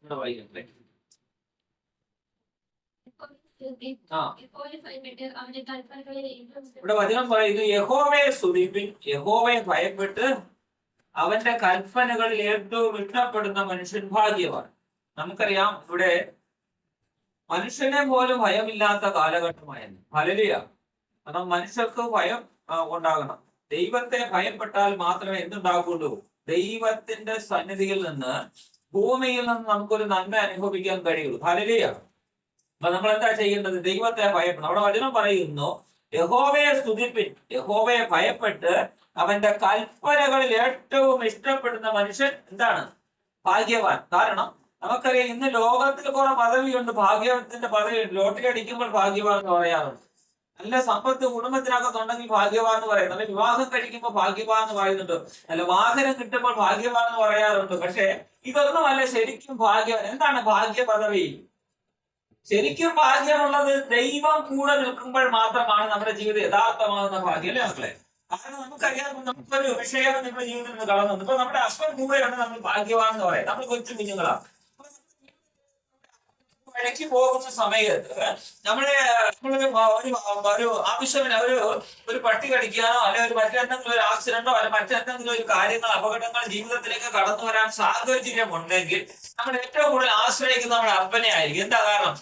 ഇവിടെ വായിക്കട്ടെ. ഇവിടെ വചനം പറയുന്നു, യഹോവയെ സ്തുതിപ്പിൻ, യഹോവയെ ഭയപ്പെട്ട് അവന്റെ കൽപ്പനകളിൽ ഏറ്റവും ഇഷ്ടപ്പെടുന്ന മനുഷ്യൻ ഭാഗ്യവാൻ. നമുക്കറിയാം ഇവിടെ മനുഷ്യനെ പോലും ഭയമില്ലാത്ത കാലഘട്ടമായിരുന്നു. ഹല്ലേലൂയ. കാരണം മനുഷ്യർക്ക് ഭയം ഉണ്ടാകണം. ദൈവത്തെ ഭയപ്പെട്ടാൽ മാത്രമേ എന്തുണ്ടാകുള്ളൂ? ദൈവത്തിന്റെ സന്നിധിയിൽ നിന്ന്, ഭൂമിയിൽ നിന്ന് നമുക്കൊരു നന്മ അനുഭവിക്കാൻ കഴിയുള്ളൂ. ഹല്ലേലൂയ. അപ്പൊ നമ്മൾ എന്താ ചെയ്യേണ്ടത്? ദൈവത്തെ ഭയപ്പെടണം. അവിടെ വചനം പറയുന്നു, യഹോവയെ സ്തുതിപ്പിൻ, യഹോവയെ ഭയപ്പെട്ട് അവന്റെ കൽപ്പനകളിൽ ഏറ്റവും ഇഷ്ടപ്പെടുന്ന മനുഷ്യൻ എന്താണ്? ഭാഗ്യവാൻ. കാരണം നമുക്കറിയാം ഇന്ന് ലോകത്തിൽ കുറെ പദവിയുണ്ട്, ഭാഗ്യത്തിന്റെ പദവിയുണ്ട്. ലോട്ടറി അടിക്കുമ്പോൾ ഭാഗ്യവാൻ എന്ന് പറയാറുണ്ട്. നല്ല സമ്പത്ത് കുടുംബത്തിനകത്തുണ്ടെങ്കിൽ ഭാഗ്യവാൻ എന്ന് പറയുന്നത്. അല്ലെ വിവാഹം കഴിക്കുമ്പോൾ ഭാഗ്യവാൻ എന്ന് പറയുന്നുണ്ട്. അല്ല വാഹനം കിട്ടുമ്പോൾ ഭാഗ്യവാൻ എന്ന് പറയാറുണ്ട്. പക്ഷെ ഇതൊന്നുമല്ല ശരിക്കും ഭാഗ്യവാൻ. എന്താണ് ഭാഗ്യ പദവി? ശരിക്കും ഭാഗ്യമുള്ളത് ദൈവം കൂടെ നിൽക്കുമ്പോൾ മാത്രമാണ് നമ്മുടെ ജീവിതം യഥാർത്ഥമാകുന്ന ഭാഗ്യം. അല്ലേ മക്കളെ? കാരണം നമുക്കറിയാം, നമുക്കൊരു വിഷയം നമ്മുടെ ജീവിതത്തിൽ നിന്ന് കടന്നു. ഇപ്പൊ നമ്മുടെ അപ്പൻ കൂടെയാണ് നമ്മൾ ഭാഗ്യവാനെന്ന് പറയാം. നമ്മൾ കൊച്ചു കുഞ്ഞുങ്ങളാണ്. വഴിക്ക് പോകുന്ന സമയത്ത് ഒരു ആവശ്യമില്ല, ഒരു പട്ടി കടിക്കാനോ അല്ലെങ്കിൽ ഒരു മറ്റെന്തെങ്കിലും ഒരു ആക്സിഡന്റോ അല്ലെങ്കിൽ മറ്റെന്തെങ്കിലും ഒരു കാര്യങ്ങൾ, അപകടങ്ങൾ ജീവിതത്തിലേക്ക് കടന്നു വരാൻ സാഹചര്യമുണ്ടെങ്കിൽ നമ്മൾ ഏറ്റവും കൂടുതൽ ആശ്രയിക്കുന്ന നമ്മുടെ അപ്പനെ ആയിരിക്കും. എന്താ കാരണം?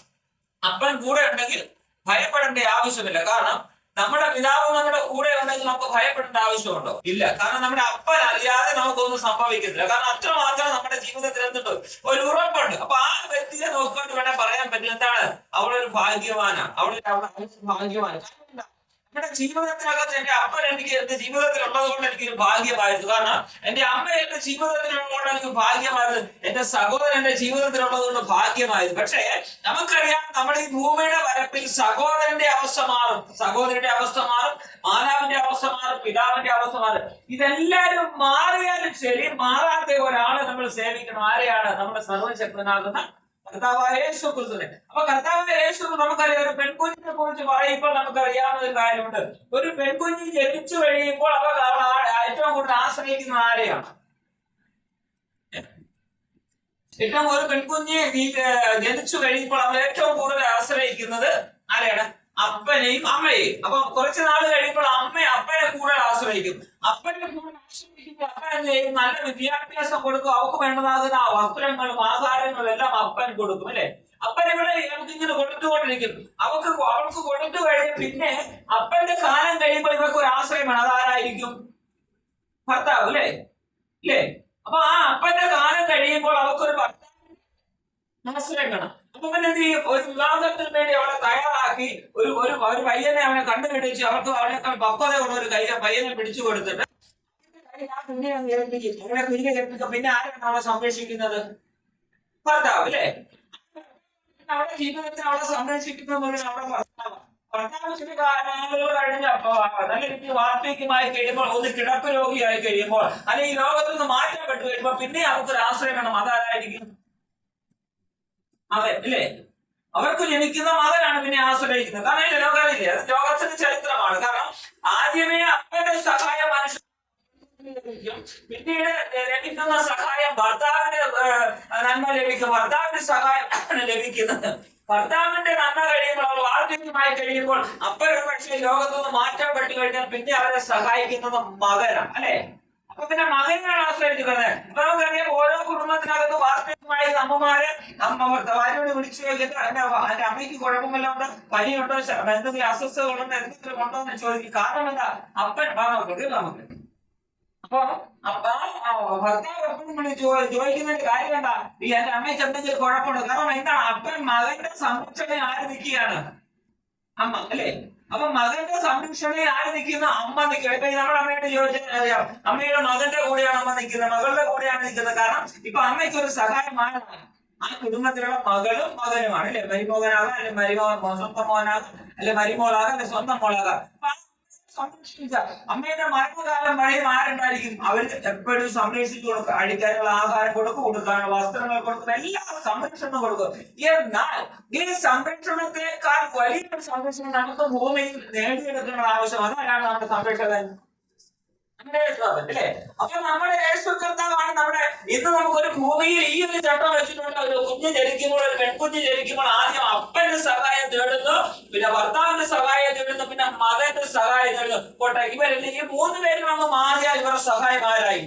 അപ്പൻ കൂടെ ഉണ്ടെങ്കിൽ ഭയപ്പെടേണ്ട ആവശ്യമില്ല. കാരണം നമ്മുടെ പിതാവ് നമ്മുടെ കൂടെ ഉണ്ടെങ്കിൽ നമുക്ക് ഭയപ്പെടേണ്ട ആവശ്യമുണ്ടോ? ഇല്ല. കാരണം നമ്മുടെ അപ്പൻ അറിയാതെ നമുക്കൊന്നും സംഭവിക്കുന്നില്ല. കാരണം അത്രമാത്രം നമ്മുടെ ജീവിതത്തിൽ എന്തുണ്ട്? ഒരു ഉറപ്പുണ്ട്. അപ്പൊ ആ വ്യക്തിയെ നോക്കിക്കൊണ്ട് വേണം പറയാൻ പറ്റും, എന്താണ്? അവളൊരു ഭാഗ്യവാനാണ്, അവളെ ഭാഗ്യവാന. നമ്മുടെ ജീവിതത്തിനകത്ത് എന്റെ അപ്പൻ എനിക്ക് എന്റെ ജീവിതത്തിൽ ഉള്ളത് കൊണ്ട് എനിക്കൊരു ഭാഗ്യമായിരുന്നു. കാരണം എന്റെ അമ്മ എന്റെ ജീവിതത്തിലുള്ളതുകൊണ്ട് എനിക്ക് ഭാഗ്യമായിരുന്നു. എന്റെ സഹോദരൻ എന്റെ ജീവിതത്തിലുള്ളത് കൊണ്ട് ഭാഗ്യമായിരുന്നു. പക്ഷേ നമുക്കറിയാം, നമ്മുടെ ഈ ഭൂമിയുടെ പരപ്പിൽ സഹോദരന്റെ അവസ്ഥ മാറും, സഹോദരന്റെ അവസ്ഥ മാറും, മാതാവിന്റെ അവസ്ഥ മാറും, പിതാവിന്റെ അവസ്ഥ മാറും. ഇതെല്ലാവരും മാറിയാലും ശരി, മാറാത്ത ഒരാളെ നമ്മൾ സേവിക്കണം. ആരെയാണ്? നമ്മുടെ സർവ്വശക്തനാകുന്ന കർത്താവായ യേശു ക്രിസ്തുവിനെ. അപ്പൊ കർത്താവായ യേശു നമുക്കറിയാം, ഒരു പെൺകുഞ്ഞിനെ കുറിച്ച് പറയുമ്പോൾ നമുക്കറിയാവുന്ന ഒരു കാര്യമുണ്ട്. ഒരു പെൺകുഞ്ഞ് ജനിച്ചു കഴിയുമ്പോൾ അവർ ഏറ്റവും കൂടുതൽ ആശ്രയിക്കുന്ന ആരെയാണ്? ഏറ്റവും ഒരു പെൺകുഞ്ഞ് ജനിച്ചു കഴിയുമ്പോൾ അവർ ഏറ്റവും കൂടുതൽ ആശ്രയിക്കുന്നത് ആരെയാണ്? അപ്പനെയും അമ്മയെയും. അപ്പൊ കുറച്ചു നാൾ കഴിയുമ്പോൾ അപ്പനെ കൂടുതൽ ആശ്രയിക്കും. അപ്പനെ കൂടുതൽ ആശ്രയിക്കുമ്പോൾ അപ്പൻ നല്ല വിദ്യാഭ്യാസം കൊടുക്കും. അവർക്ക് വേണ്ടതാകുന്ന വസ്ത്രങ്ങളും ആഹാരങ്ങളും എല്ലാം അപ്പൻ കൊടുക്കും. അല്ലെ? അപ്പൻ ഇവിടെ ഇങ്ങനെ കൊടുത്തുകൊണ്ടിരിക്കും. അവൾക്ക് കൊടുത്തു കഴിഞ്ഞ് പിന്നെ അപ്പന്റെ കാലം കഴിയുമ്പോൾ ഇവർക്ക് ഒരു ആശ്രയം വേണം. അതാരായിരിക്കും? ഭർത്താവ്. അല്ലേ? ഇല്ലേ? അപ്പൊ ആ അപ്പന്റെ കാലം കഴിയുമ്പോൾ അവർക്കൊരു ഭർത്താവ് ആശ്രയം വേണം. അപ്പൊ പിന്നെ എന്ത് ചെയ്യും? ഒരു വിവാഹത്തിന് വേണ്ടി അവളെ തയ്യാറാക്കി ഒരു പയ്യനെ അവനെ കണ്ടുപിടിച്ച് അവർക്ക് അവനേക്കാൾ പക്വതയുള്ള ഒരു പയ്യനെ പിടിച്ചു കൊടുത്തിട്ട് പിന്നെ ആരാണ് അവളെ സംരക്ഷിക്കുന്നത്? ഭർത്താവ്. അല്ലേ? അവളുടെ ജീവിതത്തിൽ അവളെ സംരക്ഷിക്കുന്നത് അവിടെ ഭർത്താവ്. ഭർത്താവിന്റെ നാളുകൾ കഴിഞ്ഞപ്പോ നല്ല രീതിയിൽ വാർദ്ധക്യമായി കഴിയുമ്പോൾ, ഒന്ന് കിടപ്പ് രോഗിയായി കഴിയുമ്പോൾ, അല്ലെങ്കിൽ ഈ ലോകത്തിൽ നിന്ന് മാറ്റപ്പെട്ടു കഴിയുമ്പോൾ പിന്നെ അവർക്കൊരു ആശ്രയം വേണം. അതാരായിരിക്കും? അതെ. അല്ലേ? അവർക്ക് ജനിക്കുന്ന മകനാണ് പിന്നെ ആശ്രയിക്കുന്നത്. കാരണം ലോകമില്ലേ, അത് ലോകത്തിന്റെ ചരിത്രമാണ്. കാരണം ആദ്യമേ അപ്പന്റെ സഹായം മനുഷ്യ, പിന്നീട് ലഭിക്കുന്ന സഹായം ഭർത്താവിന്റെ നന്മ ലഭിക്കും. ഭർത്താവിന്റെ സഹായം ലഭിക്കുന്നത് ഭർത്താവിന്റെ നന്മ കഴിയുമ്പോൾ, അവർ വാർദ്ധക്യമായി കഴിയുമ്പോൾ, അപ്പനൊരു പക്ഷേ ലോകത്തുനിന്ന് മാറ്റപ്പെട്ട് കഴിഞ്ഞാൽ പിന്നെ അവരെ സഹായിക്കുന്നത് മകനാണ്. അല്ലെ? അപ്പൊ പിന്നെ മകനാണ് ആശ്രയിക്കുന്നത്. അപ്പൊ നമുക്കറിയാം, ഓരോ കുടുംബത്തിനകത്ത് വാർദ്ധക്യമായ അമ്മമാരെ ഭാര്യയോട് വിളിച്ചു ചോദിച്ചിട്ട് എന്റെ അമ്മയ്ക്ക് കുഴപ്പമില്ല, ഉണ്ട്, പനിയുണ്ടോ, എന്തെങ്കിലും അസ്വസ്ഥതകളുണ്ടോ, എന്തെങ്കിലും ഉണ്ടോ എന്ന് ചോദിക്കും. കാരണം എന്താ? അപ്പൻ നമുക്ക്. അപ്പൊ ഭർത്താവ് എപ്പോഴും ചോദിക്കുന്ന കാര്യം എന്താ? ഈ എന്റെ അമ്മയ്ക്ക് എന്തെങ്കിലും കുഴപ്പമുണ്ട്. കാരണം എന്താണ്? അപ്പൻ മകന്റെ സംരക്ഷണയിൽ ആര് നിൽക്കുകയാണ്? അമ്മ. അല്ലേ? അപ്പൊ മകന്റെ സംരക്ഷണയിൽ ആര് നിൽക്കുന്ന? അമ്മ നിൽക്കുക. ഇപ്പൊ നമ്മുടെ അമ്മയോട് ചോദിച്ചാൽ അറിയാം, അമ്മയുടെ മകന്റെ കൂടെയാണ് അമ്മ നിൽക്കുന്നത്, മകളുടെ കൂടെയാണ് നിൽക്കുന്നത്. കാരണം ഇപ്പൊ അമ്മയ്ക്ക് ഒരു സഹായമാണ് ആ കുടുംബത്തിലുള്ള മകളും മകനുമാണ്. അല്ലെ? മരുമോകനാകാം, അല്ലെ സ്വന്തം മോനാകാം, അല്ലെ മരുമോളാകാം, അല്ലെ സ്വന്തം മോളാകാം. സംരക്ഷിച്ച അമ്മയുടെ മരണകാലം വരെയും ആരുണ്ടായിരിക്കും? അവർ എപ്പോഴും സംരക്ഷിച്ചു കൊടുക്കും. അടിക്കാനുള്ള ആഹാരം കൊടുക്കും, കൊടുക്കാനുള്ള വസ്ത്രങ്ങൾ കൊടുക്കും, എല്ലാ സംരക്ഷണം കൊടുക്കും. എന്നാൽ ഈ സംരക്ഷണത്തെക്കാൾ വലിയൊരു സംരക്ഷണം നമുക്ക് ഭൂമിയിൽ നേടിയെടുക്കേണ്ട ആവശ്യം. അതാരാണ് നമ്മുടെ സംരക്ഷകൻ? അല്ലേ? അപ്പൊ നമ്മുടെ യേശു കർത്താവാണ് നമ്മുടെ ഇന്ന് നമുക്കൊരു ഭൂമിയിൽ ഈ ഒരു ചട്ടം വെച്ചിട്ടുണ്ട്. ഒരു കുഞ്ഞ് ജനിക്കുമ്പോൾ, ഒരു പെൺകുഞ്ഞ് ജനിക്കുമ്പോൾ ആദ്യം അപ്പന്റെ സഹായം തേടുന്നു, പിന്നെ ഭർത്താവിന്റെ സഹായം തേടുന്നു, പിന്നെ മകന്റെ സഹായം തേടുന്നു. പോട്ടെ, ഇവരെല്ലാം ഈ 3 പേരും അങ്ങ് മാറിയാൽ ഇവരുടെ സഹായം ആരായി?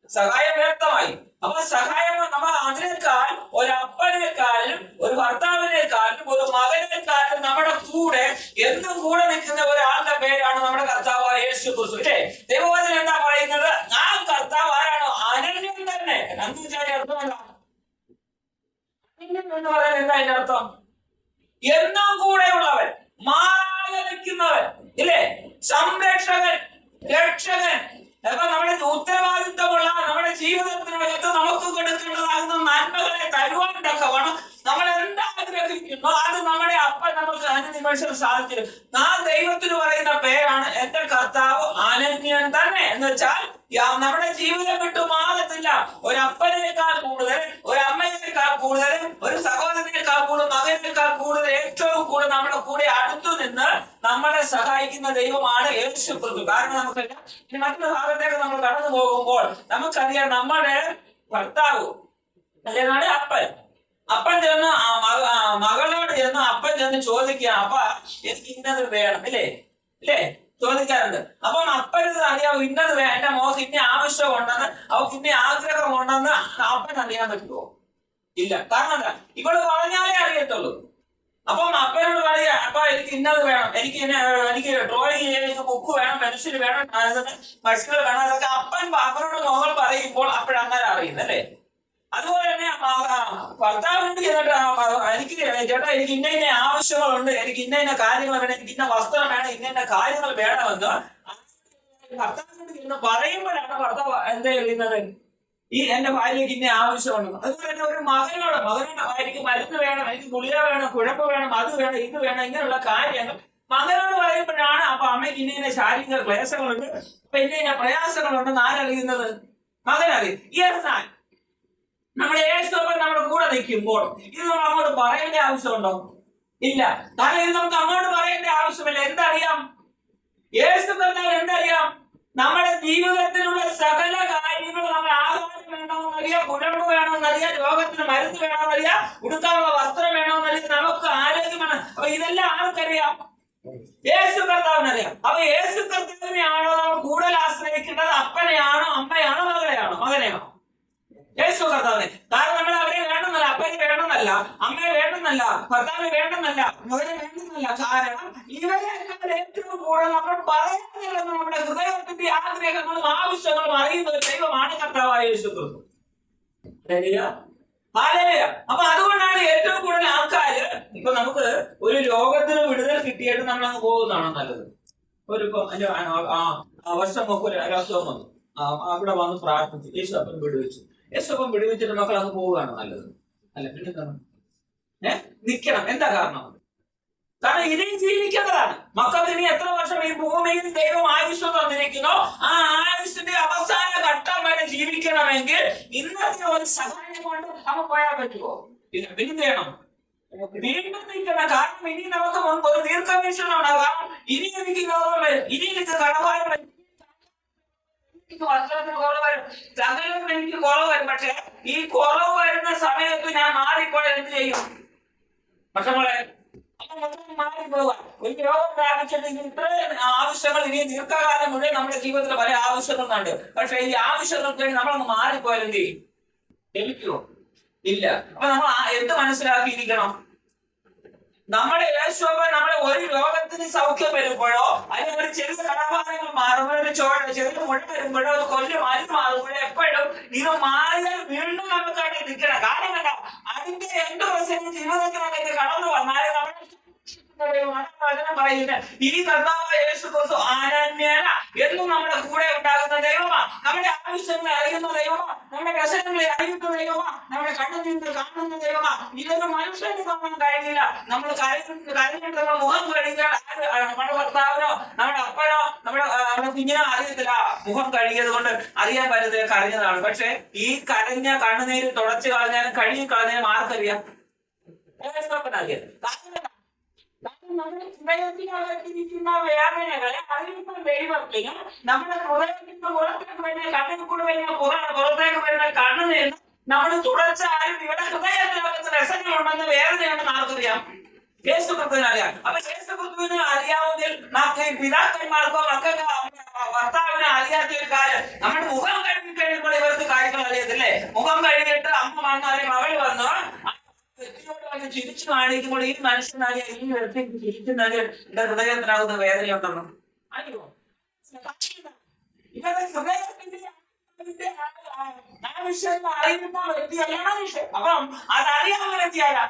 സഹായം വ്യക്തമായി. അപ്പൊ സഹായം നമ്മൾ അതിനേക്കാൾ ഒരു അപ്പനേക്കാളും ഒരു ഭർത്താവിനേക്കാളും ഒരു മകനേക്കാളും നമ്മുടെ കൂടെ എന്നും കൂടെ നിൽക്കുന്ന ഒരാളുടെ പേരാണ് നമ്മുടെ കർത്താവായ യേശു ക്രിസ്തു. അല്ലേ? ദൈവവചനം എന്താ പറയുന്നത്? ആ കർത്താവ് ആരാണോ? അനന്യൻ തന്നെ. അർത്ഥം എന്താ? അനന്യൻ എന്ന് പറയാൻ എന്താ അതിന്റെ അർത്ഥം? എന്നും കൂടെ ഉള്ളവൻ, മാറാതെ നിൽക്കുന്നവൻ, ഇല്ലേ? സംരക്ഷകൻ, രക്ഷകൻ. അപ്പൊ നമ്മുടെ ഉത്തരവാദിത്വമുള്ള നമ്മുടെ ജീവിതത്തിനകത്ത് നമുക്ക് കൊടുക്കേണ്ടതാകുന്ന നന്മകളെ തരുവാൻ തക്കവണ്ണം നമ്മൾ എന്താ ആഗ്രഹിക്കുന്നു അത് നമ്മുടെ അപ്പൻ നമുക്ക് അനുനിമിഷം സാധിക്കും. ആ ദൈവത്തിന് പറയുന്ന പേരാണ് എന്റെ കർത്താവ് അനന്യൻ തന്നെ. എന്ന് വെച്ചാൽ നമ്മുടെ ജീവിതം വിട്ടു മാറത്തില്ല. ഒരപ്പനേക്കാൾ കൂടുതൽ, ഒരമ്മയേക്കാൾ കൂടുതൽ, ഒരു സഹോദരനേക്കാൾ കൂടുതൽ, മകനേക്കാൾ കൂടുതൽ, ഏറ്റവും കൂടുതൽ നമ്മുടെ കൂടെ അടുത്തു നിന്ന് നമ്മളെ സഹായിക്കുന്ന ദൈവമാണ് യേശു ക്രിസ്തു. കാരണം നമുക്കറിയാം, ഇനി മറ്റൊരു ഭാഗത്തേക്ക് നമ്മൾ കടന്നു പോകുമ്പോൾ നമുക്കറിയാം, നമ്മുടെ ഭർത്താവ് അല്ലെങ്കിൽ അപ്പൻ ചെന്ന് മകളോട് ചെന്ന് അപ്പൻ ചെന്ന് ചോദിക്കുക, അപ്പ എനിക്ക് ഇന്നത് വേണം, ഇല്ലേ ചോദിക്കാറുണ്ട്. അപ്പം അപ്പനത് അറിയാം, ഇന്നത് എന്റെ മോക്ക് ഇന്ന ആവശ്യമുണ്ടെന്ന്, അവർക്ക് ഇന്ന ആഗ്രഹമുണ്ടെന്ന് അപ്പൻ അറിയാൻ പറ്റുമോ? ഇല്ല. കാരണം എന്താ? ഇവള് പറഞ്ഞാലേ അറിയത്തുള്ളൂ. അപ്പം അപ്പനോട് പറയുക, അപ്പ എനിക്ക് ഇന്നത് വേണം, എനിക്ക് ഡ്രോയിങ് ചെയ്യാൻ എനിക്ക് ബുക്ക് വേണം, പെൻസിൽ വേണം, പക്ഷികൾ വേണം, അതൊക്കെ അപ്പനോട് മകൾ പറയുമ്പോൾ അപ്പോഴങ്ങനെ അറിയുന്നല്ലേ? അതുപോലെ തന്നെ ഭർത്താവിനോട് ചെന്നിട്ട് എനിക്ക് ചേട്ടാ എനിക്ക് ഇന്ന ആവശ്യങ്ങളുണ്ട്, എനിക്ക് ഇന്ന കാര്യങ്ങൾ വേണം, എനിക്ക് ഇന്ന വസ്ത്രം വേണം, ഇന്ന കാര്യങ്ങൾ വേണമെന്ന് ഭർത്താവിനോട് ചെന്ന് പറയുമ്പോഴാണ് ഭർത്താവ് എന്താ ചെയ്യുന്നത്? ഈ എന്റെ ഭാര്യയ്ക്ക് ഇന്ന ആവശ്യമുണ്ട്. അതുപോലെ തന്നെ ഒരു മകനോട് എനിക്ക് മരുന്ന് വേണം, എനിക്ക് ഗുളിക വേണം, കുഴമ്പ് വേണം, അത് വേണം, ഇത് വേണം, ഇങ്ങനെയുള്ള കാര്യങ്ങൾ മകനോട് പറയുമ്പോഴാണ് അപ്പൊ അമ്മയ്ക്ക് ഇന്ന ശാരീരിക ക്ലേശങ്ങളുണ്ട്, അപ്പൊ ഇന്ന പ്രയാസങ്ങളുണ്ടെന്ന് ആരറിയുന്നത്? മകനറിയും. എന്നാൽ നമ്മുടെ യേശുവൻ നമ്മുടെ കൂടെ നിൽക്കുമ്പോൾ ഇത് നമ്മൾ അങ്ങോട്ട് പറയേണ്ട ആവശ്യമുണ്ടോ? ഇല്ല. കാരണം ഇത് നമുക്ക് അങ്ങോട്ട് പറയേണ്ട ആവശ്യമില്ല. എന്തറിയാം? യേശു കർത്താവ് എന്തറിയാം? നമ്മുടെ ജീവിതത്തിലുള്ള സകല കാര്യങ്ങൾ നമ്മൾ ആഹാരം വേണമെന്നറിയാം, കുഴമ്പ് വേണമെന്നറിയാം, രോഗത്തിന് മരുന്ന് വേണമെന്നറിയാം, ഉടുക്കാനുള്ള വസ്ത്രം വേണമെന്നറിയാം, നമുക്ക് ആരോഗ്യം വേണം. അപ്പൊ ഇതെല്ലാം ആർക്കറിയാം? യേശു കർത്താവിനറിയാം. അപ്പൊ യേശു കർത്താവിനെയാണോ നമ്മൾ കൂടുതൽ ആശ്രയിക്കേണ്ടത്? അപ്പനെയാണോ, അമ്മയാണോ, മകനെയാണോ? യേശു കർത്താവിനെ. കാരണം നമ്മൾ അവരെ വേണമെന്നല്ല, അപ്പനെ വേണമെന്നല്ല, അമ്മയെ വേണമെന്നല്ല, ഭർത്താവിനെ വേണമെന്നല്ല, മകനെ വേണമെന്നല്ല. കാരണം ഇവരെക്കാൾ ഏറ്റവും കൂടുതൽ നമ്മൾ പറയുന്നില്ലെന്ന് നമ്മുടെ ഹൃദയത്തിന്റെ ആഗ്രഹങ്ങളും ആവശ്യങ്ങളും അറിയുന്ന ഒരു ദൈവമാണ് കർത്താവായ യേശു ക്രിസ്തു. അപ്പൊ അതുകൊണ്ടാണ് ഏറ്റവും കൂടുതൽ ആൾക്കാര് ഇപ്പൊ നമുക്ക് ഒരു രോഗത്തിന് വിടുതൽ കിട്ടിയിട്ട് നമ്മൾ അങ്ങ് പോകുന്നതാണോ നല്ലത്? ഒരു വർഷം മുമ്പ് ഒരു അസുഖം വന്നു, അവിടെ വന്ന് പ്രാർത്ഥിച്ചു, യേശു അപ്പം വിടുവിച്ചു. യേശുപ്പം വിടുവിച്ചിട്ട് മക്കൾ അങ്ങ് പോവുകയാണ് നല്ലത്? അല്ല, പിന്നെ നിക്കണം. എന്താ കാരണം? കാരണം ഇനിയും ജീവിക്കേണ്ടതാണ് മക്കൾക്ക്. ഇനി എത്ര വർഷം ഈ ഭൂമിയിൽ ദൈവം ആയുഷ്യം തന്നിരിക്കുന്നോ ആ ആയുഷിന്റെ അവസാന ഘട്ടം വരെ ജീവിക്കണമെങ്കിൽ ഇന്നത്തെ ഒരു സഹായം കൊണ്ട് നമുക്ക് പോയാൽ പറ്റുമോ? ഇല്ല. പിന്നെ വേണം വീണ്ടും നിൽക്കണം. കാരണം ഇനി നമുക്ക് മുൻപ് ഒരു ദീർഘവീക്ഷണമാണ്. കാരണം ഇനി എനിക്ക് രോഗം വരും, ഇനി എനിക്ക് കടഭാരം വരും, വസ്ത്രത്തിന് കുറവ് വരും, സകലം എനിക്ക് കുറവ് വരും. പക്ഷെ ഈ കുറവ് വരുന്ന സമയത്ത് ഞാൻ മാറിപ്പോയാൽ എന്ത് ചെയ്യും? പക്ഷെ മാറിപ്പോവുക. ഒരു രോഗം പ്രാപിച്ചിട്ട് ഇത്രയും ആവശ്യങ്ങൾ ഇനി ദീർഘകാലം മുഴുവൻ നമ്മുടെ ജീവിതത്തിൽ പല ആവശ്യങ്ങളുണ്ട്. പക്ഷെ ഈ ആവശ്യങ്ങൾക്ക് വേണ്ടി നമ്മളൊന്ന് മാറിപ്പോയാൽ എന്ത് ചെയ്യും? ലഭിക്കുമോ? ഇല്ല. അപ്പൊ നമ്മൾ എന്ത് മനസ്സിലാക്കിയിരിക്കണം? നമ്മുടെ യേശുവ നമ്മളെ ഒരു രോഗത്തിന് സൗഖ്യം വരുമ്പോഴോ അല്ലെങ്കിൽ ഒരു ചെറിയ കടഭാരങ്ങൾ മാറുമ്പോഴോ ഒരു ചെറിയ മുഴ വരുമ്പോഴോ ഒരു കൊല്ലം അരി മാറുമ്പോഴോ എപ്പോഴും ഇത് മാറിയാൽ വീണ്ടും നമുക്ക് അവിടെ നിൽക്കണം. കാരണം എന്താ? അതിന്റെ 2% ജീവിതത്തിനകത്ത് കടന്നു വന്നാലും നമ്മുടെ പറയുന്നത് ഈ കർത്താവായ യേശു ക്രിസ്തു അനന്യന എന്നും നമ്മുടെ കൂടെ ഉണ്ടാകുന്ന ദൈവമാണ്. നമ്മുടെ ആവശ്യങ്ങളെ അറിയുന്ന ദൈവമാണ്, നമ്മുടെ പ്രശ്നങ്ങളെ അറിയുന്ന ദൈവമാണ്, നമ്മുടെ കണ്ണുനീര് കാണുന്ന ദൈവമാണ്. ഇതൊന്നും മനുഷ്യന് കാണാൻ കഴിയില്ല. നമ്മൾ കരഞ്ഞിട്ട് നമ്മൾ മുഖം കഴുകിയാൽ നമ്മുടെ ഭർത്താവിനോ നമ്മുടെ അപ്പനോ നമ്മുടെ കുഞ്ഞിനോ അറിയത്തില്ല. മുഖം കഴുകിയത് കൊണ്ട് അറിയാൻ പറ്റത്തില്ല കരഞ്ഞതാണ്. പക്ഷെ ഈ കരഞ്ഞ കണ്ണുനീര് തുടച്ചു കളഞ്ഞാലും കഴുകി കളഞ്ഞാലും ആർക്കറിയാം? നമ്മുടെ ഹൃദയത്തിനകത്തിരിക്കുന്ന വേദനകളെ അറിയുന്ന ദൈവത്തിന് നമ്മുടെ ഹൃദയത്തിന്റെ പുറത്തേക്ക് വരുന്ന കണ്ണിൽ കൂടെ വരുന്ന പുറത്തേക്ക് വരുന്ന കണ്ണിന് നമ്മൾ തുടർച്ചയായും ഇവിടെ ഹൃദയത്തിനകത്ത് രസങ്ങളുണ്ടെന്ന് വേദനയുണ്ടെന്ന് ആർക്കറിയാം? യേശുക്രിസ്തുവിന് അറിയാം. അപ്പൊ യേശുക്രിസ്തുവിന് അറിയാമെങ്കിൽ നമുക്ക് പിതാക്കന്മാർക്കോ മക്കൾക്കോ ഭർത്താവിനെ അറിയാത്ത ഒരു കാര്യം, നമ്മുടെ മുഖം കഴുകി കഴിയുമ്പോൾ ഇവർക്ക് കാര്യങ്ങൾ അറിയത്തില്ലേ? മുഖം കഴുകിയിട്ട് അമ്മ വന്നു അല്ലെങ്കിൽ മകൾ വന്നു വ്യക്തിയോട് വന്ന് ചിരിച്ചു കാണിക്കുമ്പോൾ ഈ മനുഷ്യനായ ഈ വ്യക്തി ചിരിക്കുന്നത് എന്റെ ഹൃദയത്തിനാകുന്ന വേദനയുണ്ടെന്ന് അറിയുമോ? ഇവരുടെ ഹൃദയത്തിന്റെ ആവശ്യം അറിയുന്ന വ്യക്തിയല്ല മനുഷ്യൻ. അപ്പം അതറിയാവുന്ന വ്യക്തിയാരാ?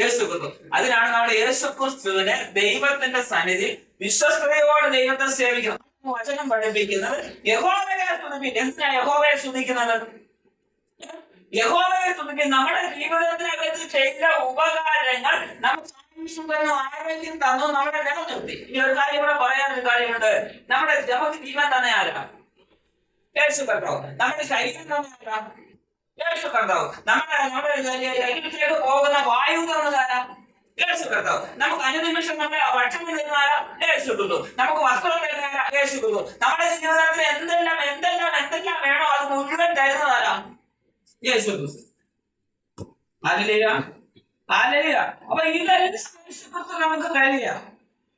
യേശുക്രിസ്തു. അതിനാണ് നമ്മൾ യേശുക്രിസ്തുവിനെ ദൈവത്തിന്റെ സന്നിധി വിശ്വസ്തയോടെ ദൈവത്തെ സേവിക്കുന്നത്. വചനം പഠിപ്പിക്കുന്നത് യഹോവയെ സ്തുതിപ്പിക്കും. എന്തിനാ യഹോവയെ സ്തുതിക്കുന്നത്? യഹോവയെ സ്തുതിക്കും. നമ്മുടെ ജീവിതത്തിനകത്ത് ചെയ്ത ഉപകാരങ്ങൾ നമുക്ക് ആരോഗ്യം തന്നു, നമ്മളെ നിലനിർത്തി. ഇനി ഒരു കാര്യം കൂടെ പറയാനൊരു കാര്യമുണ്ട്. നമുക്ക് ജീവൻ തന്നെ ആരാ? യേശു കർത്താവ്. നമ്മുടെ ശരീരം തന്നെ ആരാ? യേശു കർത്താവ്. നമ്മുടെ ശരീരത്തിലേക്ക് പോകുന്ന വായു തന്നതാരാ? യേശു കർത്താവ്. നമുക്ക് അനുനിമിഷം നമ്മളെ ഭക്ഷണം തരുന്നതാരാ? യേശു ക്രിസ്തു. നമുക്ക് വസ്ത്രം തരുന്നതാരാ? യേശു ക്രിസ്തു. നമ്മുടെ ജീവിതത്തിൽ എന്തെല്ലാം വേണോ അത് മുഴുവൻ തരുന്നതാരാ? യേശു ക്രിസ്തു. Hallelujah, hallelujah. അപ്പൊ ഇതെല്ലാം യേശു ക്രിസ്തു നമുക്ക് കഴിയാം.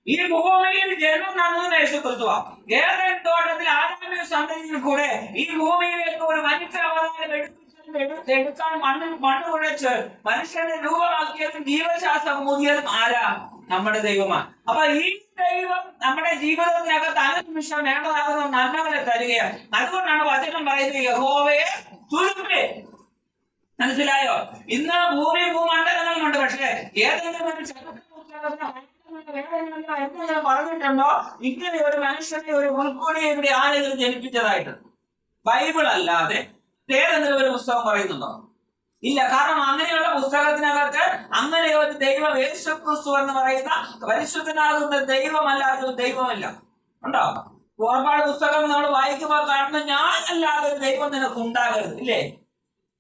ഈ ഭൂമിയിൽ ജന്മം നൽകുന്ന യേശു ക്രിസ്തുവാ. ഏതെൻ തോട്ടത്തിൽ ആദാമിന്റെ സന്തതിയിൽ കൂടെ ഈ ഭൂമിയിലേക്ക് ഒരു മനുഷ്യാവതാരം എടുക്കാൻ മണ്ണ് കുഴച്ച് മനുഷ്യനെ രൂപമാക്കിയതും ജീവശാസ്ത്രം മൂന്നിയതും ആരാ? നമ്മുടെ ദൈവമാണ്. അപ്പൊ ഈ ദൈവം നമ്മുടെ ജീവിതത്തിനകത്ത് അനുനിമിഷം വേണ്ടതാകുന്ന നന്മകളെ തരികയാണ്. അതുകൊണ്ടാണ് വചനം പറയുന്നത് യഹോവയെ സ്തുതിപ്പീൻ. മനസ്സിലായോ? ഇന്ന് ഭൂമി ഭൂമണ്ഡലങ്ങളുണ്ട്. പക്ഷേ ഏതെങ്കിലും ഒരു പറഞ്ഞിട്ടുണ്ടോ ഇങ്ങനെ ഒരു മനുഷ്യനെ ഒരു ഉൾക്കൊടിയെ ഇവിടെ ആരെങ്കിലും ജനിപ്പിച്ചതായിട്ട്? ബൈബിൾ അല്ലാതെ ഏതെങ്കിലും ഒരു പുസ്തകം പറയുന്നുണ്ടോ? ഇല്ല. കാരണം അങ്ങനെയുള്ള പുസ്തകത്തിനകത്ത് അങ്ങനെ ഒരു ദൈവം യേശുക്രിസ്തു എന്ന് പറയുന്ന പരിശുദ്ധനാകുന്ന ദൈവമല്ലാതെ ഒരു ദൈവമില്ല. ഉണ്ടോ? ഒരുപാട് പുസ്തകം നമ്മൾ വായിക്കുമ്പോൾ കാണുന്ന ഞാനല്ലാതെ ഒരു ദൈവം നിനക്ക് ഉണ്ടാകരുത്, ഇല്ലേ?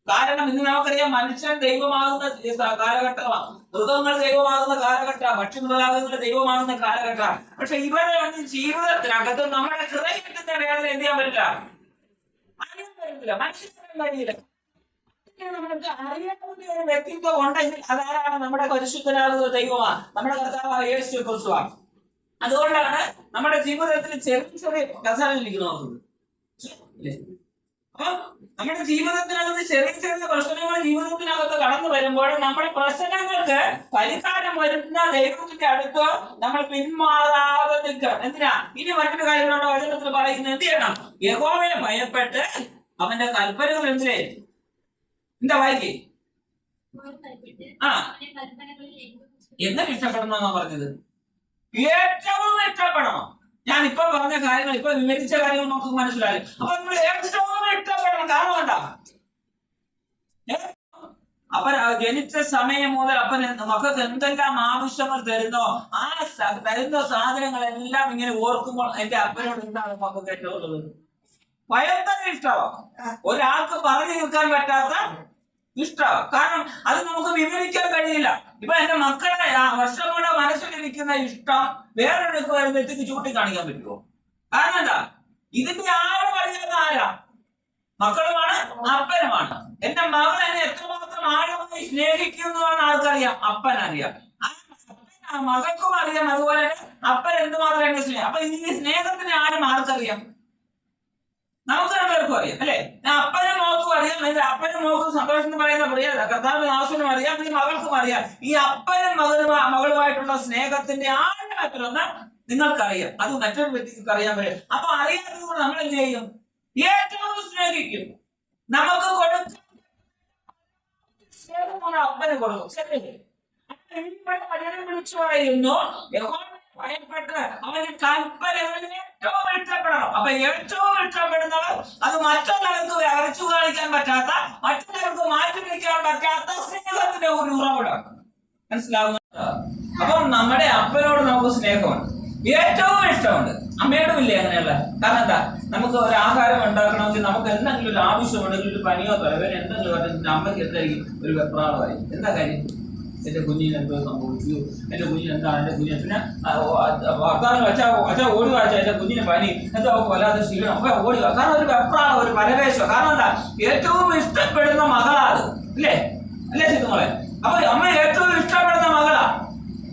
കാരണം ഇന്ന് നമുക്കറിയാം മനുഷ്യൻ ദൈവമാകുന്ന കാലഘട്ടമാണ്, മൃഗങ്ങൾ ദൈവമാകുന്ന കാലഘട്ടമാണ്, പക്ഷിമൃഗാകുന്ന ദൈവമാകുന്ന കാലഘട്ടമാണ്. പക്ഷെ ഇവരുടെ ഒന്നും ജീവിതത്തിനകത്ത് നമ്മുടെ ഹൃദയത്തിന്റെ വേദന എന്ത് ചെയ്യാൻ പറ്റില്ല, അറിയാൻ പറ്റില്ല, മനസ്സിലാക്കാൻ കഴിയില്ല. നമുക്ക് അറിയാവുന്ന ഒരു വ്യക്തിത്വം ഉണ്ടെങ്കിൽ അതാരാണ്? നമ്മുടെ പരിശുദ്ധനാകുന്ന ദൈവമാണ്, നമ്മുടെ കർത്താവായ യേശു ക്രിസ്തുവാണ്. അതുകൊണ്ടാണ് നമ്മുടെ ജീവിതത്തിൽ ചെറിയ ചെറിയ കഥകളിരിക്കുന്നത്. അപ്പൊ നമ്മുടെ ജീവിതത്തിനകത്ത് ചെറിയ ചെറിയ പ്രശ്നങ്ങൾ ജീവിതത്തിനകത്ത് കടന്നു വരുമ്പോൾ നമ്മുടെ പ്രശ്നങ്ങൾക്ക് പരിഹാരം വരുന്ന ദൈവത്തിന്റെ അടുത്ത് നമ്മൾ പിന്മാറാതെ നിൽക്കണം. എന്തിനാ? ഇനി മറ്റൊരു കാര്യങ്ങളുടെ വചനത്തിൽ പറയുന്നത് എന്ത് ചെയ്യണം? യഹോവയെ ഭയപ്പെട്ട് അവന്റെ കൽപ്പനകൾ എന്തിനേ എന്താ വായിക്കേ എന്ന് ഇഷ്ടപ്പെടണമെന്നാ പറഞ്ഞത്. ഏറ്റവും ഇഷ്ടപ്പെടണം. ഞാൻ ഇപ്പൊ പറഞ്ഞ കാര്യങ്ങൾ, ഇപ്പൊ വിവരിച്ച കാര്യങ്ങൾ നമുക്ക് മനസ്സിലായി. അപ്പൊ നമ്മൾ ഏറ്റവും ഇഷ്ടപ്പെടണം. കാരണം എന്താ? അപ്പൻ ജനിച്ച സമയം മുതൽ അപ്പൻ മക്കൾക്ക് എന്തെല്ലാം ആവശ്യങ്ങൾ തരുന്നോ ആ തരുന്ന സാധനങ്ങളെല്ലാം ഇങ്ങനെ ഓർക്കുമ്പോൾ എന്റെ അപ്പനോട് എന്താണ് മക്കൾക്ക് ഏറ്റവും ഉള്ളത്? ഭയങ്കര ഇഷ്ടമാണ്. ഒരാൾക്ക് പറഞ്ഞു നിൽക്കാൻ പറ്റാത്ത ഇഷ്ടമാണ്. കാരണം അത് നമുക്ക് വിവരിക്കാൻ കഴിയില്ല. ഇപ്പൊ എന്റെ മക്കളെ വർഷങ്ങളുടെ മനസ്സിലിരിക്കുന്ന ഇഷ്ടം വേറൊരു വ്യക്തിക്ക് ചൂണ്ടിക്കാണിക്കാൻ പറ്റുമോ? കാരണം എന്താ? ഇതിന്റെ ആരും അറിയാത്ത ആരാ? മക്കളുമാണ്, അപ്പനുമാണ്. എന്റെ മകൾ എന്നെ എത്രമാത്രം ആഴമായി സ്നേഹിക്കുന്നതാണ് ആൾക്കറിയാം, അപ്പനറിയാം. ആ മകൾക്കും അറിയാം. അതുപോലെ തന്നെ അപ്പൻ എന്തുമാത്രം എന്നെ സ്നേഹം. അപ്പൊ ഈ സ്നേഹത്തിന് ആരും ആർക്കറിയാം? നമുക്ക് രണ്ടുപേർക്കും അറിയാം, അല്ലെ? അപ്പനും മോക്കും അറിയാം. എന്റെ അപ്പനും മോക്കും സന്തോഷം എന്ന് പറയുന്ന പ്രിയ കർത്താവിന് ആവശ്യം അറിയാം, ഈ മകൾക്കും അറിയാം. ഈ അപ്പനും മകളുമായിട്ടുള്ള സ്നേഹത്തിന്റെ ആഴത്തിലൊന്ന് നിങ്ങൾക്കറിയാം, അത് മറ്റൊരു വ്യക്തിക്ക് അറിയാൻ പറ്റും. അപ്പൊ അറിയാത്തത് കൊണ്ട് നമ്മൾ എന്ത് ചെയ്യും? ഏറ്റവും സ്നേഹിക്കും. നമുക്ക് കൊടുക്കും സ്നേഹമാണ് അപ്പന് കൊടുക്കും. ശരി, വിളിച്ചു പറയുന്നു ഭയപ്പെട്ട് അവന്റെ കൽപ്പനകളിൽ ഏറ്റവും ഇഷ്ടപ്പെടണം. അപ്പൊ ഏറ്റവും ഇഷ്ടപ്പെടുന്നവർ അത് മറ്റുള്ളവർക്ക് വരച്ചു കാണിക്കാൻ പറ്റാത്ത, മറ്റുള്ളവർക്ക് മാറ്റി വയ്ക്കാൻ പറ്റാത്ത സ്നേഹത്തിന്റെ ഒരു ഉറവിടം. മനസ്സിലാവുന്നുണ്ടോ? അപ്പം നമ്മുടെ അപ്പനോട് നമുക്ക് സ്നേഹമുണ്ട്, ഏറ്റവും ഇഷ്ടമുണ്ട്. അമ്മയോടും ഇല്ലേ അങ്ങനെയുള്ള? കാരണം എന്താ? നമുക്ക് ഒരു ആഹാരം ഉണ്ടാക്കണമെങ്കിൽ നമുക്ക് എന്തെങ്കിലും ഒരു ആവശ്യമുണ്ടെങ്കിൽ ഒരു പനിയോ തലവേദന എന്തെങ്കിലും പറഞ്ഞിട്ട് അമ്മയ്ക്ക് എന്തായിരിക്കും? ഒരു വെപ്രാളമായി. എന്താ കാര്യം? എന്റെ കുഞ്ഞിന് എന്തോ സംഭവിച്ചു, എന്റെ കുഞ്ഞിന് എന്താണ്, എന്റെ കുഞ്ഞിന് പിന്നെ ഭർത്താവിന് അച്ഛ ഓടി വായിച്ച എന്റെ കുഞ്ഞിന് പനി എന്തോ കൊല്ലാതെ ക്ഷീണം ഒക്കെ ഓടി. കാരണം ഒരു വെപ്രാള, ഒരു പരവേശം. കാരണം എന്താ, ഏറ്റവും ഇഷ്ടപ്പെടുന്ന മകളാത്, അല്ലേ അല്ലേ ചിത്തുമോളെ? അപ്പൊ അമ്മ ഏറ്റവും ഇഷ്ടപ്പെടുന്ന മകളാ.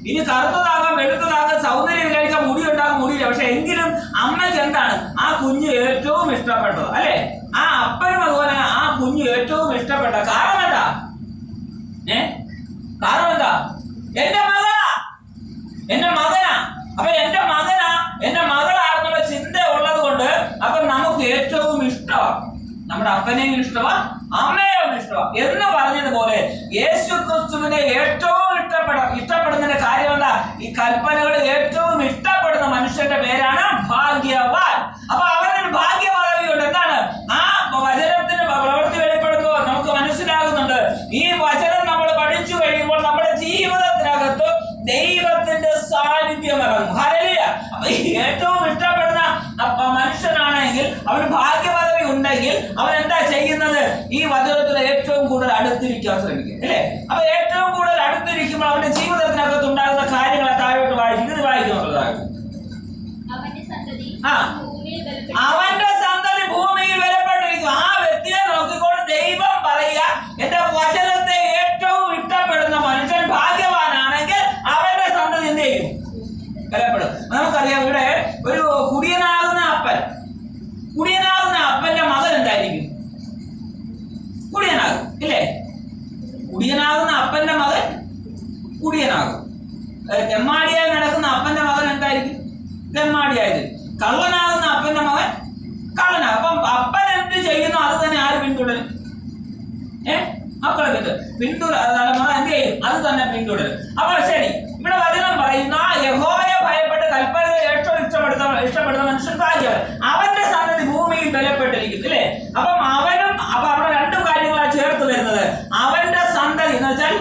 ഇനി കറുത്തതാകാം, വെളുത്തതാകാം, സൗന്ദര്യമില്ലായിരിക്കാം, മുടി ഉണ്ടാകും, മുടിയില്ല. പക്ഷെ എങ്കിലും അമ്മയ്ക്ക് എന്താണ് ആ കുഞ്ഞ് ഏറ്റവും ഇഷ്ടപ്പെട്ടത്, അല്ലെ? ആ അപ്പനും അതുപോലെ ആ കുഞ്ഞ് ഏറ്റവും ഇഷ്ടപ്പെട്ട. കാരണം എന്താ? കാരണം എന്താ? എന്റെ മകളാ, എന്റെ മകനാ. അപ്പൊ എന്റെ മകനാ, എന്റെ മകളാണെന്നുള്ള ചിന്ത ഉള്ളത് കൊണ്ട് അപ്പൊ നമുക്ക് ഏറ്റവും ഇഷ്ടമാണ്. നമ്മുടെ അപ്പനെയും ഇഷ്ടമാ, അമ്മയെയും ഇഷ്ടമാ എന്ന് പറഞ്ഞതുപോലെ യേശു ക്രിസ്തുവിനെ ഏറ്റവും ഇഷ്ടപ്പെടുന്നതിന്റെ കാര്യം എന്താ? ഈ കൽപ്പനകൾ ഏറ്റവും ഇഷ്ടപ്പെടുന്ന മനുഷ്യന്റെ പേരാണ് ഭാഗ്യവാൻ. അപ്പൊ അവനൊരു ഭാഗ്യപദവിയുണ്ട്. എന്താണ്? ആ വചനത്തിന് പ്രവൃത്തി വെളിപ്പെടുത്തുക നമുക്ക് മനസ്സിലാകുന്നുണ്ട്. ഈ വചനം നമ്മൾ പഠിച്ചു കഴിയുമ്പോൾ നമ്മുടെ ജീവിതത്തിനകത്ത് ദൈവത്തിന്റെ സാന്നിധ്യം ഇറങ്ങും. ഹല്ലേലൂയ. അപ്പൊ ഏറ്റവും ഇഷ്ടപ്പെടുന്ന മനുഷ്യനാണെങ്കിൽ, അവന് ഭാഗ്യപദവി ഉണ്ടെങ്കിൽ അവൻ എന്താ ചെയ്യുന്നത്? ഈ വചനത്തിൽ ഏറ്റവും കൂടുതൽ അടുത്തിരിക്കാൻ ശ്രമിക്കും, അല്ലേ? അപ്പൊ ഏറ്റവും കൂടുതൽ അടുത്തിരിക്കുമ്പോൾ അവന്റെ ജീവിതത്തിനകത്ത് ഉണ്ടാകുന്ന കാര്യങ്ങളെ താഴോട്ട് വായിക്കും. ഇത് വായിക്കുന്നുള്ളതാകും. അവന്റെ സന്തതി ഭൂമിയിൽ ബലപ്പെട്ടിരിക്കും. ആ വ്യക്തിയെ നോക്കിക്കൊണ്ട് ദൈവം പറയുക, എന്റെ വചനത്തെ ഏറ്റവും ഇഷ്ടപ്പെടുന്ന മനുഷ്യൻ ഭാഗ്യവാനാണെങ്കിൽ അവന്റെ സന്തതി എന്ത് ചെയ്യും? ബലപ്പെടും. നമുക്കറിയാം, ഇവിടെ ഒരു കുടിയനാകുന്ന അപ്പന്റെ മകൻ എന്തായിരിക്കും? കുടിയനാകും, ഇല്ലേ? കുടിയനാകുന്ന അപ്പന്റെ മകൻ കുടിയനാകും. തെമ്മാടിയായി നടക്കുന്ന അപ്പന്റെ മകൻ എന്തായിരിക്കും? തെമ്മാടിയായത്. കള്ളനാകുന്ന അപ്പന്റെ മകൻ കള്ളനാകും. അപ്പം അപ്പൻ എന്ത് ചെയ്യുന്നു അത് തന്നെ ആര് പിന്തുടരും? മക്കളെ തലമുറ എന്ത് ചെയ്യും? അത് തന്നെ പിന്തുടരും. അപ്പൊ ശരി, ഇവിടെ വചനം പറയുന്ന യഹോവയെ ഭയപ്പെട്ട് കൽപ്പനകൾ ഏറ്റവും ഇഷ്ടപ്പെടുന്ന മനുഷ്യൻ ഭാഗ്യവാൻ, അവന്റെ സന്തതി ഭൂമിയിൽ ബലപ്പെട്ടിരിക്കും, അല്ലേ? അപ്പം അപ്പൊ അവിടെ രണ്ടു കാര്യങ്ങളാണ് ചേർത്ത് വരുന്നത്. അവന്റെ സന്തതി എന്ന് വെച്ചാൽ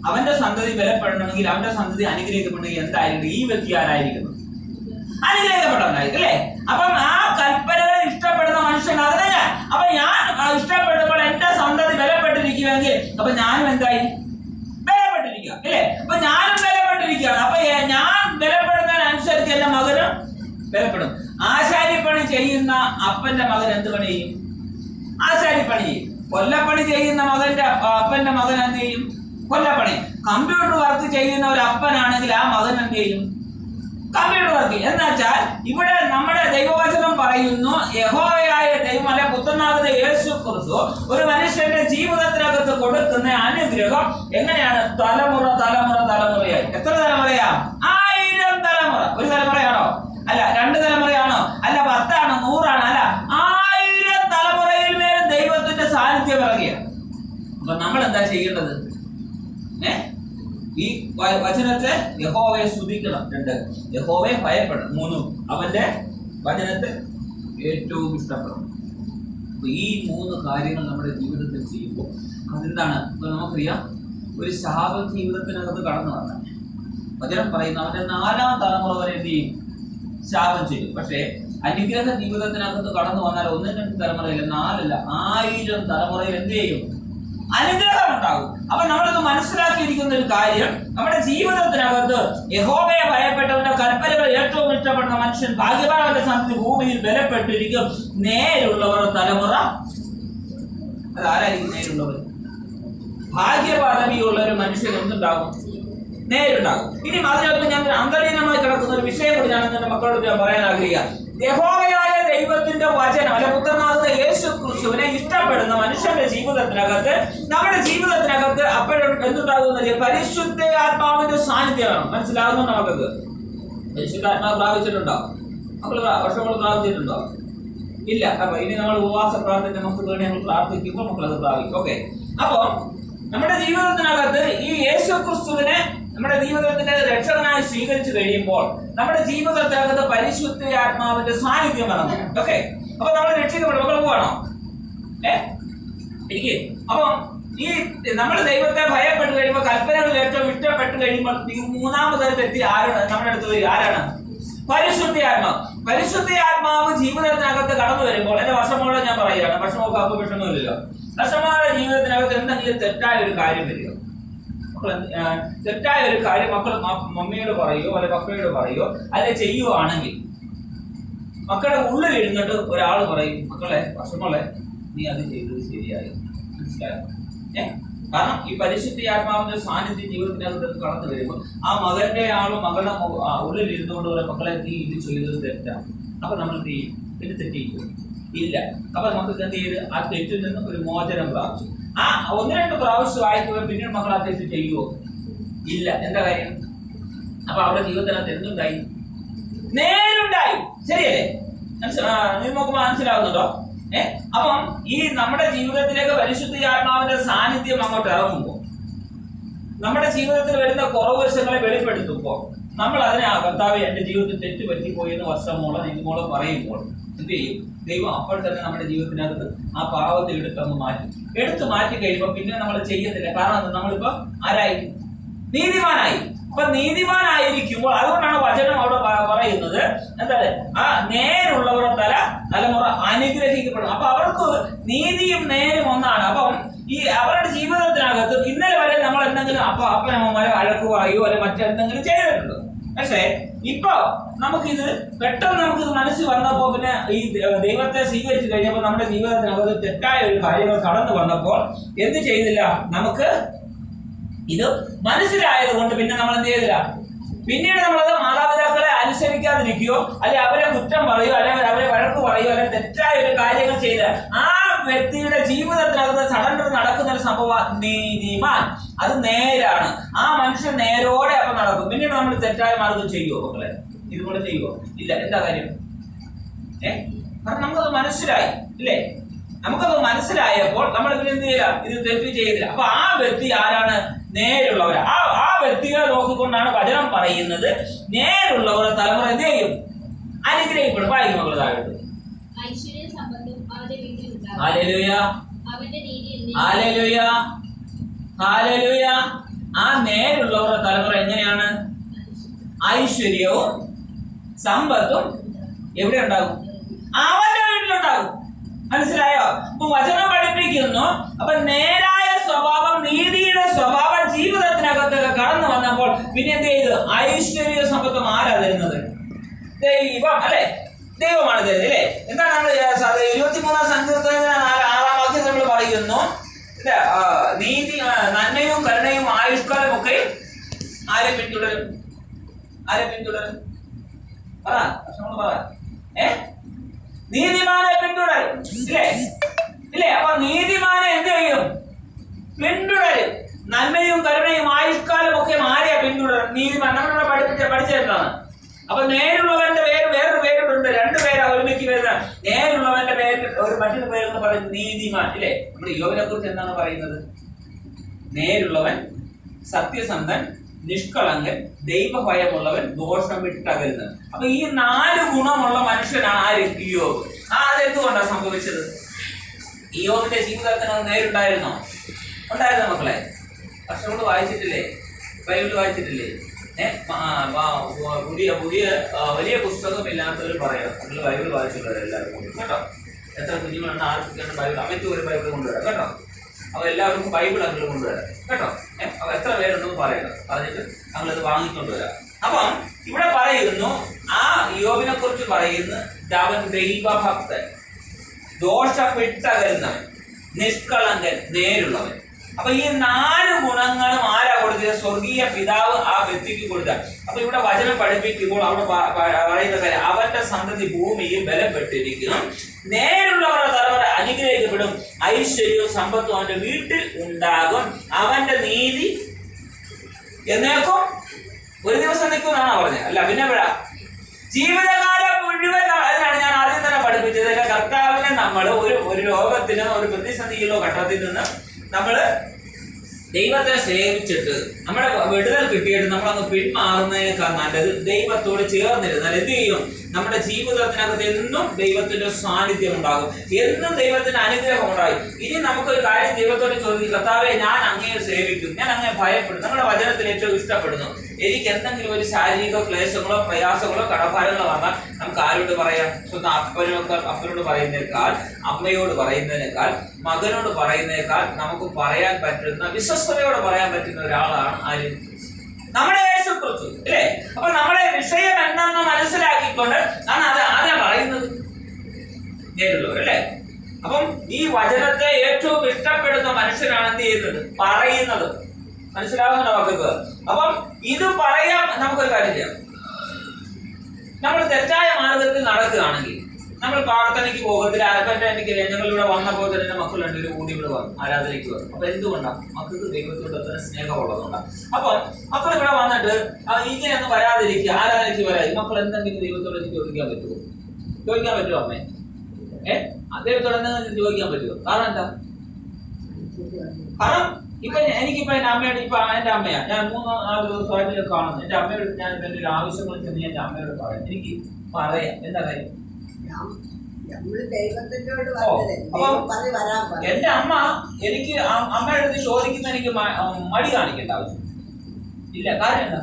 അവന്റെ സന്തതി ബലപ്പെടണമെങ്കിൽ, അവന്റെ സന്തതി അനുഗ്രഹിക്കപ്പെടണമെങ്കിൽ എന്തായിരിക്കും? ഈ വ്യക്തി ആരായിരിക്കുന്നു? അനുഗ്രഹിക്കപ്പെട്ടവനായിരിക്കും, അല്ലേ? അപ്പം ആ കൽപ്പനകൾ ഇഷ്ടപ്പെടുന്ന മനുഷ്യൻ അതിനെ ഞാൻ. അപ്പൊ ഞാൻ ഇഷ്ടപ്പെടുമ്പോൾ എന്റെ സന്തതി ബലപ്പെട്ടിരിക്കുമെങ്കിൽ അപ്പൊ ഞാനും എന്തായി? ബലപ്പെട്ടിരിക്കുക, അല്ലേ? അപ്പൊ ഞാനും ബലപ്പെട്ടിരിക്കുകയാണ്. അപ്പൊ ഞാൻ ബലപ്പെടുന്നതിനനുസരിച്ച് എന്റെ മകനും ബലപ്പെടും. ആശാരിപ്പണി ചെയ്യുന്ന അപ്പന്റെ മകൻ എന്ത് പണി ചെയ്യും? ആശാരിപ്പണി ചെയ്യും. കൊല്ലപ്പണി ചെയ്യുന്ന അപ്പന്റെ മകൻ എന്ത് ചെയ്യും? കൊല്ലപ്പണി. കമ്പ്യൂട്ടർ വർക്ക് ചെയ്യുന്ന ഒരു അപ്പനാണെങ്കിൽ ആ മകൻ എന്ത് ചെയ്യും? Computer work. എന്നുവെച്ചാൽ ഇവിടെ നമ്മുടെ ദൈവവചനം പറയുന്നു, യഹോവയായ ദൈവം അല്ലെ പുത്രനാകുന്ന യേശു ക്രിസ്തു ഒരു മനുഷ്യന്റെ ജീവിതത്തിനകത്ത് കൊടുക്കുന്ന അനുഗ്രഹം എങ്ങനെയാണ്? തലമുറയായി. എത്ര തലമുറയാ? 1000 തലമുറ. ഒരു തലമുറയാണോ? അല്ല. 2 തലമുറയാണോ? അല്ല. 10 ആണോ? 100 ആണോ? അല്ല. 1000 തലമുറയിൽ മേലും ദൈവത്തിന്റെ സാന്നിധ്യം ഇറങ്ങിയ. അപ്പൊ നമ്മൾ എന്താ ചെയ്യേണ്ടത്? ഈ വചനത്തെ യഹോവയെ സ്തുതിക്കണം. 2, യഹോവയെ ഭയപ്പെടണം. 3, അവന്റെ വചനത്തെ ഏറ്റവും ഇഷ്ടപ്പെടണം. അപ്പൊ ഈ 3 കാര്യങ്ങൾ നമ്മുടെ ജീവിതത്തിൽ ചെയ്യുമ്പോൾ അതെന്താണ്? നമുക്കറിയാം, ഒരു ശാപ ജീവിതത്തിനകത്ത് കടന്നു വന്നാൽ വചനം പറയുന്ന അവന്റെ 4ാം തലമുറ വരെ എന്ത് ചെയ്യും? ശാപം ചെയ്യും. പക്ഷേ അനുഗ്രഹ ജീവിതത്തിനകത്ത് കടന്നു വന്നാൽ 1, 2 തലമുറയില്ല, 4 അല്ല, 1000 തലമുറയിൽ എന്ത് ചെയ്യും? അനുഗ്രഹം ഉണ്ടാകും. അപ്പൊ നമ്മളിത് മനസ്സിലാക്കിയിരിക്കുന്ന ഒരു കാര്യം, നമ്മുടെ ജീവിതത്തിനകത്ത് യഹോവയെ ഭയപ്പെട്ടവന്റെ കൽപ്പനകൾ ഏറ്റവും ഇഷ്ടപ്പെടുന്ന മനുഷ്യൻ ഭാഗ്യവാന്റെ സന്തതി ഭൂമിയിൽ ബലപ്പെട്ടിരിക്കും. നേരുള്ളവർ തലമുറ. അതാരായിരിക്കും നേരുള്ളവർ? ഭാഗ്യപദവിയുള്ള ഒരു മനുഷ്യൻ എന്തുണ്ടാകും? നേരുണ്ടാകും. ഇനി അതിനകത്ത് ഞാൻ അന്തരീനമായി കിടക്കുന്ന ഒരു വിഷയം കൂടി ഞാൻ എന്റെ മക്കളോട് ഞാൻ പറയാൻ ആഗ്രഹിക്കുക. യഹോവയായ ദൈവത്തിന്റെ വചനം അല്ലെ പുത്രനാകുന്ന യേശു ക്രിസ്തുവിനെ ഇഷ്ടപ്പെടുന്ന മനുഷ്യന്റെ ജീവിതത്തിനകത്ത്, നമ്മുടെ ജീവിതത്തിനകത്ത് അപ്പോഴും എന്തുണ്ടാകുന്നത്? പരിശുദ്ധാത്മാവിന്റെ സാന്നിധ്യമാണ്. മനസ്സിലാകുന്നുണ്ടോ മക്കൾക്ക്? പരിശുദ്ധാത്മാവ് പ്രാപിച്ചിട്ടുണ്ടോ? മക്കൾ വർഷങ്ങൾ പ്രാപിച്ചിട്ടുണ്ടോ? ഇല്ല. അപ്പൊ ഇനി നമ്മൾ ഉപവാസ പ്രാർത്ഥന നമുക്ക് വേണ്ടി നമ്മൾ പ്രാർത്ഥിക്കുമ്പോൾ മക്കളത് പ്രാപിക്കും. ഓക്കെ. അപ്പൊ നമ്മുടെ ജീവിതത്തിനകത്ത് ഈ യേശു ക്രിസ്തുവിനെ നമ്മുടെ ജീവിതത്തിന്റെ രക്ഷകനായി സ്വീകരിച്ചു കഴിയുമ്പോൾ നമ്മുടെ ജീവിതത്തിനകത്ത് പരിശുദ്ധാത്മാവിന്റെ സാന്നിധ്യം ഇറങ്ങും. ഓക്കെ. അപ്പൊ നമ്മൾ രക്ഷിക്കപ്പെടും. മക്കൾ പോകണോ? എനിക്ക് അപ്പൊ ഈ നമ്മൾ ദൈവത്തെ ഭയപ്പെട്ട് കഴിയുമ്പോൾ, കൽപ്പനകൾ ഏറ്റവും ഇഷ്ടപ്പെട്ട് കഴിയുമ്പോൾ 3ാമതായിട്ട് എത്തി നമ്മുടെ അടുത്ത് വരിക ആരാണ്? പരിശുദ്ധാത്മാവ്. പരിശുദ്ധാത്മാവ് ജീവിതത്തിനകത്ത് കടന്നു വരുമ്പോൾ, എന്റെ വർഷമോടെ ഞാൻ പറയുകയാണ്, വർഷമൊക്കെ അപ്പൊ വിഷമമില്ലല്ലോ, വർഷമോടെ ജീവിതത്തിനകത്ത് എന്തെങ്കിലും തെറ്റായ ഒരു കാര്യം വരിക, മക്കൾ തെറ്റായ ഒരു കാര്യം മക്കൾ മമ്മിയോട് പറയോ അല്ലെ പപ്പയോട് പറയോ അല്ലെ ചെയ്യുവാണെങ്കിൽ മക്കളുടെ ഉള്ളിൽ ഇരുന്നിട്ട് ഒരാൾ പറയും, മക്കളെ വർഷമോളെ നീ അത് ചെയ്തത് ശരിയായി, മനസ്സിലായോ? കാരണം ഈ പരിശുദ്ധ ആത്മാവിന്റെ സാന്നിധ്യം ജീവിതത്തിനകത്ത് കടന്നു വരുമ്പോൾ ആ മകന്റെ ആളും മകളുടെ ഉള്ളിൽ ഇരുന്നുകൊണ്ട് പറയും, മക്കളെ നീ ഇത് ചെയ്തത് തെറ്റാണ്. അപ്പൊ നമ്മൾ എന്ത് ചെയ്യും? ഇത് തെറ്റിക്കും ഇല്ല. അപ്പൊ നമുക്ക് എന്ത് ചെയ്ത് ആ തെറ്റിൽ നിന്ന് ഒരു മോചനം പ്രാപിച്ചു. ആ 1-2 പ്രാവശ്യം വായിക്കുക, പിന്നീട് മക്കൾ ആ തെറ്റ് ചെയ്യുമോ? ഇല്ല. എന്താ കാര്യം? അപ്പൊ അവരുടെ ജീവിതത്തിനകത്ത് എന്തുണ്ടായി? നേരുണ്ടായി. ശരിയല്ലേ? നിങ്ങൾക്ക് മനസ്സിലാവുന്നുണ്ടോ? അപ്പം ഈ നമ്മുടെ ജീവിതത്തിലേക്ക് പരിശുദ്ധ ആത്മാവിന്റെ സാന്നിധ്യം അങ്ങോട്ട് ഇറങ്ങുമ്പോൾ, നമ്മുടെ ജീവിതത്തിൽ വരുന്ന കുറവശങ്ങളെ വെളിപ്പെടുത്തുമ്പോൾ, നമ്മൾ അതിനെ കർത്താവേ എന്റെ ജീവിതത്തിൽ തെറ്റ് പറ്റിപ്പോയി എന്ന് വർഷമോളം നിങ്ങളോട് പറയുമ്പോൾ എന്ത് ചെയ്യും? ദൈവം അപ്പോൾ തന്നെ നമ്മുടെ ജീവിതത്തിനകത്ത് ആ പാവത്തെ എടുത്തു മാറ്റി കഴിയുമ്പോൾ പിന്നെ നമ്മൾ ചെയ്യത്തില്ല. കാരണം നമ്മളിപ്പോ ആരായി? നീതിമാനായി. അപ്പൊ നീതിമാനായിരിക്കുമ്പോൾ അതുകൊണ്ടാണ് വചനം അവിടെ പറയുന്നത് എന്താണ്? ആ നേരുള്ളവരുടെ തലമുറ അനുഗ്രഹിക്കപ്പെടും. അപ്പൊ അവർക്ക് നീതിയും നേരും ഒന്നാണ്. അപ്പം ഈ അവരുടെ ജീവിതത്തിനകത്ത് ഇന്നലെ വരെ നമ്മൾ എന്തെങ്കിലും അപ്പനമ്മമാരെ വഴക്ക് പറയോ അല്ലെ മറ്റെന്തെങ്കിലും ചെയ്തിട്ടുണ്ട്. പക്ഷേ ഇപ്പൊ നമുക്കിത് പെട്ടെന്ന് നമുക്കിത് മനസ്സിൽ വന്നപ്പോ, പിന്നെ ഈ ദൈവത്തെ സ്വീകരിച്ചു കഴിഞ്ഞപ്പോൾ നമ്മുടെ ജീവിതത്തിനകത്ത് തെറ്റായ ഒരു കാര്യങ്ങൾ കടന്നു വന്നപ്പോൾ എന്ത് ചെയ്തില്ല? നമുക്ക് ഇത് മനസ്സിലായത് കൊണ്ട് പിന്നെ നമ്മൾ എന്ത് ചെയ്തില്ല? പിന്നീട് നമ്മളത് മാതാപിതാക്കളെ അനുസരിക്കാതിരിക്കുകയോ അല്ലെ അവരെ കുറ്റം പറയുകയോ അല്ലെ അവരെ വഴക്ക് പറയുകയോ അല്ലെ തെറ്റായ ഒരു കാര്യങ്ങൾ ചെയ്ത് ആ വ്യക്തിയുടെ ജീവിതത്തിനകത്ത് സഡൻ നടക്കുന്ന ഒരു സംഭവം നീതിമാൻ, അത് നേരാണ്. ആ മനുഷ്യൻ നേരോടെ അപ്പൊ നടക്കും. പിന്നീട് നമ്മൾ തെറ്റായ മാർഗം ചെയ്യുമോ മക്കളെ? ഇതുപോലെ ചെയ്യുമോ? ഇല്ല. എന്താ കാര്യം? കാരണം നമുക്കത് മനസ്സിലായി ഇല്ലേ? നമുക്കത് മനസ്സിലായപ്പോൾ നമ്മൾ പിന്നെ എന്ത് ചെയ്യില്ല? ഇത് തെറ്റ് ചെയ്തില്ല. അപ്പൊ ആ വ്യക്തി ആരാണ്? നേരുള്ളവർ. ആ വ്യക്തികളെ നോക്കിക്കൊണ്ടാണ് വചനം പറയുന്നത്, നേരുള്ളവരുടെ തലമുറ എന്ത് ചെയ്യും? അനുഗ്രഹിക്കപ്പെടും. വായിക്കും മക്കൾ താഴോട്ട്. ആ നേരുള്ളവരുടെ തലമുറ എങ്ങനെയാണ്? ഐശ്വര്യവും സമ്പത്തും എവിടെ ഉണ്ടാകും? അവന്റെ വീട്ടിലുണ്ടാകും. മനസ്സിലായോ? അപ്പൊ വചനം പഠിപ്പിക്കുന്നു. അപ്പൊ നേരായ സ്വഭാവം, നീതിയുടെ സ്വഭാവം ജീവിതത്തിനകത്തൊക്കെ കടന്നു വന്നപ്പോൾ പിന്നെ എന്ത് ചെയ്തു? ഐശ്വര്യ സമ്പത്തും ആരാ തരുന്നത്? ദൈവം അല്ലെ? ദൈവമാണ് തരുന്നത് അല്ലേ? എന്താണ് നമ്മൾ 23-ാം സങ്കീർത്തനത്തിന് 6-ാം വാക്യം നമ്മൾ പറയുന്നു, നീതി നന്മയും കരുണയും ആയുഷ്കാലം ഒക്കെ ആരെ പിന്തുടരും? ആരെ പിന്തുടരും? പറ. നീതിമാനെ പിന്തുടരും ഇല്ലേ? അപ്പൊ നീതിമാനെ എന്ത് ചെയ്യും? പിന്തുടരും. നന്മയും കരുണയും ആയുഷ്കാലം ഒക്കെ ആരെയാ പിന്തുടരും? നീതിമാൻ. നമ്മളിവിടെ പഠിച്ചെന്താണ്? അപ്പൊ നേരുള്ളവന്റെ പേര് വേറൊരു പേരുണ്ട്. 2 പേരാ ഒരുമിച്ച് വരുന്ന. നേരുള്ളവന്റെ പേര് ഒരു മറ്റൊരു പേരെന്ന് പറയുന്നത് നീതിമാൻ ഇല്ലേ? നമ്മുടെ യോബിനെ കുറിച്ച് എന്താണ് പറയുന്നത്? നേരുള്ളവൻ, സത്യസന്ധൻ, നിഷ്കളങ്കൻ, ദൈവഭയമുള്ളവൻ, ദോഷം വിട്ടകരുന്നത്. അപ്പൊ ഈ 4 ഗുണമുള്ള മനുഷ്യനാണ് ആര്? ഇയ്യോബ്. അതെന്തുകൊണ്ടാണ് സംഭവിച്ചത്? ഇയ്യോബിന്റെ ജീവിതത്തിന് നേരുണ്ടായിരുന്നോ? ഉണ്ടായിരുന്നോ മക്കളെ? വർഷങ്ങൾ വായിച്ചിട്ടില്ലേ? ബൈബിൾ വായിച്ചിട്ടില്ലേ? പുതിയ വലിയ പുസ്തകമില്ലാത്തവർ പറയാം, നിങ്ങൾ ബൈബിൾ വായിച്ചിട്ടുള്ളത് എല്ലാവരും കൂടി കേട്ടോ. എത്ര കുഞ്ഞുങ്ങളുണ്ട്? ആർക്കൊക്കെയാണ് ബൈബിൾ? അവയ്ക്ക് ഒരു ബൈബിൾ കൊണ്ടുവരാം കേട്ടോ. അപ്പൊ എല്ലാവർക്കും ബൈബിൾ അങ്ങ് കൊണ്ടുവരാം കേട്ടോ. അപ്പൊ എത്ര പേരുണ്ടെന്ന് പറയുന്നത് അതിന് ഞങ്ങളിത് വാങ്ങിക്കൊണ്ടുവരാം. അപ്പം ഇവിടെ പറയുന്നു, ആ യോബിനെ കുറിച്ച് പറയുന്നു, അവൻ ദൈവഭക്തൻ, ദോഷം വിട്ടകരുന്നവൻ, നിഷ്കളങ്കൻ, നേരുള്ളവൻ. അപ്പൊ ഈ 4 ഗുണങ്ങളും ആരാ കൊടുത്തത്? സ്വർഗീയ പിതാവ് ആ വ്യക്തിക്ക് കൊടുത്ത. അപ്പൊ ഇവിടെ വചനം പഠിപ്പിക്കുമ്പോൾ അവിടെ പറയുന്ന കാര്യം, അവന്റെ സന്തതി ഭൂമിയിൽ ബലപ്പെട്ടിരിക്കണം, നേരുള്ളവരുടെ തലമുറ അനുഗ്രഹിക്കപ്പെടും, ഐശ്വര്യവും സമ്പത്തും അവന്റെ വീട്ടിൽ ഉണ്ടാകും, അവന്റെ നീതി എന്നേക്കും ഒരു ദിവസം നിൽക്കും എന്നാണ് പറഞ്ഞത്. അല്ല പിന്നെ ജീവിതകാലം മുഴുവൻ. അതിനാണ് ഞാൻ ആദ്യം തന്നെ പഠിപ്പിച്ചത്, കർത്താവിനെ നമ്മൾ ഒരു രോഗത്തിനോ ഒരു പ്രതിസന്ധിയിലോ ഘട്ടത്തിൽ നിന്ന് നമ്മള് ദൈവത്തെ സേവിച്ചിട്ട് നമ്മുടെ വിടുതൽ കിട്ടിയിട്ട് നമ്മളങ്ങ് പിന്മാറുന്നതിനേക്കാൾ നല്ലത് ദൈവത്തോട് ചേർന്നിരുന്നാൽ എന്ത് ചെയ്യും? നമ്മുടെ ജീവിതത്തിനകത്ത് എന്നും ദൈവത്തിന്റെ സാന്നിധ്യം ഉണ്ടാകും, എന്നും ദൈവത്തിന്റെ അനുഗ്രഹം ഉണ്ടാകും. ഇനി നമുക്കൊരു കാര്യം ദൈവത്തോട് ചോദിക്കും, കർത്താവേ ഞാൻ അങ്ങയെ സേവിക്കും, ഞാൻ അങ്ങയെ ഭയപ്പെടും. നമ്മുടെ വചനത്തിൽ ഏറ്റവും ഇഷ്ടപ്പെടുന്നു എനിക്ക് എന്തെങ്കിലും ഒരു ശാരീരിക ക്ലേശങ്ങളോ പ്രയാസങ്ങളോ കടഭാരങ്ങളോ വന്നാൽ നമുക്ക് ആരോട് പറയാം? സ്വന്തം അപ്പനോട് പറയുന്നതിനേക്കാൾ, അമ്മയോട് പറയുന്നതിനേക്കാൾ, മകനോട് പറയുന്നതിനേക്കാൾ നമുക്ക് പറയാൻ പറ്റുന്ന, വിശ്വസ്തയോടെ പറയാൻ പറ്റുന്ന ഒരാളാണ് ആര്? നമ്മുടെ യേശുക്രിസ്തു അല്ലേ? അപ്പൊ നമ്മുടെ വിഷയം എന്താണെന്ന് മനസ്സിലാക്കിക്കൊണ്ട് ആണ് അത് ആരാ പറയുന്നത്? നേരിടുള്ളവർ അല്ലേ? അപ്പം ഈ വചനത്തെ ഏറ്റവും ഇഷ്ടപ്പെടുന്ന മനുഷ്യനാണ് എന്ത് ചെയ്യുന്നത്? പറയുന്നത്. മനസ്സിലാകുന്ന മക്കൾക്ക്? അപ്പം ഇത് പറയാം. നമുക്കൊരു കാര്യം ചെയ്യാം. നമ്മൾ തെറ്റായ മാർഗത്തിൽ നടക്കുകയാണെങ്കിൽ, നമ്മൾ പ്രാർത്ഥനയ്ക്ക് പോകത്തില്ല. എനിക്ക് ഞങ്ങളിവിടെ വന്നപ്പോൾ തന്നെ മക്കൾ രണ്ടുപേരും കൂടി ഇവിടെ വന്നു, ആരാധനയ്ക്ക് വന്നു. അപ്പൊ എന്തുകൊണ്ടാണ്? മക്കൾക്ക് ദൈവത്തോട് അത്ര സ്നേഹമുള്ളതുകൊണ്ടാണ്. അപ്പൊ മക്കൾ ഇവിടെ വന്നിട്ട് ഇങ്ങനെയൊന്നും വരാതിരിക്കുക, ആരാധനയ്ക്ക് വരാതി. മക്കൾ എന്തെങ്കിലും ദൈവത്തോട് ചോദിക്കാൻ പറ്റുമോ? ചോദിക്കാൻ പറ്റുമോ അമ്മേ? ദൈവത്തോട് എന്തെങ്കിലും ചോദിക്കാൻ പറ്റുമോ? കാരണം എന്താ? കാരണം എനിക്കിപ്പോ എന്റെ അമ്മയോട്, ഇപ്പൊ എന്റെ അമ്മയാ, ഞാൻ 3-4 ദിവസമായിട്ട് കാണുന്നു. എന്റെ അമ്മയോട് ഞാൻ എന്തെങ്കിലും ആവശ്യങ്ങൾ ചെന്ന് എന്റെ അമ്മയോട് പറയാം. എനിക്ക് പറയാം. എന്താ കാര്യം? എന്റെ അമ്മ എനിക്ക് അമ്മയുടെ അടുത്ത് ചോദിക്കുന്ന എനിക്ക് മടി കാണിക്കേണ്ട ആവശ്യം ഇല്ല. കാരണം എന്താ?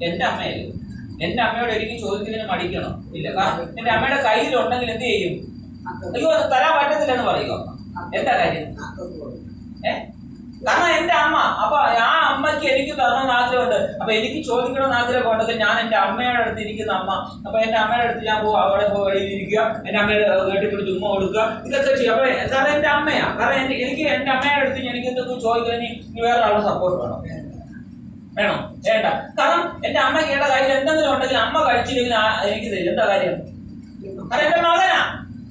എന്റെ അമ്മയല്ലേ. എന്റെ അമ്മയോട് എനിക്ക് ചോദിക്കുന്നതിന് മടിക്കണം ഇല്ല. കാരണം എന്റെ അമ്മയുടെ കയ്യിലുണ്ടെങ്കിൽ എന്ത് ചെയ്യും? അയ്യോ അത് തരാൻ പറ്റത്തില്ലെന്ന് പറയുക. എന്താ കാര്യം? കാരണം എന്റെ അമ്മ, അപ്പൊ ആ അമ്മയ്ക്ക് എനിക്ക് തരണമെന്ന് ആഗ്രഹമുണ്ട്. അപ്പൊ എനിക്ക് ചോദിക്കണമെന്ന് ആഗ്രഹം ഉണ്ടെങ്കിൽ ഞാൻ എന്റെ അമ്മയുടെ അടുത്ത് ഇരിക്കുന്ന അമ്മ, അപ്പൊ എന്റെ അമ്മയുടെ അടുത്ത് ഞാൻ പോകും, അവിടെ പോയി ഇരിക്കുക, എന്റെ അമ്മയുടെ കേട്ടിട്ട് ചുമ്മാ കൊടുക്കുക, ഇതൊക്കെ ചെയ്യും. അപ്പൊ കാരണം എന്റെ അമ്മയാ. കാരണം എനിക്ക് എന്റെ അമ്മയുടെ അടുത്ത് എനിക്ക് എന്തെങ്കിലും ചോദിക്കണമെങ്കിൽ വേറെ ആളുടെ സപ്പോർട്ട് വേണം. വേണ്ട. കാരണം എന്റെ അമ്മയ്ക്ക് കയ്യിൽ എന്തെങ്കിലും ഉണ്ടെങ്കിൽ അമ്മ കഴിച്ചില്ലെങ്കിൽ എനിക്ക് തരും. എന്താ കാര്യം? കാരണം എന്റെ മകനാ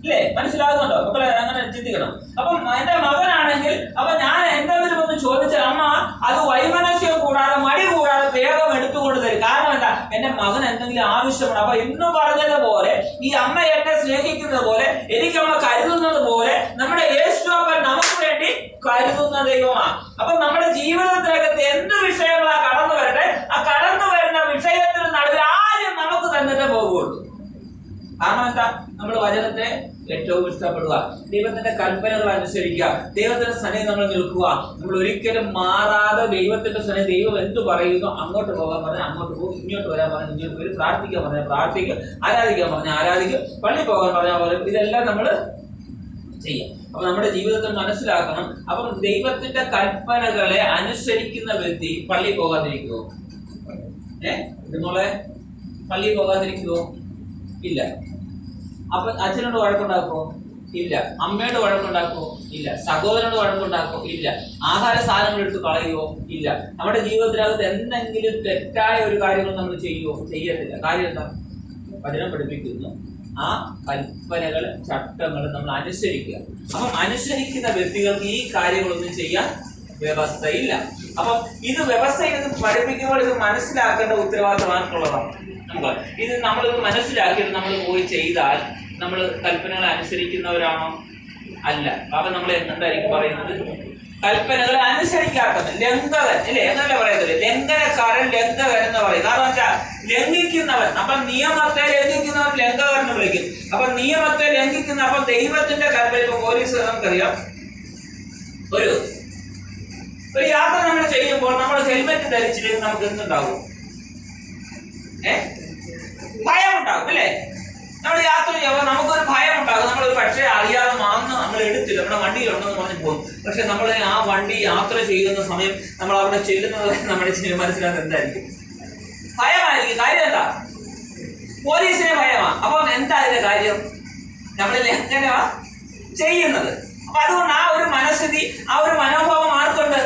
ഇല്ലേ? മനസ്സിലാകുന്നുണ്ടോ? മക്കളെ അങ്ങനെ ചിന്തിക്കണം. അപ്പം എന്റെ മകനാണെങ്കിൽ അപ്പൊ ഞാൻ എന്തെങ്കിലും ഒന്ന് ചോദിച്ചാൽ അമ്മ അത് വൈമനസ്യം കൂടാതെ, മടി കൂടാതെ വേഗം എടുത്തുകൊണ്ട് തരും. കാരണം എന്താ? എന്റെ മകൻ എന്തെങ്കിലും ആവശ്യമാണ്. അപ്പൊ ഇന്ന് പറഞ്ഞതുപോലെ ഈ അമ്മ എന്നെ സ്നേഹിക്കുന്നത് പോലെ, എനിക്ക് അമ്മ കരുതുന്നത് പോലെ നമ്മുടെ യേശുവപ്പൻ നമുക്ക് വേണ്ടി കരുതുന്ന ദൈവമാണ്. അപ്പൊ നമ്മുടെ ജീവിതത്തിനകത്ത് എന്ത് വിഷയങ്ങളാ കടന്നു വരട്ടെ, ആ കടന്നു വരുന്ന വിഷയത്തിന് നടുവിൽ ആരും നമുക്ക് തന്നിട്ടേ പോകുള്ളൂ. കാരണം എന്താ? നമ്മൾ വചനത്തെ ഏറ്റവും ഇഷ്ടപ്പെടുക, ദൈവത്തിന്റെ കൽപ്പനകൾ അനുസരിക്കുക, ദൈവത്തിന്റെ സന്നിധി നമ്മൾ നിൽക്കുക. നമ്മൾ ഒരിക്കലും മാറാതെ ദൈവത്തിന്റെ സന്നിധി, ദൈവം എന്ത് പറയുന്നു അങ്ങോട്ട് പോകാൻ പറഞ്ഞാൽ അങ്ങോട്ട് പോകും, ഇങ്ങോട്ട് വരാൻ പറഞ്ഞാൽ ഇങ്ങോട്ട് വരും, പ്രാർത്ഥിക്കാൻ പറഞ്ഞാൽ പ്രാർത്ഥിക്കും, ആരാധിക്കാൻ പറഞ്ഞാൽ ആരാധിക്കും, പള്ളി പോകാൻ പറഞ്ഞാൽ പറയും. ഇതെല്ലാം നമ്മൾ ചെയ്യാം. അപ്പൊ നമ്മുടെ ജീവിതത്തിൽ മനസ്സിലാക്കണം. അപ്പം ദൈവത്തിന്റെ കൽപ്പനകളെ അനുസരിക്കുന്ന വ്യക്തി പള്ളി പോകാതിരിക്കുവോ? ഇതുമോളെ പള്ളി പോകാതിരിക്കുവോ? ഇല്ല. അപ്പൊ അച്ഛനോട് വഴക്കുണ്ടാക്കുമോ? ഇല്ല. അമ്മയോട് വഴക്കുണ്ടാക്കുമോ? ഇല്ല. സഹോദരനോട് വഴക്കുണ്ടാക്കുമോ? ഇല്ല. ആഹാര സാധനങ്ങൾ എടുത്ത് കളയുമോ? ഇല്ല. നമ്മുടെ ജീവിതത്തിനകത്ത് എന്തെങ്കിലും തെറ്റായ ഒരു കാര്യങ്ങൾ നമ്മൾ ചെയ്യുമോ? ചെയ്യത്തില്ല. കാര്യം എന്താ? വചനം പഠിപ്പിക്കുന്നു, ആ കൽപ്പനകൾ, ചട്ടങ്ങൾ നമ്മൾ അനുസരിക്കുക. അപ്പം അനുസരിക്കുന്ന വ്യക്തികൾക്ക് ഈ കാര്യങ്ങളൊന്നും ചെയ്യാൻ വ്യവസ്ഥയില്ല. അപ്പം ഇത് വ്യവസ്ഥയിൽ പഠിപ്പിക്കുമ്പോൾ ഇത് മനസ്സിലാക്കേണ്ട ഉത്തരവാദിത്തമായിട്ടുള്ളതാണ്. ഇത് നമ്മൾ മനസ്സിലാക്കിയിട്ട് നമ്മൾ പോയി ചെയ്താൽ നമ്മൾ കൽപ്പനകളെ അനുസരിക്കുന്നവരാണോ? അല്ല. അപ്പൊ നമ്മൾ എന്തായിരിക്കും പറയുന്നത്? കൽപ്പനകളെ അനുസരിക്കാത്തവൻ ലംഘകൻ അല്ലേ? എന്നല്ല പറയുന്നത്. ലംഘനക്കാരൻ ലംഘകൻ എന്ന് പറയും. കാരണം വെച്ചാൽ ലംഘിക്കുന്നവൻ. അപ്പൊ നിയമത്തെ ലംഘിക്കുന്നവൻ ലംഘകൻ എന്ന് വിളിക്കും. അപ്പൊ നിയമത്തെ ലംഘിക്കുന്ന, അപ്പൊ ദൈവത്തിന്റെ കൽപ്പന. ഇപ്പൊ പോലീസ് നമുക്കറിയാം, ഒരു യാത്ര നമ്മൾ ചെയ്യുമ്പോൾ നമ്മൾ ഹെൽമെറ്റ് ധരിച്ചില്ലെങ്കിൽ നമുക്ക് എന്തുണ്ടാവും? ഭയം ഉണ്ടാകും അല്ലേ? നമ്മൾ യാത്ര ചെയ്യുമ്പോൾ നമുക്കൊരു ഭയം ഉണ്ടാകും. നമ്മളൊരു പക്ഷേ അറിയാതെ മാന്ന് നമ്മൾ എടുത്തില്ല, നമ്മുടെ വണ്ടിയിലുണ്ടെന്ന് പറഞ്ഞ് പോകും. പക്ഷെ നമ്മൾ ആ വണ്ടി യാത്ര ചെയ്യുന്ന സമയം നമ്മൾ അവിടെ ചെല്ലുന്നത് നമ്മുടെ മനസ്സിലാകുന്നത് എന്തായിരിക്കും? ഭയമായിരിക്കും. കാര്യം എന്താ? പോലീസിനെ ഭയമാണ്. അപ്പൊ എന്താ അതിന്റെ കാര്യം? നമ്മളിൽ എങ്ങനെയാ ചെയ്യുന്നത്? അപ്പൊ അതുകൊണ്ട് ആ ഒരു മനസ്ഥിതി, ആ ഒരു മനോഭാവം ആർക്കുണ്ട്?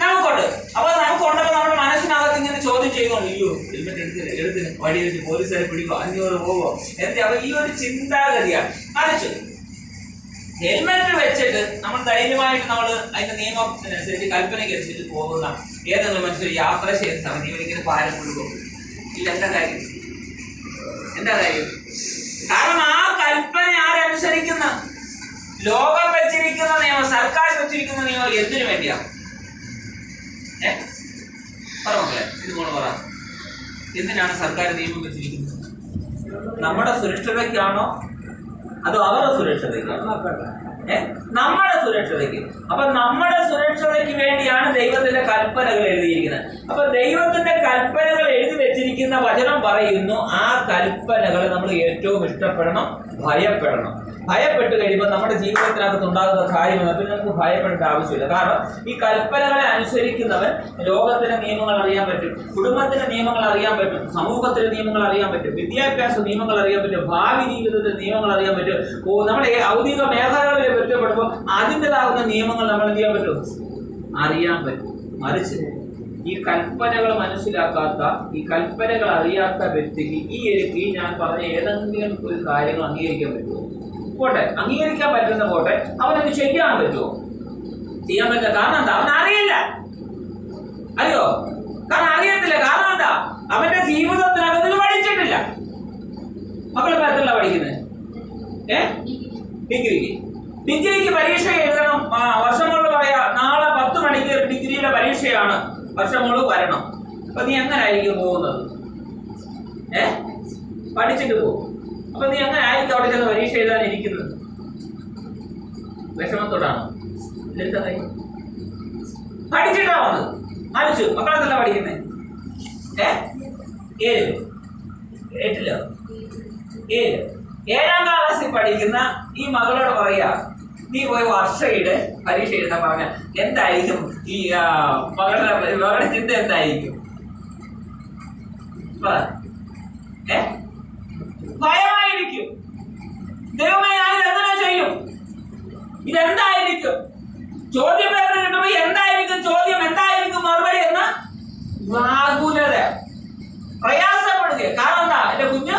നമുക്കുണ്ട്. അപ്പൊ നമുക്കുണ്ടപ്പോൾ നമ്മുടെ മനസ്സിനകത്ത് ഇങ്ങനെ ചോദ്യം ചെയ്യുന്നുണ്ട്, അയ്യോ ഹെൽമെറ്റ് എടുത്തിന് വഴി വെച്ച് പോലീസുകാരെ പിടിക്കോ, 500 പോവോ, എന്താ? അപ്പൊ ഈ ഒരു ചിന്താഗതിയാണ്. കാണിച്ചു ഹെൽമെറ്റ് വെച്ചിട്ട് നമ്മൾ ധൈര്യമായിട്ട് നമ്മൾ അതിന്റെ നിയമത്തിനനുസരിച്ച്, കൽപ്പനയ്ക്ക് അനുസരിച്ച് പോകുന്ന ഏതെങ്കിലും മനുഷ്യർ യാത്ര ചെയ്യുന്ന സമയത്ത് ഇവരിങ്ങനെ പാലം കൊടുക്കും. ഇല്ല. എന്താ കാര്യം? കാരണം ആ കൽപ്പന ആരനുസരിക്കുന്ന? ലോകം വെച്ചിരിക്കുന്ന നിയമം, സർക്കാർ വെച്ചിരിക്കുന്ന നിയമം എന്തിനു വേണ്ടിയാണ്? പറമക്കളെ, ഇത് മോള് പറ. എന്തിനാണ് സർക്കാർ നിയമം വെച്ചിരിക്കുന്നത്? നമ്മുടെ സുരക്ഷതയ്ക്കാണോ അതോ അവരുടെ സുരക്ഷതയ്ക്കാണോ? നമ്മുടെ സുരക്ഷതയ്ക്ക്. അപ്പൊ നമ്മുടെ സുരക്ഷതയ്ക്ക് വേണ്ടിയാണ് ദൈവത്തിന്റെ കൽപ്പനകൾ എഴുതിയിരിക്കുന്നത്. അപ്പൊ ദൈവത്തിന്റെ കൽപ്പനകൾ എഴുതി വെച്ചിരിക്കുന്ന വചനം പറയുന്നു, ആ കൽപ്പനകൾ നമ്മൾ ഏറ്റവും ഇഷ്ടപ്പെടണം, ഭയപ്പെടണം. ഭയപ്പെട്ട് കഴിയുമ്പോൾ നമ്മുടെ ജീവിതത്തിനകത്ത് ഉണ്ടാകുന്ന കാര്യമാണ്. പിന്നെ നമുക്ക് ഭയപ്പെടേണ്ട ആവശ്യമില്ല. കാരണം ഈ കൽപ്പനകളെ അനുസരിക്കുന്നവൻ ലോകത്തിന്റെ നിയമങ്ങൾ അറിയാൻ പറ്റും, കുടുംബത്തിന്റെ നിയമങ്ങൾ അറിയാൻ പറ്റും, സമൂഹത്തിന്റെ നിയമങ്ങൾ അറിയാൻ പറ്റും, വിദ്യാഭ്യാസ നിയമങ്ങൾ അറിയാൻ പറ്റും, ഭാവി ജീവിതത്തിന്റെ നിയമങ്ങൾ അറിയാൻ പറ്റും. നമ്മുടെ ഔദ്യോഗിക മേഖലകളിൽ എത്തിപ്പെടുമ്പോൾ അതിൻ്റെതാകുന്ന നിയമങ്ങൾ നമ്മൾ എന്ത് ചെയ്യാൻ പറ്റും, അറിയാൻ പറ്റും. മറിച്ച് ഈ കൽപ്പനകൾ മനസ്സിലാക്കാത്ത, ഈ കൽപ്പനകൾ അറിയാത്ത വ്യക്തിക്ക് ഈ ഞാൻ പറഞ്ഞ ഏതെങ്കിലും ഒരു കാര്യങ്ങൾ അംഗീകരിക്കാൻ പറ്റുമോ? പോട്ടെ, അംഗീകരിക്കാൻ പറ്റുന്ന പോട്ടെ, അവനത് ചെയ്യാൻ പറ്റുമോ? ചെയ്യാൻ പറ്റില്ല. കാരണം എന്താ? അവൻ അറിയില്ല. അറിയോ? കാരണം അറിയത്തില്ല. കാരണം എന്താ? അവന്റെ ജീവിതത്തിനകത്ത് പഠിച്ചിട്ടില്ല. മക്കൾ എത്രല്ല പഠിക്കുന്നത്? ഡിഗ്രിക്ക് പരീക്ഷ എഴുതണം. വർഷങ്ങളിൽ പറയാ, നാളെ 10 മണിക്ക് ഡിഗ്രിയുടെ പരീക്ഷയാണ്, വർഷങ്ങളിൽ വരണം. അപ്പൊ നീ എങ്ങനെ ആയിരിക്കും പോകുന്നത്? പഠിച്ചിട്ട് പോകും. അപ്പൊ നീ എങ്ങനെ ആയിരിക്കും അവിടെ ചെന്ന് പരീക്ഷ എഴുതാൻ ഇരിക്കുന്നത്? വിഷമത്തോടാണോ? പഠിച്ചിട്ടാ വന്നത്. ആലോചിച്ചു. മക്കളെന്നല്ല പഠിക്കുന്നത്? 7ാം ക്ലാസ്സിൽ പഠിക്കുന്ന ഈ മകളോട് പറയാ, നീ പോയി വർഷയുടെ പരീക്ഷ എഴുതാൻ പറഞ്ഞ എന്തായിരിക്കും ഈ മകളുടെ ചിന്ത എന്തായിരിക്കും? ഭയമായിരിക്കും. ദൈവമേ, ഞാൻ എങ്ങനെ ചെയ്യും? ഇതെന്തായിരിക്കും? ചോദ്യം പേപ്പർ കിട്ടുമ്പോ എന്തായിരിക്കും ചോദ്യം, എന്തായിരിക്കും മറുപടി എന്ന വ്യാകുലത, പ്രയാസപ്പെടുക. കാരണം എന്താ? എന്റെ കുഞ്ഞ്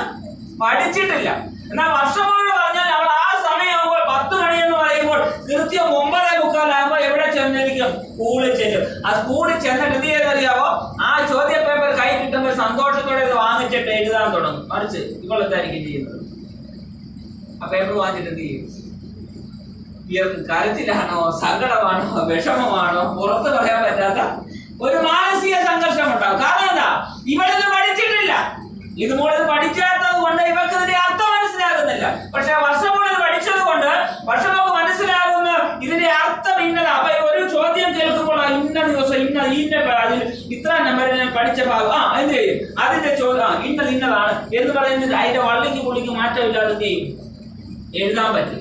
പഠിച്ചിട്ടില്ല. എന്നാൽ വർഷങ്ങളോട് പറഞ്ഞാൽ അവൾ ആ സമയമാകുമ്പോൾ 10 മണി എന്ന് പറയുമ്പോൾ കൃത്യം 9:45 എവിടെ ചെന്നിരിക്കും? സ്കൂളിൽ ചെല്ലും. ആ സ്കൂളിൽ ചെന്നിട്ട് എന്ത് ചെയ്തറിയാവോ? ആ ചോദ്യ പേപ്പർ കൈ കിട്ടുമ്പോൾ സന്തോഷത്തോടെ ഇത് വാങ്ങിച്ചിട്ട് എഴുതാൻ തുടങ്ങും. മറിച്ച് ഇപ്പോൾ എന്തായിരിക്കും ചെയ്യുന്നത്? ആ പേപ്പർ വാങ്ങിച്ചിട്ട് എന്ത് ചെയ്യും? ഇവർക്ക് കരച്ചിലാണോ, സങ്കടമാണോ, വിഷമമാണോ, പുറത്ത് പറയാൻ പറ്റാത്ത ഒരു മാനസിക സംഘർഷം ഉണ്ടാവും. കാരണം എന്താ? ഇവളിത് പഠിച്ചിട്ടില്ല. ഇതുപോലെ പഠിക്കാത്തത് കൊണ്ട് ഇവർക്ക് ഇതിന്റെ അർത്ഥം മനസ്സിലാകുന്നില്ല. പക്ഷെ വർഷമോട് പഠിച്ചത് കൊണ്ട് വർഷമൊക്കെ മനസ്സിലാകുന്ന ഇതിന്റെ അർത്ഥം ഇന്നതാ. അപ്പൊ ഒരു ചോദ്യം കേൾക്കുമ്പോൾ ഇന്ന ദിവസം അതിൽ ഇത്ര നമ്പറിന് പഠിച്ച ഭാഗം എന്ത് ചെയ്യും? അതിന്റെ ചോദ്യം ഇന്നതാണ് എന്ന് പറയുന്നത് അതിന്റെ വള്ളിക്ക് പുള്ളിക്ക് മാറ്റമില്ലാതെ എന്ത് ചെയ്യും? എഴുതാൻ പറ്റും.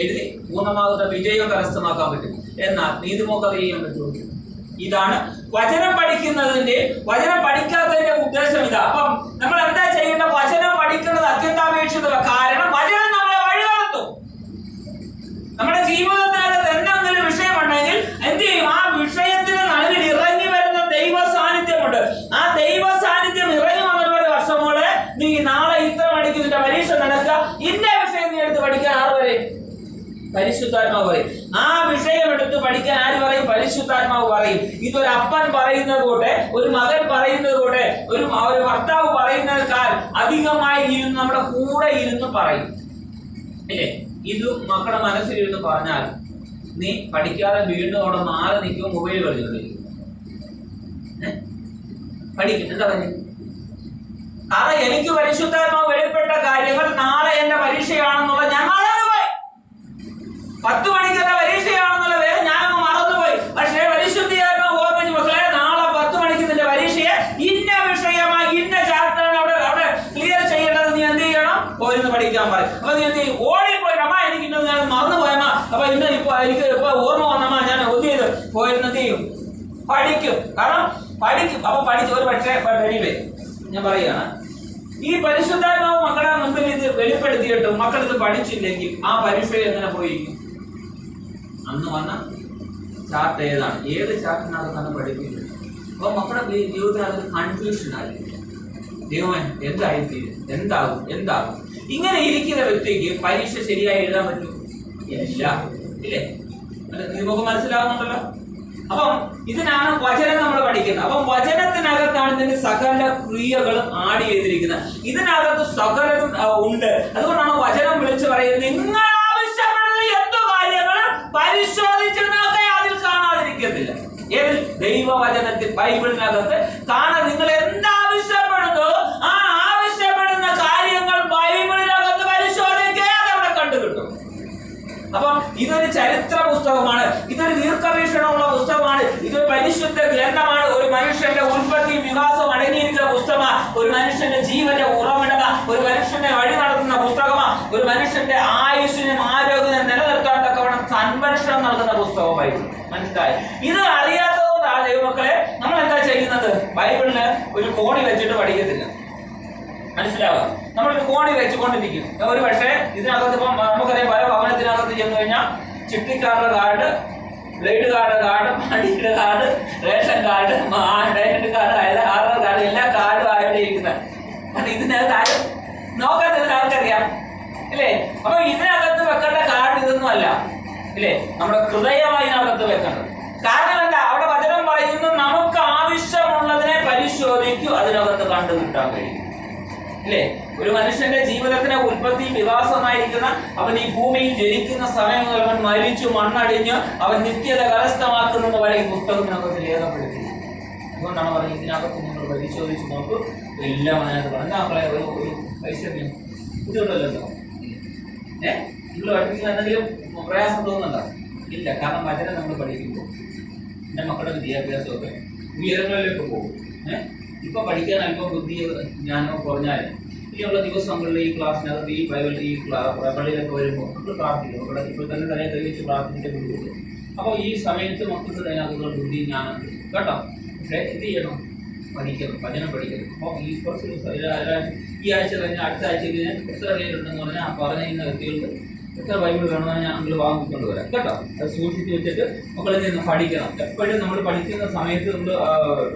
എഴുതി പൂർണ്ണമാകുന്ന വിജയം കരസ്ഥമാക്കാൻ പറ്റും. എന്നാൽ നീതിമോക്കം ചെയ്യാൻ പറ്റുമോ? ഇതാണ് വചനം പഠിക്കുന്നതിന്റെ, വചനം പഠിക്കാത്തതിന്റെ ഉദ്ദേശം ഇതാ. അപ്പം നമ്മൾ എന്താ ചെയ്യേണ്ട? വചനം പഠിക്കുന്നത് അത്യന്താപേക്ഷിതമാണ്. കാരണം വചനം നമ്മളെ വഴി നടത്തും. നമ്മുടെ ജീവിതത്തിനകത്ത് എന്തെങ്കിലും വിഷയമുണ്ടെങ്കിൽ എന്ത് ചെയ്യും? ആ വിഷയത്തിന് നടുവിൽ ഇറങ്ങി വരുന്ന ദൈവ സാന്നിധ്യമുണ്ട്. ആ ദൈവ സാന്നിധ്യം ഇറങ്ങി വന്നതുപോലെ വർഷമോടെ നീ നാളെ ഇത്ര മണിക്ക് നിന്റെ പരീക്ഷ നടക്കുക, ഇന്ന വിഷയം നീ എടുത്ത് പഠിക്കാൻ ആറ് പറയും? പരിശുദ്ധാത്മാവ് പറയും. ആ വിഷയം എടുത്ത് പഠിക്കാൻ ആര് പറയും? പരിശുദ്ധാത്മാവ് പറയും. ഇതൊരു അപ്പൻ പറയുന്നത് കൂടെ, ഒരു മകൻ പറയുന്നത് കൂടെ, ഒരു ഭർത്താവ് പറയുന്നതിനേക്കാൾ അധികമായി ഇരുന്ന് നമ്മുടെ കൂടെ ഇരുന്ന് പറയും. അല്ലേ? ഇത് മക്കളുടെ മനസ്സിലിരുന്ന് പറഞ്ഞാൽ നീ പഠിക്കാതെ വീണ്ടും അവിടെ മാറി നിൽക്കും, മൊബൈൽ കളിച്ചുകൊണ്ടിരിക്കും. പഠിക്കും. എന്താ പറയുക? കാരണം എനിക്ക് പരിശുദ്ധാത്മാവ് വെളിപ്പെട്ട കാര്യങ്ങൾ നാളെ എന്റെ പരീക്ഷയാണെന്നുള്ള ഞാൻ മറന്നുപോയി. 10 മണിക്കെന്റെ പരീക്ഷയാണെന്നുള്ള പേര് ഞാനങ്ങ് മറന്നുപോയി. പക്ഷേ പരിശുദ്ധാത്മാവ് ഓർമ്മിച്ച് മക്കളെ, നാളെ 10 മണിക്ക് നിന്റെ പരീക്ഷയെ ഇന്ന വിഷയമായി ഇന്ന ചാപ്റ്ററാണ് അവിടെ ക്ലിയർ ചെയ്യേണ്ടത്. നീ എന്ത് ചെയ്യണം? പോയിരുന്ന് പഠിക്കാൻ പറയും. അപ്പൊ നീ എന്ത് ചെയ്യും? ഓടിപ്പോയി, അമ്മ എനിക്ക് ഇന്നത് ഞാൻ മറന്നുപോയമ്മ, അപ്പൊ ഇന്ന് എനിക്ക് ഓർമ്മ വന്നമ്മ, ഞാൻ ഒതു ചെയ്ത് പോയിരുന്ന് എന്ത് ചെയ്യും? പഠിക്കും. കാരണം പഠിക്കും. അപ്പൊ പഠിച്ച് ഒരു പക്ഷേ ഞാൻ പറയുകയാണ്, ഈ പരിശുദ്ധാത്മാവ് മക്കളുടെ മുമ്പിൽ ഇത് വെളിപ്പെടുത്തിയിട്ടും മക്കൾ ഇത് പഠിച്ചില്ലെങ്കിൽ ആ പരീക്ഷ എങ്ങനെ പോയിരിക്കും? അന്ന് വന്ന ചാർട്ട് ഏതാണ്? ഏത് ചാർട്ടിനകത്താണ് പഠിക്കുന്നത്? അപ്പൊ മക്കളുടെ ജീവിതത്തിനകത്ത് കൺഫ്യൂഷൻ ആയിരിക്കും. ദൈവമേ, എന്തായിത്തീരും? എന്താകും? ഇങ്ങനെ ഇരിക്കുന്ന വ്യക്തിക്ക് പരീക്ഷ ശരിയായി എഴുതാൻ പറ്റും? ഇല്ല. ഇല്ലേ? നമുക്ക് മനസ്സിലാവുന്നുണ്ടല്ലോ. അപ്പം ഇതിനാണ് വചനം നമ്മൾ പഠിക്കുന്നത്. അപ്പം വചനത്തിനകത്താണ് ഇതിന്റെ സകല ക്രിയകളും ആഡ് ചെയ്തിരിക്കുന്നത്. ഇതിനകത്ത് സകലതും ഉണ്ട്. അതുകൊണ്ടാണ് വചനം വിളിച്ചു പറയുന്നത്, നിങ്ങൾ ആവശ്യപ്പെടുന്ന എന്തു കാര്യങ്ങളും പരിശോധിച്ച് നോക്കാൻ അതിൽ കാണാതിരിക്കത്തില്ല. ഏതിൽ? ദൈവവചനത്തിൽ, ബൈബിളിനകത്ത് കാണാൻ. നിങ്ങൾ എന്താവശ്യപ്പെടുന്നോ ആ ആവശ്യപ്പെടുന്ന കാര്യങ്ങൾ ബൈബിളിനകത്ത് പരിശോധിക്കുക, അതവിടെ കണ്ടു കിട്ടും. അപ്പം ഇതൊരു ചരിത്ര പുസ്തകമാണ്, ഇതൊരു ദീർഘവീക്ഷണമുള്ള പുസ്തകമാണ്, ഇതൊരു പരിശുദ്ധ ഗ്രന്ഥമാണ്. ഒരു മനുഷ്യന്റെ ഉൽപ്പത്തി വികാസം അടങ്ങിയിരിക്കുന്ന പുസ്തകമാണ്, ഒരു മനുഷ്യന്റെ ജീവന്റെ ഉറവിടമ, ഒരു മനുഷ്യന്റെ വഴി നടത്തുന്ന പുസ്തകമാണ്, ഒരു മനുഷ്യന്റെ ആയുസ്സിനും ആരോഗ്യവും നിലനിർത്താൻ തക്കവണ്ണം സംരക്ഷണം നൽകുന്ന പുസ്തകമായിരുന്നു. മനസ്സിലായി? ഇത് അറിയാത്തതുകൊണ്ടാണ് ദൈവമക്കളെ നമ്മൾ എന്താ ചെയ്യുന്നത്? ബൈബിളിന് ഒരു കോണി വെച്ചിട്ട് പഠിക്കത്തില്ല. മനസ്സിലാവുക? നമ്മളൊരു കോണി വെച്ചുകൊണ്ടിരിക്കും. ഒരു പക്ഷേ ഇതിനകത്ത് ഇപ്പം നമുക്കറിയാം, പല ഭവനത്തിനകത്ത് ചെന്ന് കഴിഞ്ഞാൽ ചിട്ടിക്കാരുടെ കാർഡ്, ബ്ലേഡ് കാർഡ്, മടിയുടെ card, ration card, diet card, Aadhaar card, എല്ലാ കാർഡും ആയിട്ട് ഇരിക്കുന്നത്. കാരണം ഇതിനകത്ത് ആരും നോക്കാത്തതിന് ആർക്കറിയാം ഇല്ലേ? അപ്പൊ ഇതിനകത്ത് വെക്കേണ്ട കാർഡ് ഇതൊന്നും അല്ല ഇല്ലേ, നമ്മുടെ ഹൃദയമായി ഇതിനകത്ത് വെക്കേണ്ടത്. കാരണം എന്താ? അവിടെ വചനം പറയുന്നു, നമുക്ക് ആവശ്യമുള്ളതിനെ പരിശോധിക്കൂ, അതിനകത്ത് കണ്ടു കിട്ടാൻ കഴിയും ഇല്ലേ? ഒരു മനുഷ്യന്റെ ജീവിതത്തിന് ഉൽപ്പത്തി വികാസമായിരിക്കുന്ന അവൻ ഈ ഭൂമിയിൽ ജനിക്കുന്ന സമയം മുതൽ അവൻ മരിച്ചു മണ്ണടിഞ്ഞ് അവൻ നിത്യത കരസ്ഥമാക്കുന്നത് വരെ ഈ പുസ്തകത്തിനകത്ത് രേഖപ്പെടുത്തി. അതുകൊണ്ടാണ് പറഞ്ഞത്, ഇതിനകത്ത് നിങ്ങൾ പരിശോധിച്ച് നോക്കൂ, എല്ലാം അതിനകത്ത് പറഞ്ഞ മക്കളെ ഒരു വൈഷമ്യം ബുദ്ധിമുട്ടല്ലോ. നിങ്ങൾ പഠിപ്പിക്കുന്ന എന്തെങ്കിലും പ്രയാസം തോന്നുന്നുണ്ടോ? ഇല്ല. കാരണം വചനം നമ്മൾ പഠിക്കുമ്പോൾ എൻ്റെ മക്കളുടെ വിദ്യാഭ്യാസമൊക്കെ ഉയരങ്ങളിലേക്ക് പോകും. ഇപ്പൊ പഠിക്കാൻ അല്പം ബുദ്ധി ജ്ഞാനമോ കുറഞ്ഞാൽ ഇനിയുള്ള ദിവസങ്ങളിൽ ഈ ക്ലാസ്സിനകത്ത് ഈ പള്ളിയിലൊക്കെ വരുമ്പോൾ നമ്മൾ പ്രാർത്ഥിക്കും. ഇവിടെ ഇപ്പോൾ തന്നെ തലയെ തെളിയിച്ച് പ്രാർത്ഥിച്ചിട്ട് ബുദ്ധിമുട്ട്. അപ്പോൾ ഈ സമയത്ത് മക്കൾക്ക് അതിനകത്തുള്ള ബുദ്ധി ജ്ഞാനം കേട്ടോ. പക്ഷേ എന്ത് ചെയ്യണം? പഠിക്കണം, വചനം പഠിക്കണം. അപ്പോൾ ഈ കുറച്ച് ദിവസം ഈ ആഴ്ച കഴിഞ്ഞാൽ അടുത്ത ആഴ്ചയിൽ എത്ര പേരുണ്ടെന്ന് പറഞ്ഞാൽ പറഞ്ഞ വ്യക്തികൾക്ക് എത്ര ബൈബിൾ വേണമെന്ന് ഞാൻ നമ്മൾ വാങ്ങിക്കൊണ്ട് വരാം കേട്ടോ. അത് സൂക്ഷിച്ച് വെച്ചിട്ട് മക്കളിൽ നിന്ന് പഠിക്കണം. എപ്പോഴും നമ്മൾ പഠിക്കുന്ന സമയത്ത് നമ്മൾ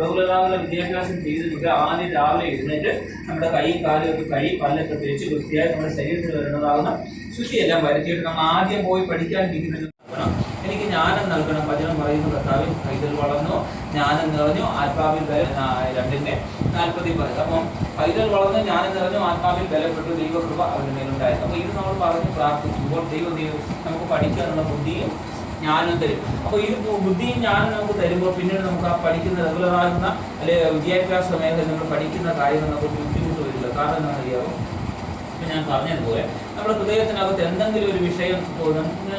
റെഗുലറാകുന്ന വിദ്യാഭ്യാസം ചെയ്തിട്ട് ആദ്യം രാവിലെ എഴുന്നേറ്റ് നമ്മുടെ കൈ കാലൊക്കെ കൈ പല്ലൊക്കെ തേച്ച് വൃത്തിയായി നമ്മുടെ ശരീരത്തിൽ വരുന്നതാകുന്ന ശുദ്ധിയെല്ലാം വരുത്തിയിട്ട് നമ്മൾ ആദ്യം പോയി പഠിക്കാനിരിക്കുന്നത്. എനിക്ക് ജ്ഞാനം നൽകണം. വചനം പറയുന്ന കർത്താവിൽ പൈതൽ വളർന്നു, ജ്ഞാനം നിറഞ്ഞു, ആത്മാവിൽ ബലം. 2:40 പറയും. അപ്പം പൈതൽ വളർന്നു, ജ്ഞാനം നിറഞ്ഞു, ആത്മാവിൽ ബലപ്പെട്ടു, ദൈവകൃപ അവരുടെ മേലുണ്ടായിരുന്നു. അപ്പോൾ ഇത് നമ്മൾ പറഞ്ഞ് പ്രാർത്ഥിക്കുമ്പോൾ ദൈവം നമുക്ക് പഠിക്കാനുള്ള ബുദ്ധിയും ജ്ഞാനം തരും. അപ്പോൾ ഈ ബുദ്ധിയും ജ്ഞാനം നമുക്ക് തരുമ്പോൾ പിന്നീട് നമുക്ക് ആ പഠിക്കുന്ന റെഗുലറാകുന്ന അല്ലെങ്കിൽ വിദ്യാഭ്യാസ മേഖല നമ്മൾ പഠിക്കുന്ന കാര്യങ്ങൾ നമുക്ക് ബുദ്ധിമുട്ട് വരില്ല. കാരണം എന്താണെന്ന് അറിയാമോ? ഇപ്പം ഞാൻ പറഞ്ഞതുപോലെ നമ്മുടെ ഹൃദയത്തിനകത്ത് എന്തെങ്കിലും ഒരു വിഷയം നമുക്ക്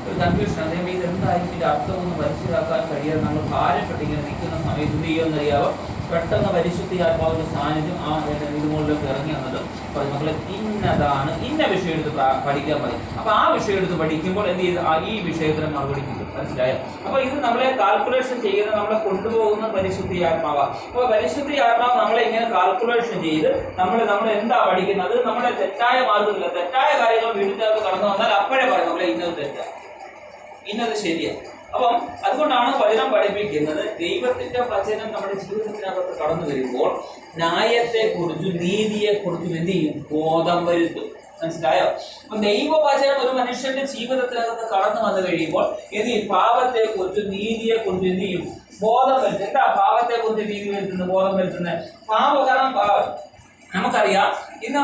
ഒരു കൺഫ്യൂഷൻ, അതേപോലെ ഇതെന്തായാലും ഇതിൻ്റെ അർത്ഥമൊന്നും മനസ്സിലാക്കാൻ കഴിയാതെ നമ്മൾ ഭാരപ്പെട്ടിങ്ങനെ നിൽക്കുന്ന സമയത്ത് എന്ത് ചെയ്യുമെന്നറിയാവോ? പെട്ടെന്ന് പരിശുദ്ധി ആത്മാവിന്റെ സാന്നിധ്യം ആ ഇതുമുകളിലേക്ക് ഇറങ്ങി വന്നത് പറയും, മക്കളെ ഇന്നതാണ് ഇന്ന വിഷയം എടുത്ത് പഠിക്കാൻ പറയും. അപ്പൊ ആ വിഷയം എടുത്ത് പഠിക്കുമ്പോൾ എന്ത് ചെയ്ത് ഈ വിഷയത്തിന് മറുപടി കിട്ടും. മനസ്സിലായോ? അപ്പൊ ഇത് നമ്മളെ കാൽക്കുലേഷൻ ചെയ്യുന്ന, നമ്മളെ കൊണ്ടുപോകുന്ന പരിശുദ്ധി ആത്മാവാണ്. അപ്പൊ പരിശുദ്ധി ആത്മാവ് നമ്മളെ ഇങ്ങനെ കാൽക്കുലേഷൻ ചെയ്ത് നമ്മൾ എന്താ പഠിക്കുന്നത്, നമ്മളെ തെറ്റായ മാർഗമില്ല, തെറ്റായ കാര്യങ്ങൾ വീട്ടിനകത്ത് കടന്നു വന്നാൽ അപ്പോഴേ പറയും നമ്മളെ ഇന്നത് തെറ്റാ, ഇന്നത് ശരിയാണ്. അപ്പം അതുകൊണ്ടാണ് വചനം പഠിപ്പിക്കുന്നത്. ദൈവത്തിന്റെ വചനം നമ്മുടെ ജീവിതത്തിനകത്ത് കടന്നു വരുമ്പോൾ ന്യായത്തെക്കുറിച്ചും നീതിയെക്കുറിച്ചും എന്ത് ചെയ്യും? ബോധം വരുത്തും. മനസ്സിലായോ? അപ്പൊ ദൈവവചനം ഒരു മനുഷ്യന്റെ ജീവിതത്തിനകത്ത് കടന്നു വന്നു കഴിയുമ്പോൾ എന്ത് ചെയ്യും? പാപത്തെക്കുറിച്ചും നീതിയെക്കുറിച്ചും എന്ത് ചെയ്യും? ബോധം വരുത്തും. എന്താ പാപത്തെക്കുറിച്ച് നീതി വരുത്തുന്നത്, ബോധം വരുത്തുന്നത്? കാരണം നമുക്കറിയാം, ഇന്ന്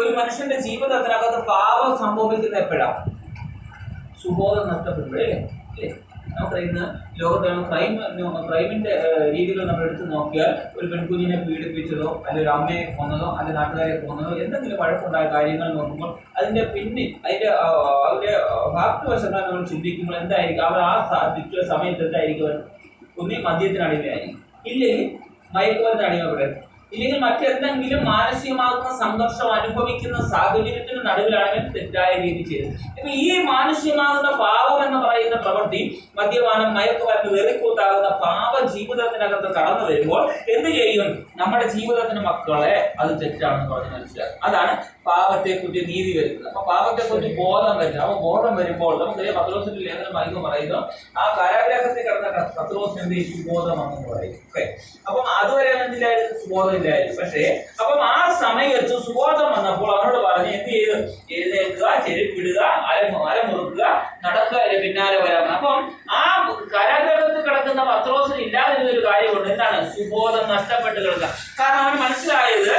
ഒരു മനുഷ്യന്റെ ജീവിതത്തിനകത്ത് പാപം സംഭവിക്കുന്ന എപ്പോഴാണ്? സുബോധം നഷ്ടപ്പെടുമ്പോഴേ. നമുക്ക് ഇന്ന് ലോകത്ത് ക്രൈമിന്റെ രീതികൾ നമ്മൾ എടുത്ത് നോക്കിയാൽ ഒരു പെൺകുഞ്ഞിനെ പീഡിപ്പിച്ചതോ അല്ലെങ്കിൽ ഒരു അമ്മയെ കൊന്നതോ അല്ലെങ്കിൽ നാട്ടുകാരെ കൊന്നതോ എന്തെങ്കിലും വഴക്കുണ്ടായ കാര്യങ്ങൾ നോക്കുമ്പോൾ അതിന്റെ പിന്നിൽ അവരുടെ ഭാഗ്യവശങ്ങൾ നമ്മൾ ചിന്തിക്കുമ്പോൾ എന്തായിരിക്കും? അവർ ആ സമയത്ത് എന്തായിരിക്കും? ഒന്നീ മദ്യത്തിന് അടിമയായിരിക്കും, ഇല്ലെങ്കിൽ മയക്കുമരുന്ന് അടിമപ്പെടാൻ, ഇല്ലെങ്കിൽ മറ്റെന്തെങ്കിലും മാനസികമാകുന്ന സംഘർഷം അനുഭവിക്കുന്ന സാഹചര്യത്തിന് നടുവിലാണെങ്കിൽ തെറ്റായ രീതി ചെയ്തത്. ഇപ്പൊ ഈ മാനുഷ്യമാകുന്ന പാപം എന്ന് പറയുന്ന പ്രവൃത്തി, മദ്യപാനം, മയക്കുമരുന്ന്, വെറിക്കൂത്താകുന്ന പാപ ജീവിതത്തിനകത്ത് കടന്നു വരുമ്പോൾ എന്ത് ചെയ്യും? നമ്മുടെ ജീവിതത്തിന് മക്കളെ അത് തെറ്റാണെന്ന് പറഞ്ഞ് മനസ്സിലാക്കും. അതാണ് പാപത്തെക്കുറിച്ച് നീതി വരുന്നത്. അപ്പൊ പാപത്തെക്കുറിച്ച് ബോധം വരുന്നത്. അപ്പൊ ബോധം വരുമ്പോൾ നമുക്കറിയാം, പത്രോസിന്റെ ലേഖനം പറയുന്നു, ആ കാരാഗ്രഹത്തിൽ കിടന്ന പത്രോസിന് എന്ത് സുബോധമാണെന്ന് പറയും. ഓക്കെ, അപ്പം അതുവരെ എന്തിലായിരുന്നു? സുബോധം ഇല്ലായിരുന്നു. പക്ഷേ അപ്പം ആ സമയത്ത് സുബോധം വന്നപ്പോൾ അവനോട് പറഞ്ഞ് എന്ത് ചെയ്തു? എഴുന്നേൽക്കുക, ചെരുപ്പിടുക, അരമുറുക്കുക, നടക്കുക, പിന്നാലെ വരാം. അപ്പം ആ കാരാഗ്രഹത്തിൽ കിടക്കുന്ന പത്രോസിന് ഇല്ലാതിരുന്നൊരു കാര്യമുണ്ട്. എന്താണ്? സുബോധം നഷ്ടപ്പെട്ട് കിടക്കുക. കാരണം അവന് മനസ്സിലായത്,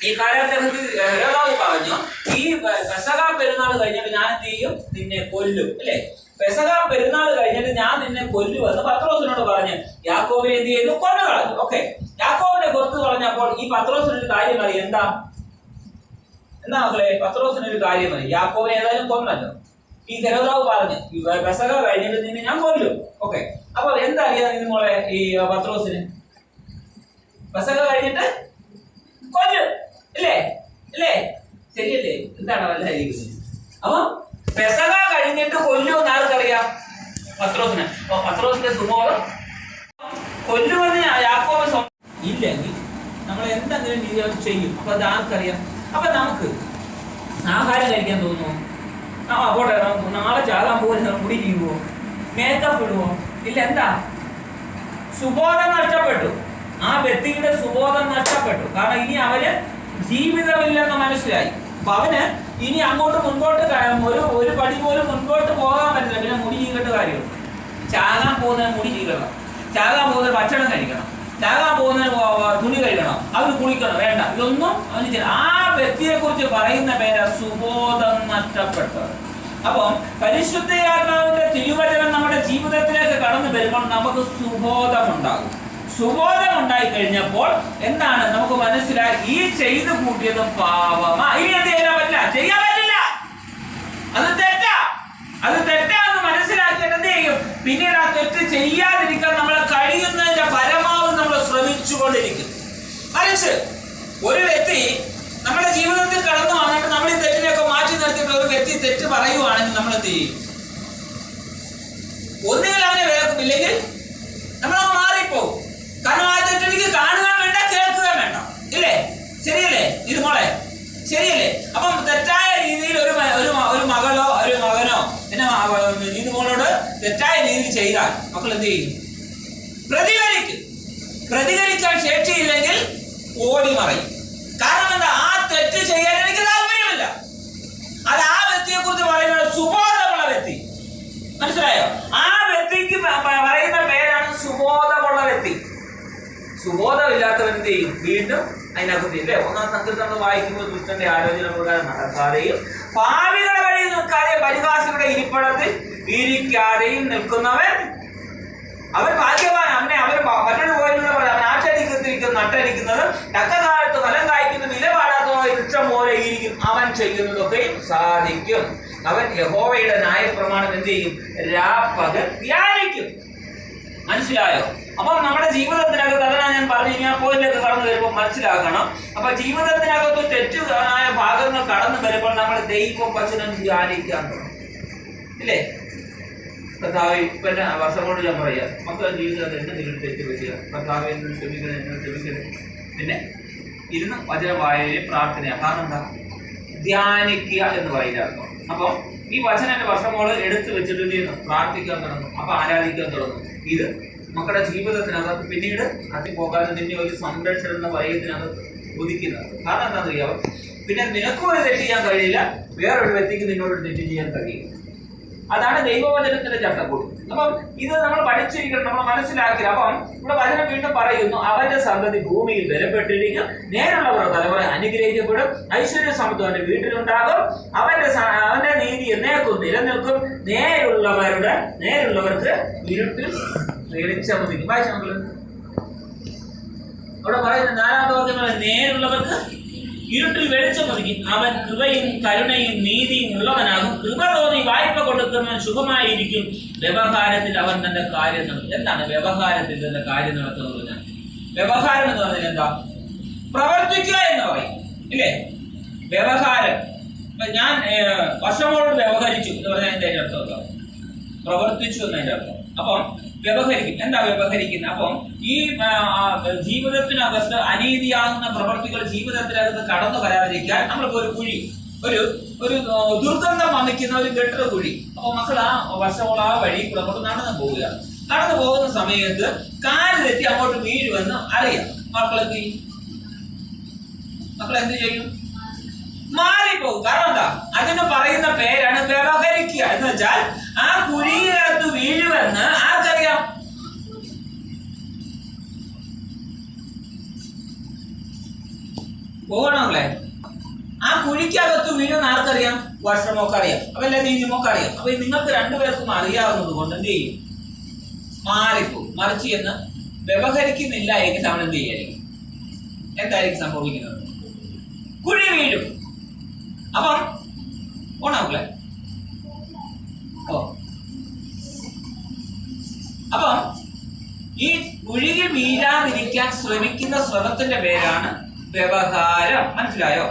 ഈ കാലഘട്ടത്തിൽ ഹെരോദാവ് പറഞ്ഞു, ഈ പെസഹ പെരുന്നാൾ കഴിഞ്ഞിട്ട് ഞാൻ എന്ത് ചെയ്യും? നിന്നെ കൊല്ലും. അല്ലെ? പെസഹ പെരുന്നാൾ കഴിഞ്ഞിട്ട് ഞാൻ നിന്നെ കൊല്ലുമെന്ന് പത്രോസിനോട് പറഞ്ഞ് യാക്കോബിനെ എന്ത് ചെയ്തു? കൊന്നു കളഞ്ഞു. ഓക്കെ, യാക്കോബിനെ കൊത്തു കളഞ്ഞപ്പോൾ ഈ പത്രോസിനൊരു കാര്യം മതി. എന്താ മക്കളെ? പത്രോസിനൊരു കാര്യം മതി. യാക്കോബിനെ ഏതായാലും കൊന്നല്ലോ, ഈ ഹെരോദാവ് പറഞ്ഞു പെസഹ കഴിഞ്ഞിട്ട് നിന്നെ ഞാൻ കൊല്ലും. ഓക്കെ, അപ്പൊ എന്താ അറിയാം നിങ്ങളെ ഈ പത്രോസിന്? പെസഹ കഴിഞ്ഞിട്ട് കൊല്ലും, ഇല്ലേ? ഇല്ലേ? ശരിയല്ലേ? എന്താണ് വല്ലായിരിക്കുന്നത്? അപ്പൊ പെസഹ കഴിഞ്ഞിട്ട് കൊല്ലുമെന്ന് ആർക്കറിയാം? പത്രോസിന്. അപ്പൊ പത്രോസിന്റെ സുബോധം കൊല്ലുമെന്ന് യാക്കോബ് ഇല്ലെങ്കിൽ നമ്മൾ എന്തെങ്കിലും ചെയ്യും. അപ്പൊ അത് ആർക്കറിയാം? അപ്പൊ നമുക്ക് ആഹാരം കഴിക്കാൻ തോന്നുമോ? പോട്ടെ, നാളെ ചാകാൻ പോകുന്ന മുടി ചെയ്യുമോ? മേക്കപ്പ് ഇടുവോ? ഇല്ല. എന്താ? സുബോധം നഷ്ടപ്പെട്ടു. ആ വ്യക്തിയുടെ സുബോധം നഷ്ടപ്പെട്ടു. കാരണം ഇനി അവന് ജീവിതമില്ലെന്ന് മനസ്സിലായി. അപ്പൊ അവന് ഇനി അങ്ങോട്ട് മുൻപോട്ട് ഒരു പടി പോലും മുൻപോട്ട് പോകാൻ പറ്റില്ല. പിന്നെ മുടി ചെയ്തിട്ട് കാര്യമുള്ളൂ. ചാകാൻ പോകുന്നതിന് മുടി ചെയ്യണം, ചാകാൻ പോകുന്നതിന് ഭക്ഷണം കഴിക്കണം, ചാകാൻ പോകുന്നതിന് തുണി കഴുകണം, അവന് കുളിക്കണം, വേണ്ട, ഇതൊന്നും അവന് ആ വ്യക്തിയെ കുറിച്ച് പറയുന്ന പേരാ സുബോധം നഷ്ടപ്പെട്ടത്. അപ്പം പരിശുദ്ധാത്മാവിന്റെ തിരുവചനം നമ്മുടെ ജീവിതത്തിലേക്ക് കടന്നു വരുമ്പോൾ നമുക്ക് സുബോധം ഉണ്ടാകും. സുബോധം ഉണ്ടായി കഴിഞ്ഞപ്പോൾ എന്താണ് നമുക്ക് മനസ്സിലായി? ഈ ചെയ്തു കൂട്ടിയതും പാപമാ. ഇനി എന്ത് ചെയ്യാൻ പറ്റില്ല, ചെയ്യാൻ പറ്റില്ല, അത് തെറ്റാ, അത് തെറ്റാന്ന് മനസ്സിലാക്കിയിട്ട് എന്ത് ചെയ്യും? പിന്നീട് ആ തെറ്റ് ചെയ്യാതിരിക്കാൻ നമ്മൾ കഴിയുന്നതിന്റെ പരമാവധി നമ്മൾ ശ്രമിച്ചുകൊണ്ടിരിക്കും. മറിച്ച് ഒരു വ്യക്തി നമ്മുടെ ജീവിതത്തിൽ കടന്നു വന്നിട്ട് നമ്മൾ ഈ തെറ്റിനെയൊക്കെ മാറ്റി നിർത്തിയിട്ട് ഒരു വ്യക്തി തെറ്റ് പറയുവാണെങ്കിൽ നമ്മൾ എന്ത് ചെയ്യും? ഒന്നുകിൽ അവനെ വേഗം, ഇല്ലെങ്കിൽ നമ്മളങ്ങ് മാറിപ്പോകും. കാരണം ആ തെറ്റെനിക്ക് കാണുക വേണ്ട, കേൾക്കുക വേണ്ട, ഇല്ലേ? ശരിയല്ലേ ഇത് മോളെ? ശരിയല്ലേ? അപ്പം തെറ്റായ രീതിയിൽ ഒരു മകളോ ഒരു മകനോ പിന്നെ ഇത് മോളോട് തെറ്റായ രീതിയിൽ ചെയ്താൽ മക്കൾ എന്ത് ചെയ്യും? പ്രതികരിക്കും. പ്രതികരിക്കാൻ ശേഷിയില്ലെങ്കിൽ ഓടി മറയും. കാരണം എന്താ? ആ തെറ്റ് ചെയ്യാൻ എനിക്ക് താല്പര്യമില്ല. അത് ആ വ്യക്തിയെ കുറിച്ച് പറയുന്നത് സുബോധമുള്ള വ്യക്തി. മനസ്സിലായോ? ആ വ്യക്തിക്ക് പറയുന്ന പേരാണ് സുബോധമുള്ള വ്യക്തി. സുബോധമില്ലാത്തവൻ എന്ത് ചെയ്യും? വീണ്ടും അതിനകത്ത് ഇല്ലേ? 1-ാം സങ്കീർത്തനം നമ്മൾ വായിക്കുമ്പോൾ ദുഷ്ടന്റെ ആലോചന പ്രകാരം നടക്കാതെയും പാപികളുടെ വഴി നിൽക്കാതെ പരിഹാസികളുടെ ഇരിപ്പിടത്തിൽ ഇരിക്കാതെയും നിൽക്കുന്നവൻ അവൻ ഭാഗ്യവാൻ. അവന് മറ്റൊരു പോയിന്റിലൂടെ പറയാം, അവൻ ആറ്റടിക്കത്തിരിക്കും നട്ടടിക്കുന്നത് തക്കകാലത്ത് ഫലം കായ്ക്കുന്ന നിലപാടാത്തതായ വൃക്ഷം പോലെ ഇരിക്കും. അവൻ ചെയ്യുന്നതൊക്കെയും സാധിക്കും. അവൻ യഹോവയുടെ ന്യായപ്രമാണം എന്ത് ചെയ്യും? രാപ്പകൽ ധ്യാനിക്കും. മനസ്സിലായോ? അപ്പം നമ്മുടെ ജീവിതത്തിനകത്ത് അതിനാണ് ഞാൻ പറഞ്ഞു, ഞാൻ പോയിന്റിലേക്ക് കടന്നു വരുമ്പോൾ മനസ്സിലാക്കണം. അപ്പൊ ജീവിതത്തിനകത്ത് തെറ്റായ ഭാഗങ്ങൾ കടന്നു വരുമ്പോൾ നമ്മൾ ദൈവം വചനം ധ്യാനിക്കാൻ തുടങ്ങും, ഇല്ലേ? കർത്താവേ, ഇപ്പൊ വർഷം കൊണ്ട് ഞാൻ പറയാം, മക്കളുടെ ജീവിതത്തിൽ എന്തെങ്കിലും തെറ്റ് പറ്റുക, കർത്താവേ എന്നോട് ക്ഷമിക്കണം, എന്നോട് ക്ഷമിക്കണം. പിന്നെ ഇരുന്ന് വചനം വായനയും പ്രാർത്ഥനയാണ്. കാരണം എന്താ? ധ്യാനിക്കുക എന്ന് പറയുന്ന അർത്ഥം. അപ്പൊ ഈ വചനം എന്റെ വർഷമോള് എടുത്തു വെച്ചിട്ട് പ്രാർത്ഥിക്കാൻ തുടങ്ങും, അപ്പൊ ആരാധിക്കാൻ തുടങ്ങും. ഇത് മക്കളുടെ ജീവിതത്തിനകത്ത് പിന്നീട് പോകാതെ നിന്നെ ഒരു സംരക്ഷണം എന്ന വയത്തിനകത്ത് ഉദിക്കുന്നത്. കാരണം എന്താണെന്ന് അറിയാമോ? പിന്നെ നിനക്കും ഒരു തെറ്റ് ചെയ്യാൻ കഴിയില്ല, വേറൊരു വ്യക്തിക്ക് നിന്നോട് തെറ്റ് ചെയ്യാൻ കഴിയില്ല. അതാണ് ദൈവവചനത്തിന്റെ ചട്ടക്കൂട്. അപ്പം ഇത് നമ്മൾ പഠിച്ചിരിക്കണം, നമ്മൾ മനസ്സിലാക്കി. അപ്പം ഇവിടെ വചനം വീണ്ടും പറയുന്നു, അവന്റെ സന്തതി ഭൂമിയിൽ ബലപ്പെട്ടിരിക്കും, നേരുള്ളവരുടെ തലമുറ അനുഗ്രഹിക്കപ്പെടും, ഐശ്വര്യ സമത്വം അവന്റെ വീട്ടിലുണ്ടാകും, അവന്റെ നീതി എന്നേക്കും നിലനിൽക്കും, നേരുള്ളവർക്ക് ഇരുട്ടിൽ വെളിച്ചം ഉദിക്കും. വായിച്ച മക്കള് അവിടെ പറയുന്ന 4-ാമത്തെ വാക്യം, നേരുള്ളവർക്ക് ഇരുട്ടിൽ വെളിച്ചം ഒതുക്കി, അവൻ കൃപയും കരുണയും നീതിയും ഉള്ളവനാകും, കൃപ തോന്നി വായ്പ കൊടുക്കുന്നവൻ സുഖമായിരിക്കും, വ്യവഹാരത്തിൽ അവൻ തന്റെ കാര്യം നടത്തും. എന്താണ് വ്യവഹാരത്തിൽ തന്റെ കാര്യം നടത്തുന്നത്? വ്യവഹാരം എന്ന് പറഞ്ഞാൽ എന്താ? പ്രവർത്തിക്കുക എന്ന് പറയും, ഇല്ലേ? വ്യവഹാരം. ഞാൻ വർഷങ്ങളോട് വ്യവഹരിച്ചു എന്ന് പറഞ്ഞാൽ എന്റെ അർത്ഥം പ്രവർത്തിച്ചു എന്നതിന്റെ അർത്ഥം. അപ്പം വ്യവഹരിക്കും. എന്താ വ്യവഹരിക്കുന്നത്? അപ്പം ഈ ജീവിതത്തിനകത്ത് അനീതിയാകുന്ന പ്രവർത്തികൾ ജീവിതത്തിനകത്ത് കടന്നു വരാതിരിക്കാൻ നമ്മളിപ്പോ ഒരു കുഴി, ഒരു ദുർഗന്ധം വമിക്കുന്ന ഒരു ഗട്ടർ കുഴി. അപ്പൊ മക്കൾ ആ വർഷമോളം ആ വഴി കൂടെ അങ്ങോട്ട് നടന്നു പോവുക. നടന്നു പോകുന്ന സമയത്ത് കാല് തെറ്റി അങ്ങോട്ട് വീഴുമെന്ന് അറിയാം. മക്കൾ എന്ത് ചെയ്യും? മാറിപ്പോകും. കാരണം എന്താ? അതിന് പറയുന്ന പേരാണ് വ്യവഹരിക്കുക. എന്ന് വെച്ചാൽ ആ കുഴിക്കകത്ത് വീഴുമെന്ന് ആർക്കറിയാം? പോകണമല്ലേ? ആ കുഴിക്കകത്ത് വീഴുമെന്ന് ആർക്കറിയാം? വർഷമൊക്കെ അറിയാം, അപ്പൊ എല്ലാ രീതിയുമൊക്കെ അറിയാം. അപ്പൊ നിങ്ങൾക്ക് രണ്ടുപേർക്കും അറിയാവുന്നത് കൊണ്ട് എന്ത് ചെയ്യും? മാറിപ്പോകും. മറിച്ച് എന്ന് വ്യവഹരിക്കുന്നില്ല എങ്കിൽ നമ്മൾ എന്ത് ചെയ്യായിരിക്കും? എന്തായിരിക്കും സംഭവിക്കുന്നത്? കുഴി വീഴും. അപ്പം ഓണാക്കളെ അപ്പം ഈ കുഴിയിൽ വീഴാതിരിക്കാൻ ശ്രമിക്കുന്ന ശ്രമത്തിന്റെ പേരാണ് വ്യവഹാരം. മനസ്സിലായോ?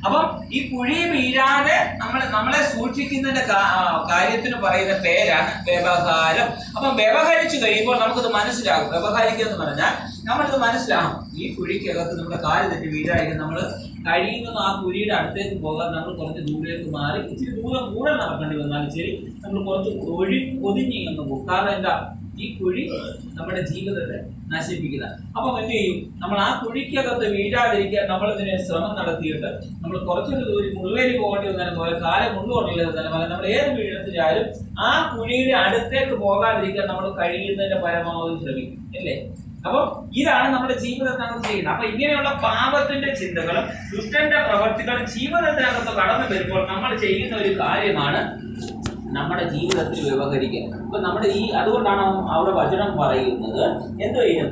അപ്പം ഈ കുഴി വീഴാതെ നമ്മളെ സൂക്ഷിക്കുന്നതിന്റെ കാര്യത്തിന് പറയുന്ന പേരാണ് വ്യവഹാരം. അപ്പം വ്യവഹരിച്ചു കഴിയുമ്പോൾ നമുക്കത് മനസ്സിലാകും. വ്യവഹരിക്കുക എന്ന് പറഞ്ഞാൽ നമ്മളിത് മനസ്സിലാകും. ഈ കുഴിക്കകത്ത് നമ്മുടെ കാല് തെറ്റി വീഴായിരിക്കും. നമ്മൾ കഴിയുന്ന ആ കുഴിയുടെ അടുത്തേക്ക് പോകാൻ നമ്മൾ കുറച്ച് ദൂരേക്ക് മാറി ഇച്ചിരി ദൂരം കൂടെ നടക്കേണ്ടി വന്നാലും ശരി, നമ്മൾ കുറച്ച് ഒതുങ്ങിങ്ങ് പോകും. കാരണം എന്താ? ഈ കുഴി നമ്മുടെ ജീവിതത്തെ നശിപ്പിക്കുന്ന. അപ്പം എന്ത് ചെയ്യും? നമ്മൾ ആ കുഴിക്കകത്ത് വീഴാതിരിക്കാൻ നമ്മളിതിനെ ശ്രമം നടത്തിയിട്ട് നമ്മൾ കുറച്ചൊരു ദൂരം മുള്ളുവേലി പോകേണ്ടി വന്നാലും പോലെ കാലം മുള്ളുകൊണ്ടില്ല പോലെ നമ്മൾ ഏത് വീഴത്തിലായാലും ആ കുഴിയുടെ അടുത്തേക്ക് പോകാതിരിക്കാൻ നമ്മൾ കഴിയുന്നതിന്റെ പരമാവധി ശ്രമിക്കും, അല്ലേ? അപ്പം ഇതാണ് നമ്മുടെ ജീവിതത്തിനകത്ത് ചെയ്യുന്നത്. അപ്പൊ ഇങ്ങനെയുള്ള പാപത്തിന്റെ ചിന്തകളും ദുഷ്ടന്റെ പ്രവർത്തികളും ജീവിതത്തിനകത്ത് കടന്നു വരുമ്പോൾ നമ്മൾ ചെയ്യുന്ന ഒരു കാര്യമാണ് നമ്മുടെ ജീവിതത്തിൽ വ്യവഹരിക്കുക. അപ്പൊ നമ്മുടെ അതുകൊണ്ടാണ് അവിടെ വചനം പറയുന്നത്, എന്തു ചെയ്യും?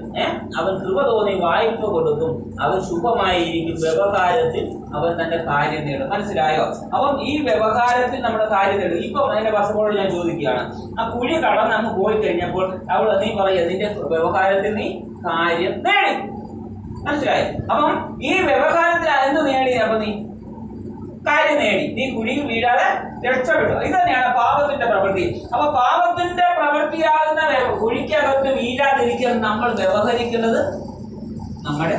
അവൻ കൃപ തോന്നി വായ്പ കൊടുക്കും, അവൻ ശുഭമായിരിക്കും, വ്യവഹാരത്തിൽ അവൻ തന്റെ കാര്യം നേടും. മനസ്സിലായോ? അപ്പം ഈ വ്യവഹാരത്തിൽ നമ്മുടെ കാര്യം നേടും. ഇപ്പൊ അതിന്റെ വർഷങ്ങളോട് ഞാൻ ചോദിക്കുകയാണ്, ആ കുഴി കടന്ന് അങ്ങ് പോയി കഴിഞ്ഞപ്പോൾ നീ പറയുക നിന്റെ വ്യവഹാരത്തിൽ നീ കാര്യം നേടി. മനസ്സിലായി? അപ്പം ഈ വ്യവഹാരത്തിൽ എന്ത് നേടി? അപ്പൊ നീ കാര്യം നേടി, നീ കുഴിയിൽ വീഴാതെ രക്ഷപ്പെട്ടു. ഇത് തന്നെയാണ് പാപത്തിന്റെ പ്രവൃത്തി. അപ്പൊ പാപത്തിന്റെ പ്രവൃത്തിയാകുന്ന കുഴിക്കകത്ത് വീഴാതിരിക്കാൻ നമ്മൾ വ്യവഹരിക്കുന്നത് നമ്മുടെ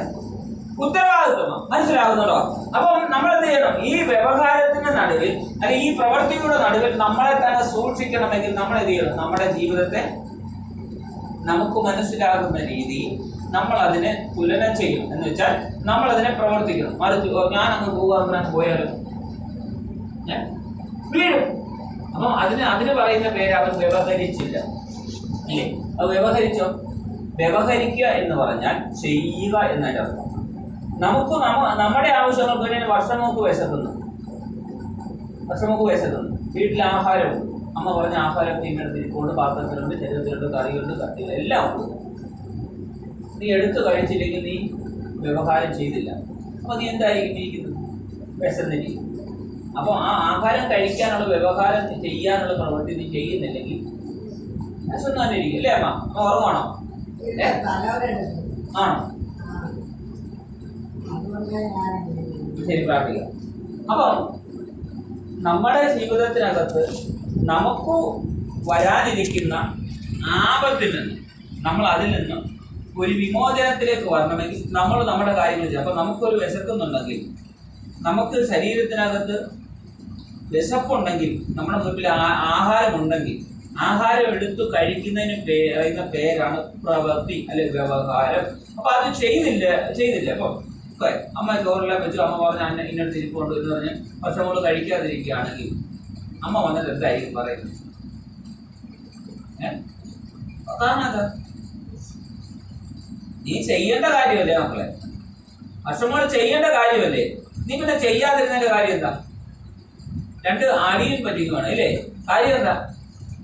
ഉത്തരവാദിത്വമാണ്. മനസ്സിലാകുന്നുണ്ടോ? അപ്പം നമ്മൾ എന്ത് ചെയ്യണം? ഈ വ്യവഹാരത്തിന്റെ നടുവിൽ അല്ലെങ്കിൽ ഈ പ്രവൃത്തിയുടെ നടുവിൽ നമ്മളെ തന്നെ സൂക്ഷിക്കണമെങ്കിൽ നമ്മൾ എന്ത് ചെയ്യണം? നമ്മുടെ ജീവിതത്തെ നമുക്ക് മനസ്സിലാകുന്ന രീതിയിൽ നമ്മൾ അതിനെ തുലനം ചെയ്യും. എന്ന് വെച്ചാൽ നമ്മൾ അതിനെ പ്രവർത്തിക്കണം. മറിച്ച് ഞാൻ അങ്ങ് പോയാലും വീഴും. അപ്പം അതിന് പറയുന്ന പേര് അവൻ വ്യവഹരിച്ചില്ല, അല്ലേ? അത് വ്യവഹരിച്ചോ? വ്യവഹരിക്കുക എന്ന് പറഞ്ഞാൽ ചെയ്യുക എന്നതിന്റെ അർത്ഥം. നമ്മുടെ ആവശ്യങ്ങൾക്ക് വേണ്ടി വർഷങ്ങൾക്ക് വിശക്കുന്നു. വീട്ടിൽ ആഹാരമുണ്ട്. അമ്മ പറഞ്ഞ ആഹാരം ഇങ്ങനെടുത്തിരിക്കൊണ്ട് പാത്രത്തിലുണ്ട്, ശരീരത്തിലുണ്ട്, കറിയുണ്ട്, കട്ടികൾ എല്ലാം ഉണ്ട്. നീ എടുത്തു കഴിച്ചില്ലെങ്കിൽ നീ വ്യവഹാരം ചെയ്തില്ല. അപ്പൊ നീ എന്തായിരിക്കും ഇരിക്കുന്നത്? വിശന്നിരിക്കും. അപ്പൊ ആ ആഹാരം കഴിക്കാനുള്ള വ്യവഹാരം ചെയ്യാനുള്ള പ്രവൃത്തി നീ ചെയ്യുന്നില്ലെങ്കിൽ വിശന്ന് തന്നെ ഇരിക്കും, അല്ലേ? അമ്മ ഓർമ്മയാണോ? ആണോ? ശരി, പ്രാർത്ഥിക്കാം. അപ്പം നമ്മുടെ ജീവിതത്തിനകത്ത് നമുക്ക് വരാനിരിക്കുന്ന ആപത്തിൽ നിന്ന് നമ്മൾ അതിൽ നിന്ന് ഒരു വിമോചനത്തിലേക്ക് വരണമെങ്കിൽ നമ്മൾ നമ്മുടെ കാര്യങ്ങൾ ചെയ്യും. അപ്പൊ നമുക്കൊരു വിശക്കുന്നുണ്ടെങ്കിൽ, നമുക്ക് ശരീരത്തിനകത്ത് വിശപ്പുണ്ടെങ്കിൽ, നമ്മുടെ മുമ്പിൽ ആഹാരമുണ്ടെങ്കിൽ, ആഹാരം എടുത്തു കഴിക്കുന്നതിന് പറയുന്ന പേരാണ് പ്രവൃത്തി അല്ലെങ്കിൽ വ്യവഹാരം. അപ്പൊ അത് ചെയ്തില്ല. അപ്പൊ അമ്മ ചോറെല്ലാം വെച്ചു, അമ്മ പറഞ്ഞ ഇന്നടുത്ത് ഇരിപ്പുണ്ട് എന്ന് പറഞ്ഞ് വർഷങ്ങൾ കഴിക്കാതിരിക്കുകയാണെങ്കിൽ അമ്മ വന്നിട്ട് എന്തായിരിക്കും പറയുന്നത്? കാരണം എന്താ? നീ ചെയ്യേണ്ട കാര്യമല്ലേ മക്കളെ? വർഷങ്ങൾ ചെയ്യേണ്ട കാര്യമല്ലേ? നീ പിന്നെ ചെയ്യാതിരുന്നതിന്റെ കാര്യം എന്താ? രണ്ട് അടിയും പറ്റിക്കുവാണ്, അല്ലേ? കാര്യം എന്താ?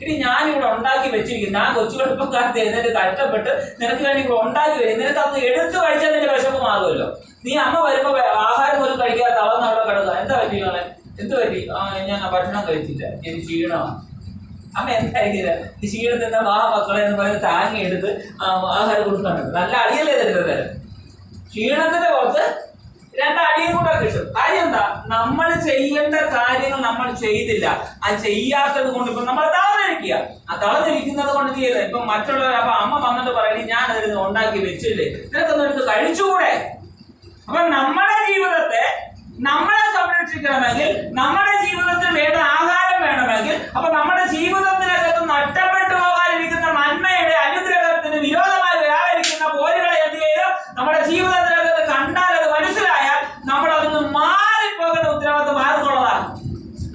ഇനി ഞാനിവിടെ ഉണ്ടാക്കി വെച്ചിരിക്കും. ഞാൻ കൊച്ചു എളുപ്പക്കാലത്ത് എഴുന്നേറ്റ് കഷ്ടപ്പെട്ട് നിനക്ക് വേണ്ടി ഇവിടെ ഉണ്ടാക്കി വരും. നിനക്ക് അന്ന് എടുത്തു കഴിച്ചാൽ നിന്റെ വിശപ്പമാകുമല്ലോ. നീ അമ്മ വരുമ്പോ ആഹാരം പോലും കഴിക്കാതെ തളർന്ന് അവിടെ കിടക്കുക. എന്താ പറ്റി മോളെ? എന്ത് പറ്റി? ഞാൻ ഭക്ഷണം കഴിച്ചില്ല, എനിക്ക് ക്ഷീണമാണ്. അമ്മ എന്തായിരിക്കില്ല ഈ ക്ഷീണത്തിന്റെ മക്കളെ എന്ന് പറയുന്നത് താങ്ങി എടുത്ത് ആഹാരം കൊടുക്കാനുണ്ട്. നല്ല അടിയല്ലേ തരുന്നത്? ക്ഷീണത്തിന്റെ പുറത്ത് രണ്ടടിയും കൂടെ കിട്ടും. കാര്യം എന്താ? നമ്മൾ ചെയ്യേണ്ട കാര്യങ്ങൾ നമ്മൾ ചെയ്തില്ല. അത് ചെയ്യാത്തത് കൊണ്ട് ഇപ്പൊ നമ്മൾ തളർന്നിരിക്കുക. ആ തളർന്നിരിക്കുന്നത് കൊണ്ട് ചെയ്ത് ഇപ്പൊ മറ്റുള്ളവർ അപ്പൊ അമ്മ വന്നിട്ട് പറയും ഞാൻ അതിന് ഉണ്ടാക്കി വെച്ചില്ലേ, നിനക്കൊന്നും എടുത്ത് കഴിച്ചുകൂടെ? അപ്പൊ നമ്മുടെ ജീവിതത്തെ നമ്മളെ സംരക്ഷിക്കണമെങ്കിൽ, നമ്മുടെ ജീവിതത്തിൽ വേണ്ട ആഹാരം വേണമെങ്കിൽ, അപ്പൊ നമ്മുടെ ജീവിതത്തിനകത്ത് നഷ്ടപ്പെട്ടു പോകാതിരിക്കുന്ന നന്മയുടെ അനുഗ്രഹത്തിന് വിരോധമായി വരാതിരിക്കുന്ന പോരുകളെ എന്ത് ചെയ്യും? നമ്മുടെ ജീവിതത്തിനകത്ത് കണ്ടാൽ അത് മനസ്സിലായാൽ നമ്മൾ അതിന് മാറിപ്പോകേണ്ട ഉത്തരവാദിത്വം ആർക്കുള്ളതാണ്?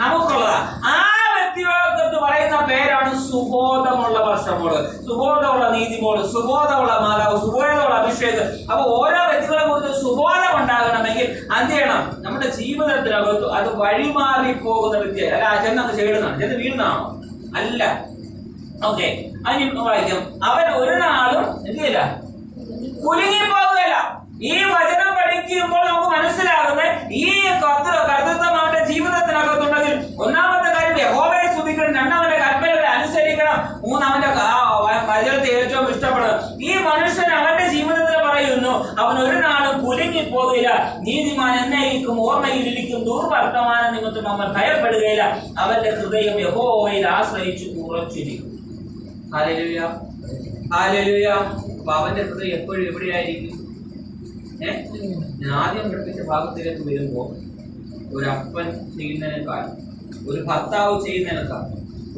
നമുക്കുള്ളതാണ്. ആ വ്യക്തികൾക്ക് പറയുന്ന പേരാണ് സുബോധമുള്ള വർഷമോള്, സുബോധമുള്ള നീതിമോള്, സുബോധമുള്ള മാതാവ്, സുബോധമുള്ള അഭിഷേകം. അപ്പൊ ഓരോ വ്യക്തികളെ കുറിച്ച് സുബോധം ഉണ്ടാകണമെങ്കിൽ എന്ത് ചെയ്യണം? നമ്മുടെ ജീവിതത്തിനകത്ത് അത് വഴിമാറി പോകുന്ന വ്യക്തി അല്ല. ചെന്നങ്ങ് ചേടുന്നതാണ്, ചെന്ന് വീഴുന്നതാണോ? അല്ല. ഓക്കെ, അതിന് വായിക്കാം. അവൻ ഒരു നാളും എന്ത് ചെയ്യില്ല, കുലുങ്ങിപ്പോകുകയല്ല. ഈ വചനം പഠിക്കുമ്പോൾ നമുക്ക് മനസ്സിലാകുന്നത് ഈ കർത്തൃത്വം അവന്റെ ജീവിതത്തിനകത്തുണ്ടെങ്കിൽ ഒന്നാമത്തെ കാര്യം യഹോവയെ സ്തുതിക്കണം, അവൻ ഒരു നാളും കുലുങ്ങിപ്പോകില്ല. നീതിമാൻ എന്നേക്കും ഓർമ്മയിലിരിക്കും. ദുർവർത്തമാന നിമിത്തം അവൻ ഭയപ്പെടുകയില്ല. അവന്റെ ഹൃദയം യഹോവയിൽ ആശ്രയിച്ചു ഉറച്ചിരിക്കും. Hallelujah, hallelujah. അപ്പൊ അവന്റെ ഹൃദയം എപ്പോഴും എവിടെയായിരിക്കും? ഞാൻ ആദ്യം പഠിപ്പിച്ച ഭാഗത്തിലേക്ക് വരുമ്പോൾ ഒരു അപ്പൻ ചെയ്യുന്നതിനേക്കാൾ, ഒരു ഭർത്താവ് ചെയ്യുന്നതിനേക്കാൾ,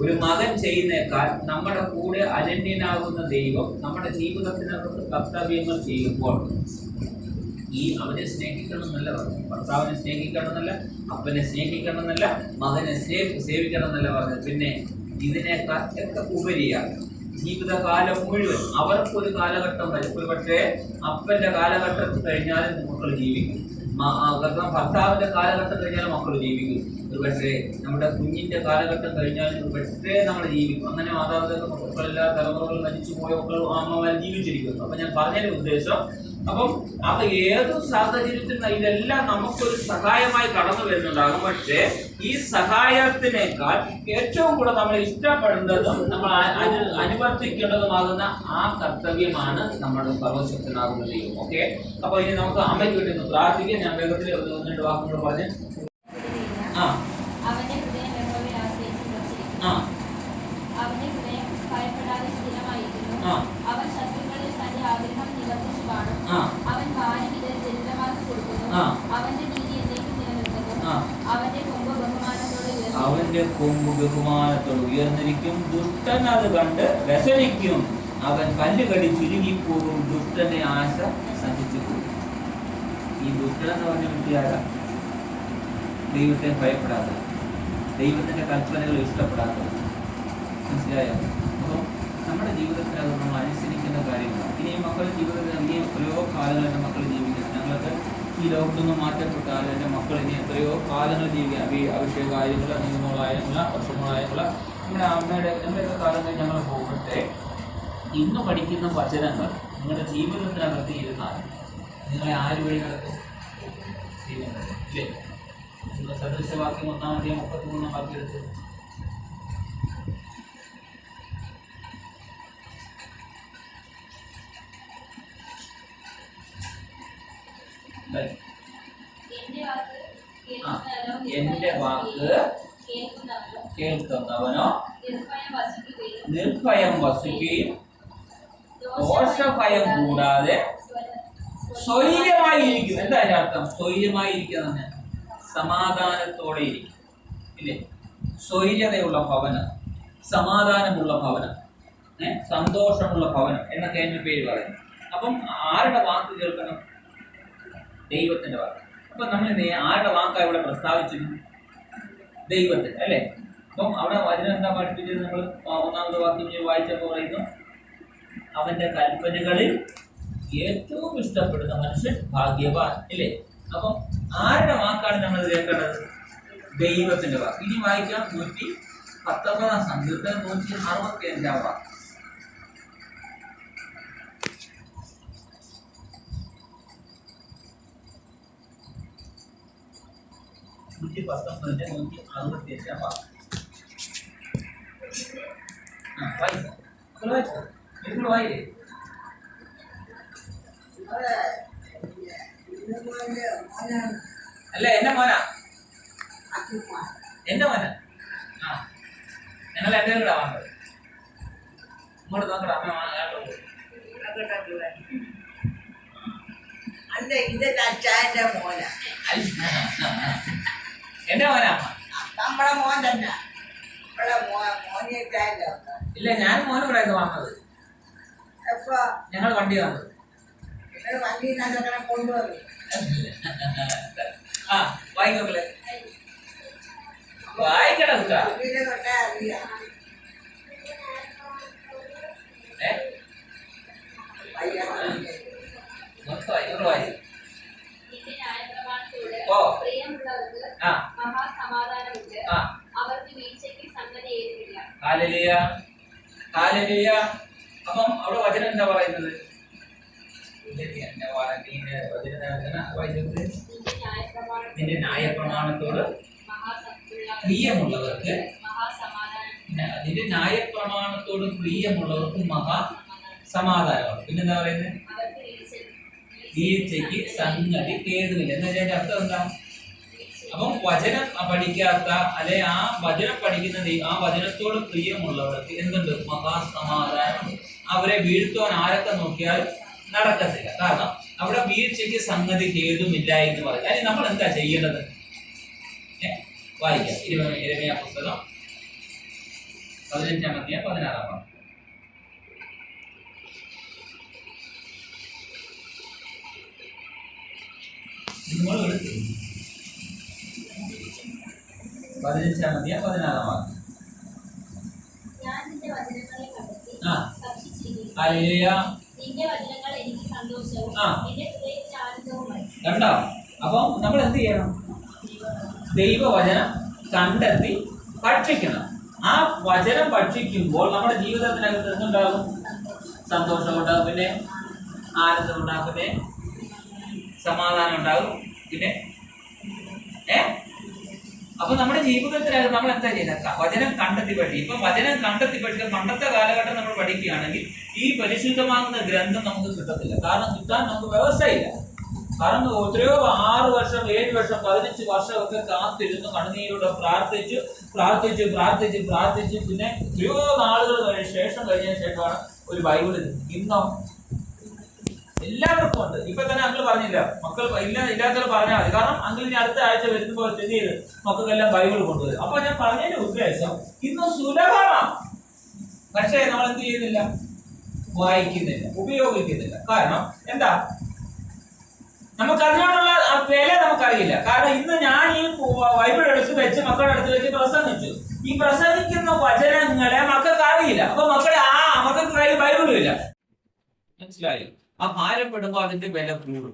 ഒരു മകൻ ചെയ്യുന്നേക്കാൾ നമ്മുടെ കൂടെ അനന്യനാകുന്ന ദൈവം നമ്മുടെ ജീവിതത്തിനകത്ത് കർത്തവ്യങ്ങൾ ചെയ്യുമ്പോൾ അവനെ സ്നേഹിക്കണം എന്നല്ല പറഞ്ഞു. ഭർത്താവിനെ സ്നേഹിക്കണം എന്നല്ല, അപ്പനെ സ്നേഹിക്കണം എന്നല്ല, മകനെ സേവിക്കണം എന്നല്ല പറഞ്ഞത്. പിന്നെ ഇതിനേക്കാൾ ഒക്കെ ഉപരിയാണ് ജീവിതകാലം മുഴുവൻ. അവർക്കൊരു കാലഘട്ടം വരും, ഒരു പക്ഷേ അപ്പന്റെ കാലഘട്ടം കഴിഞ്ഞാലും മക്കൾ ജീവിക്കും, ഭർത്താവിന്റെ കാലഘട്ടം കഴിഞ്ഞാലും മക്കൾ ജീവിക്കും, ഒരു പക്ഷേ നമ്മുടെ കുഞ്ഞിന്റെ കാലഘട്ടം കഴിഞ്ഞാലും ഒരു പക്ഷേ നമ്മൾ ജീവിക്കും. അങ്ങനെ മാതാപിതാക്കൾ മക്കളെല്ലാ തലമുറകൾ മരിച്ചു പോയ മക്കൾ അമ്മമാർ ജീവിച്ചിരിക്കുന്നു. അപ്പൊ ഞാൻ പറഞ്ഞതിന്റെ ഉദ്ദേശം, അപ്പം അപ്പൊ ഏതു സാഹചര്യത്തിൽ ഇതെല്ലാം നമുക്കൊരു സഹായമായി കടന്നു വരുന്നുണ്ടാകും. പക്ഷേ ഈ സഹായത്തിനേക്കാൾ ഏറ്റവും കൂടെ നമ്മൾ ഇഷ്ടപ്പെടുന്നതും നമ്മൾ അനുവർത്തിക്കേണ്ടതുമാകുന്ന ആ കർത്തവ്യമാണ് നമ്മുടെ സർവശക്തനാകുന്ന ദൈവം. ഓക്കെ, അപ്പൊ ഇനി നമുക്ക് അമ്മയ്ക്ക് വേണ്ടി ഒന്ന് പ്രാർത്ഥിക്കാം. ഞാൻ വേഗത്തിൽ 1-2 വാക്കുകൾ പറഞ്ഞ് അവന്റെ ഹൃദയം യഹോവയിൽ ആശ്രയിച്ച് വസിക്കുന്നു. അവന്റെ ഹൃദയം ഭയപ്പെടാതെ സ്ഥിരമായിരിക്കുന്നു. അവൻ ശത്രുക്കളിൽ തന്റെ ആഗ്രഹം നിവർത്തിച്ചു കാണും. അവൻ ഭാരം ഇത് ദരിദ്രന്മാർക്ക് കൊടുക്കുന്നു. അവന്റെ നീതി എന്നേക്കും നിലനിൽക്കുന്നു. അവന്റെ കൊമ്പ് ബഹുമാനത്തോട് ഉയർന്നിരിക്കും. ദുഷ്ടൻ അത് കണ്ട് വ്യസനിക്കും. അവൻ കല്ലുകടി ചുരുങ്ങിപ്പോകും. ദുഷ്ടനെ ആശ നശിച്ചു പോകും. ഈ ദുഷ്ടൻ എന്ന് പറഞ്ഞ വ്യക്തിയാരാ? ദൈവത്തെ ഭയപ്പെടാത്ത, ദൈവത്തിന്റെ കൽപ്പനകൾ ഇഷ്ടപ്പെടാത്തത്. മനസ്സിലായോ? അപ്പം നമ്മുടെ ജീവിതത്തിനകത്ത് നമ്മൾ അനുസരിക്കുന്ന കാര്യങ്ങളാണ്. ഇനി മക്കളുടെ ജീവിതത്തിൽ ഇനി എത്രയോ കാലങ്ങൾ എൻ്റെ മക്കൾ ജീവിക്കണം. ഞങ്ങൾക്ക് ഈ ലോകത്തു നിന്ന് മാറ്റപ്പെട്ടാൽ എൻ്റെ മക്കൾ ഇനി എത്രയോ കാലങ്ങൾ ജീവിക്കാം. അഭിഷേകായമുള്ള, നിയമങ്ങളായുള്ള, വർഷങ്ങളായുള്ള നമ്മുടെ നമ്മുടെയൊക്കെ കാലങ്ങളിൽ ഞങ്ങൾ പോകട്ടെ. ഇന്ന് പഠിക്കുന്ന വചനങ്ങൾ നിങ്ങളുടെ ജീവിതത്തിനകത്ത് ഇരുന്നാൽ നിങ്ങളെ ആര് വഴി നടക്കും? ഇല്ലേ? സദൃശവാക്യം 1-33 വാക്യം എടുത്ത് എന്റെ വാക്ക് കേൾക്കുന്നവനോ നിർഭയം വസിക്കുകയും ദോഷഭയം കൂടാതെ സ്വൈര്യമായിരിക്കും. എന്താ അതിന്റെ അർത്ഥം? സ്വൈര്യമായിരിക്കുന്ന സമാധാനത്തോടെ ഇരിക്കും. ഇല്ലേ? സ്വൈര്യതയുള്ള ഭവനം, സമാധാനമുള്ള ഭവനം, സന്തോഷമുള്ള ഭവനം എന്നൊക്കെ അതിന്റെ പേര് പറയുന്നു. അപ്പം ആരുടെ വാക്ക് കേൾക്കണം? ദൈവത്തിന്റെ വാക്ക്. അപ്പൊ നമ്മൾ ആരുടെ വാക്കാണ് ഇവിടെ പ്രസ്താവിച്ചിരുന്നു? ദൈവത്തിന്റെ, അല്ലേ? അപ്പം അവിടെ വചനം എന്താ പഠിപ്പിച്ചത്? നമ്മൾ 1-ാമത്തെ വാക്യം വായിച്ചപ്പോൾ പറയുന്നു, അവന്റെ കൽപ്പനകളിൽ ഏറ്റവും ഇഷ്ടപ്പെടുന്ന മനുഷ്യൻ ഭാഗ്യവാൻ. ഇല്ലേ? അപ്പം ആരുടെ വാക്കാണ് നമ്മൾ കേൾക്കേണ്ടത്? ദൈവത്തിന്റെ വാക്ക്. ഇനി വായിക്കാം 119 സങ്കീർത്തനം 165 വാക്ക്. അല്ല, എന്റെ മോനാ, എന്റെ മോനാ. ഞങ്ങൾ എന്റെ കൂടെ വാങ്ങുന്നത്. ഇങ്ങോട്ട് നോക്കടാ, അമ്മ എന്റെ മോനാ. നമ്മളെ മോൻ തന്നെ. ഇല്ല, ഞാൻ മോന് കൂടെ വാങ്ങുന്നത്. ഞങ്ങൾ വണ്ടി വന്നത്. വണ്ടി കൊണ്ടുവന്നു. വായിക്കോളെ, വായിക്കടാ കുട്ടാ. അപ്പം അവിടെ വചനം എന്താ പറയുന്നത്? നിന്റെ ന്യായപ്രമാണത്തോട് പ്രിയമുള്ളവർക്ക്, നിന്റെ ന്യായപ്രമാണത്തോട് പ്രിയമുള്ളവർക്ക് മഹാ സമാധാനമാണ്. പിന്നെന്താ പറയുന്നത്? വീഴ്ചയ്ക്ക് സംഗതി ഹേതുവില്ല എന്ന് വെച്ചാൽ അർത്ഥം എന്താ? അപ്പം വചനം പഠിക്കാത്ത അല്ലെ ആ വചനം പഠിക്കുന്ന ആ വചനത്തോട് പ്രിയമുള്ളവർക്ക് എന്തുണ്ട്? മഹാസമാധാനം. അവരെ വീഴ്ത്തുവാൻ ആരൊക്കെ നോക്കിയാലും നടക്കത്തില്ല. കാരണം അവിടെ വീഴ്ചയ്ക്ക് സംഗതി ഹേതുമില്ല എന്ന് പറയും. അതിന് നമ്മൾ എന്താ ചെയ്യേണ്ടത്? വായിക്കാം. യിരെമ്യാ പുസ്തകം 15-ാം അധ്യായം 16-ാം വാക്യം. നിങ്ങൾ 15-ാം അധ്യായം 16-ാം വാക്യം. ഞാൻ നിന്റെ വചനങ്ങളെ കണ്ടെത്തി ഭക്ഷിച്ചിരിക്കുന്നു. ഹല്ലേലൂയ. നിന്റെ വചനങ്ങൾ എനിക്ക് സന്തോഷവും എന്റെ ഹൃദയത്തിന് ആനന്ദവുമായി. കണ്ടോ? അപ്പം നമ്മൾ എന്ത് ചെയ്യണം? ദൈവവചനം കണ്ടെത്തി ഭക്ഷിക്കണം. ആ വചനം ഭക്ഷിക്കുമ്പോൾ നമ്മുടെ ജീവിതത്തിനകത്ത് എന്തുണ്ടാകും? സന്തോഷം ഉണ്ടാകും, പിന്നെ ആനന്ദം ഉണ്ടാകും, പിന്നെ സമാധാനം ഉണ്ടാകും, പിന്നെ അപ്പൊ നമ്മുടെ ജീവിതത്തിനകത്ത് നമ്മൾ എന്താ ചെയ്യുന്നത്? വചനം കണ്ടെത്തി പഠിക്കും. ഇപ്പൊ വചനം കണ്ടെത്തി പഠിക്കുക പണ്ടത്തെ കാലഘട്ടം നമ്മൾ പഠിക്കുകയാണെങ്കിൽ ഈ പരിശുദ്ധമാകുന്ന ഗ്രന്ഥം നമുക്ക് കിട്ടത്തില്ല. കാരണം കിട്ടാൻ നമുക്ക് വ്യവസ്ഥയില്ല. കാരണം എത്രയോ 6 വർഷം 7 വർഷം 15 വർഷമൊക്കെ കാത്തിരുന്ന് കണ്ണുനീരോടെ പ്രാർത്ഥിച്ച് പ്രാർത്ഥിച്ച് പ്രാർത്ഥിച്ച് പ്രാർത്ഥിച്ച് പിന്നെ എത്രയോ നാളുകൾ ശേഷം കഴിഞ്ഞ ശേഷമാണ് ഒരു ബൈബിൾ. ഇന്നോ എല്ലാവർക്കും ഉണ്ട്. ഇപ്പൊ തന്നെ അങ്കിൾ പറഞ്ഞില്ല, മക്കൾ ഇല്ലാത്തവർ പറഞ്ഞാൽ മതി. കാരണം അങ്കിളിന് അടുത്ത ആഴ്ച വരുമ്പോൾ സ്ഥിതി ചെയ്ത് മക്കൾക്കെല്ലാം ബൈബിൾ കൊണ്ടുവരും. അപ്പൊ ഞാൻ പറഞ്ഞതിന്റെ ഉദ്ദേശം ഇന്ന് സുലഭമാണ്. പക്ഷേ നമ്മൾ എന്ത് ചെയ്യുന്നില്ല? വായിക്കുന്നില്ല, ഉപയോഗിക്കുന്നില്ല. കാരണം എന്താ? നമുക്ക് അതിനോടുള്ള വില നമുക്കറിയില്ല. കാരണം ഇന്ന് ഞാൻ ഈ ബൈബിൾ എടുത്ത് വെച്ച് മക്കളുടെ അടുത്ത് വെച്ച് പ്രസംഗിച്ചു. ഈ പ്രസംഗിക്കുന്ന വചനങ്ങളെ മക്കൾക്ക് അറിയില്ല. അപ്പൊ മക്കൾക്ക് കയ്യിൽ ബൈബിളും ഇല്ല. മനസ്സിലായി? ആ ഭാരപ്പെടുമ്പോ അതിന്റെ വില കൂടും,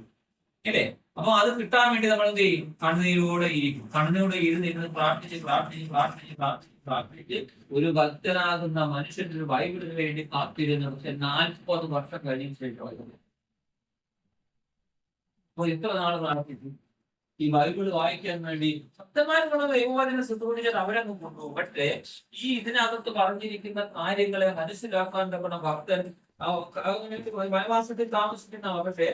അല്ലേ? അപ്പൊ അത് കിട്ടാൻ വേണ്ടി നമ്മൾ എന്ത് ചെയ്യും? കണ്ണുനീരോടെ ഇരിക്കും. കണ്ണുനീരോടെ ഇരുന്ന് പ്രാർത്ഥിച്ച് പ്രാർത്ഥിച്ച് പ്രാർത്ഥിച്ച് പ്രാർത്ഥിച്ച് പ്രാർത്ഥിച്ച് ഒരു ഭക്തനാകുന്ന മനുഷ്യന്റെ ഒരു ബൈബിളിന് വേണ്ടി കാത്തിരുന്നു. പക്ഷെ 40 വർഷം കഴിഞ്ഞ ശേഷം അപ്പൊ എത്ര നാൾ പ്രാർത്ഥിച്ചു ഈ ബൈബിൾ വായിക്കാൻ വേണ്ടി? സത്യമായിട്ടുള്ള ദൈവവചനം ശുശ്രൂഷിച്ചത് അവരങ്ങ് കൊണ്ടുപോകും. പക്ഷേ ഈ ഇതിനകത്ത് പറഞ്ഞിരിക്കുന്ന കാര്യങ്ങളെ മനസ്സിലാക്കാൻ തക്കണ ഭക്തൻ വനവാസത്തിൽ താമസിക്കുന്ന, പക്ഷേ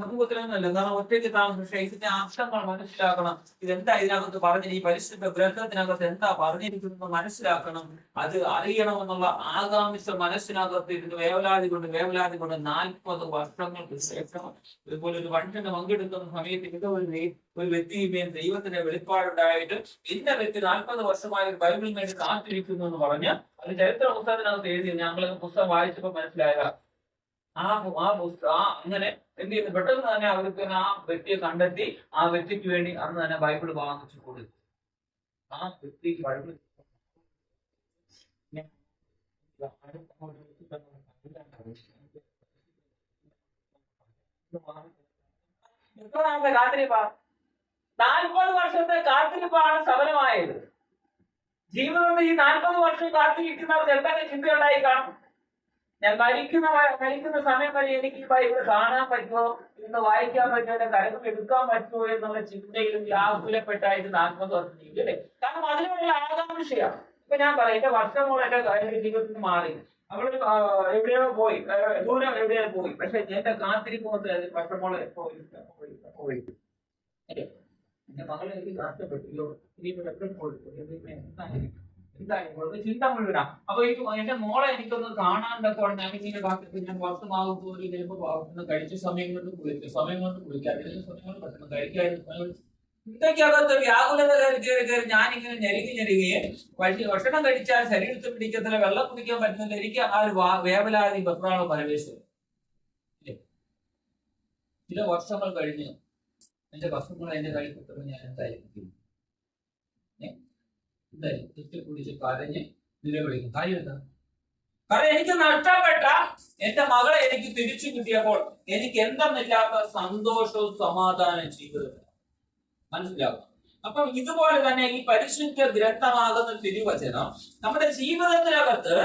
സമൂഹത്തിലൊന്നല്ല. കാരണം ഒറ്റയ്ക്ക് താമസിച്ച ഇതിന്റെ അർത്ഥങ്ങൾ മനസ്സിലാക്കണം. ഇതെന്താ ഇതിനകത്ത് പറഞ്ഞ ഈ പരിശുദ്ധ ഗ്രന്ഥത്തിനകത്ത് എന്താ പറഞ്ഞിരിക്കുന്നത് മനസ്സിലാക്കണം. അത് അറിയണമെന്നുള്ള ആകാംക്ഷ മനസ്സിനകത്ത് ഇരുന്ന് വേവലാതി കൊണ്ട് 40 വർഷങ്ങൾക്ക് ശേഷം ഇതുപോലെ ഒരു മനുഷ്യനെ പങ്കെടുക്കുന്ന സമയത്ത് ഇത് ഒരു വ്യക്തിയുമേൽ ദൈവത്തിന്റെ വെളിപ്പാടുണ്ടായിട്ട് ഇന്ന വ്യക്തി 40 വർഷമായ ഒരു ബൈബിളിന് വേണ്ടി കാത്തിരിക്കുന്നു എന്ന് പറഞ്ഞ് അത് ചരിത്ര പുസ്തകത്തിനകത്ത് എഴുതി. ഞങ്ങൾ പുസ്തകം വായിച്ചപ്പോൾ മനസ്സിലായത് അങ്ങനെ എന്ത് ചെയ്യുന്നു? പെട്ടെന്ന് തന്നെ അവർക്ക് ആ വ്യക്തിയെ കണ്ടെത്തി ആ വ്യക്തിക്ക് വേണ്ടി അന്ന് തന്നെ ബൈബിൾ വാങ്ങിച്ചു കൊടുത്തു. ആ വ്യക്തിക്ക് ബൈബിൾ എത്രയാമത്തെ കാത്തിരിപ്പാ? 40 വർഷത്തെ കാത്തിരിപ്പാണ് സഫലമായത്. ജീവിതത്തിൽ ഈ 40 വർഷം കാത്തിരിക്കുന്നവർക്ക് എന്തൊക്കെ ചിന്തയുണ്ടായി കാണും? ഞാൻ മരിക്കുന്ന സമയം വരെ എനിക്ക് ഈ ബൈബിൾ കാണാൻ പറ്റുമോ, ഇന്ന് വായിക്കാൻ പറ്റുമോ, എന്റെ കരങ്ങൾ എടുക്കാൻ പറ്റുമോ എന്നുള്ള ചിന്തയിലും വ്യാകുലപ്പെട്ടായിട്ട് 40 വർഷം ജീവിക്കല്ലേ. കാരണം അതിനുള്ള ആകാംക്ഷയാണ്. ഇപ്പൊ ഞാൻ പറയാം, എന്റെ വർഷമോൾ എന്റെ ജീവിതത്തിൽ മാറി. അവള് എവിടെയോ പോയി, ദൂരം എവിടെയോ പോയി. പക്ഷെ എന്റെ കാത്തിരിപ്പ് വർഷമോളെ പോയി. എന്റെ മകളെ എനിക്ക് നഷ്ടപ്പെട്ടല്ലോ, ഇനിയിപ്പോൾ എപ്പോഴും പോയിട്ടു ചിന്ത മുഴുവനാ. അപ്പൊ എന്റെ മോളെ എനിക്കൊന്ന് കാണാണ്ടൊക്കെ ഞാനിങ്ങനെ കാത്തിരിക്കും. ഞാൻ വർഷമാകും പോലും ചിലപ്പോൾ കഴിച്ച സമയം കൊണ്ട് കുളിക്കാം, സമയം കൊണ്ട് ഭക്ഷണം കഴിക്കാതിരിക്കും. ഇതൊക്കെയകത്ത് വ്യാകുലത കയറി ഞാനിങ്ങനെ ഞെരുങ്ങിയെ ഭക്ഷണം കഴിച്ചാൽ ശരീരത്തിൽ പിടിക്കത്തില്ല, വെള്ളം കുടിക്കാൻ പറ്റുന്നില്ല. എനിക്ക് ആ ഒരു വേവലാതി വെപ്രാള പരവേശം. ചില വർഷങ്ങൾ കഴിഞ്ഞ് എന്റെ ഭക്ഷണങ്ങൾ എന്റെ കയ്യിൽ കിട്ടുമ്പോൾ ഞാൻ എന്തായിരിക്കും? കുടിച്ച് കരഞ്ഞ് നിലവിളിക്കും. കാര്യം എന്താ? കാരണം എനിക്ക് നഷ്ടപ്പെട്ട എന്റെ മകളെ എനിക്ക് തിരിച്ചു കിട്ടിയപ്പോൾ എനിക്ക് എന്തെന്നില്ലാത്ത സന്തോഷവും സമാധാനം ജീവിതത്തിൽ മനസ്സിലാവും. അപ്പം ഇതുപോലെ തന്നെ ഈ പരിശുദ്ധ ഗ്രന്ഥമാകുന്ന തിരുവചനം നമ്മുടെ ജീവിതത്തിനകത്ത്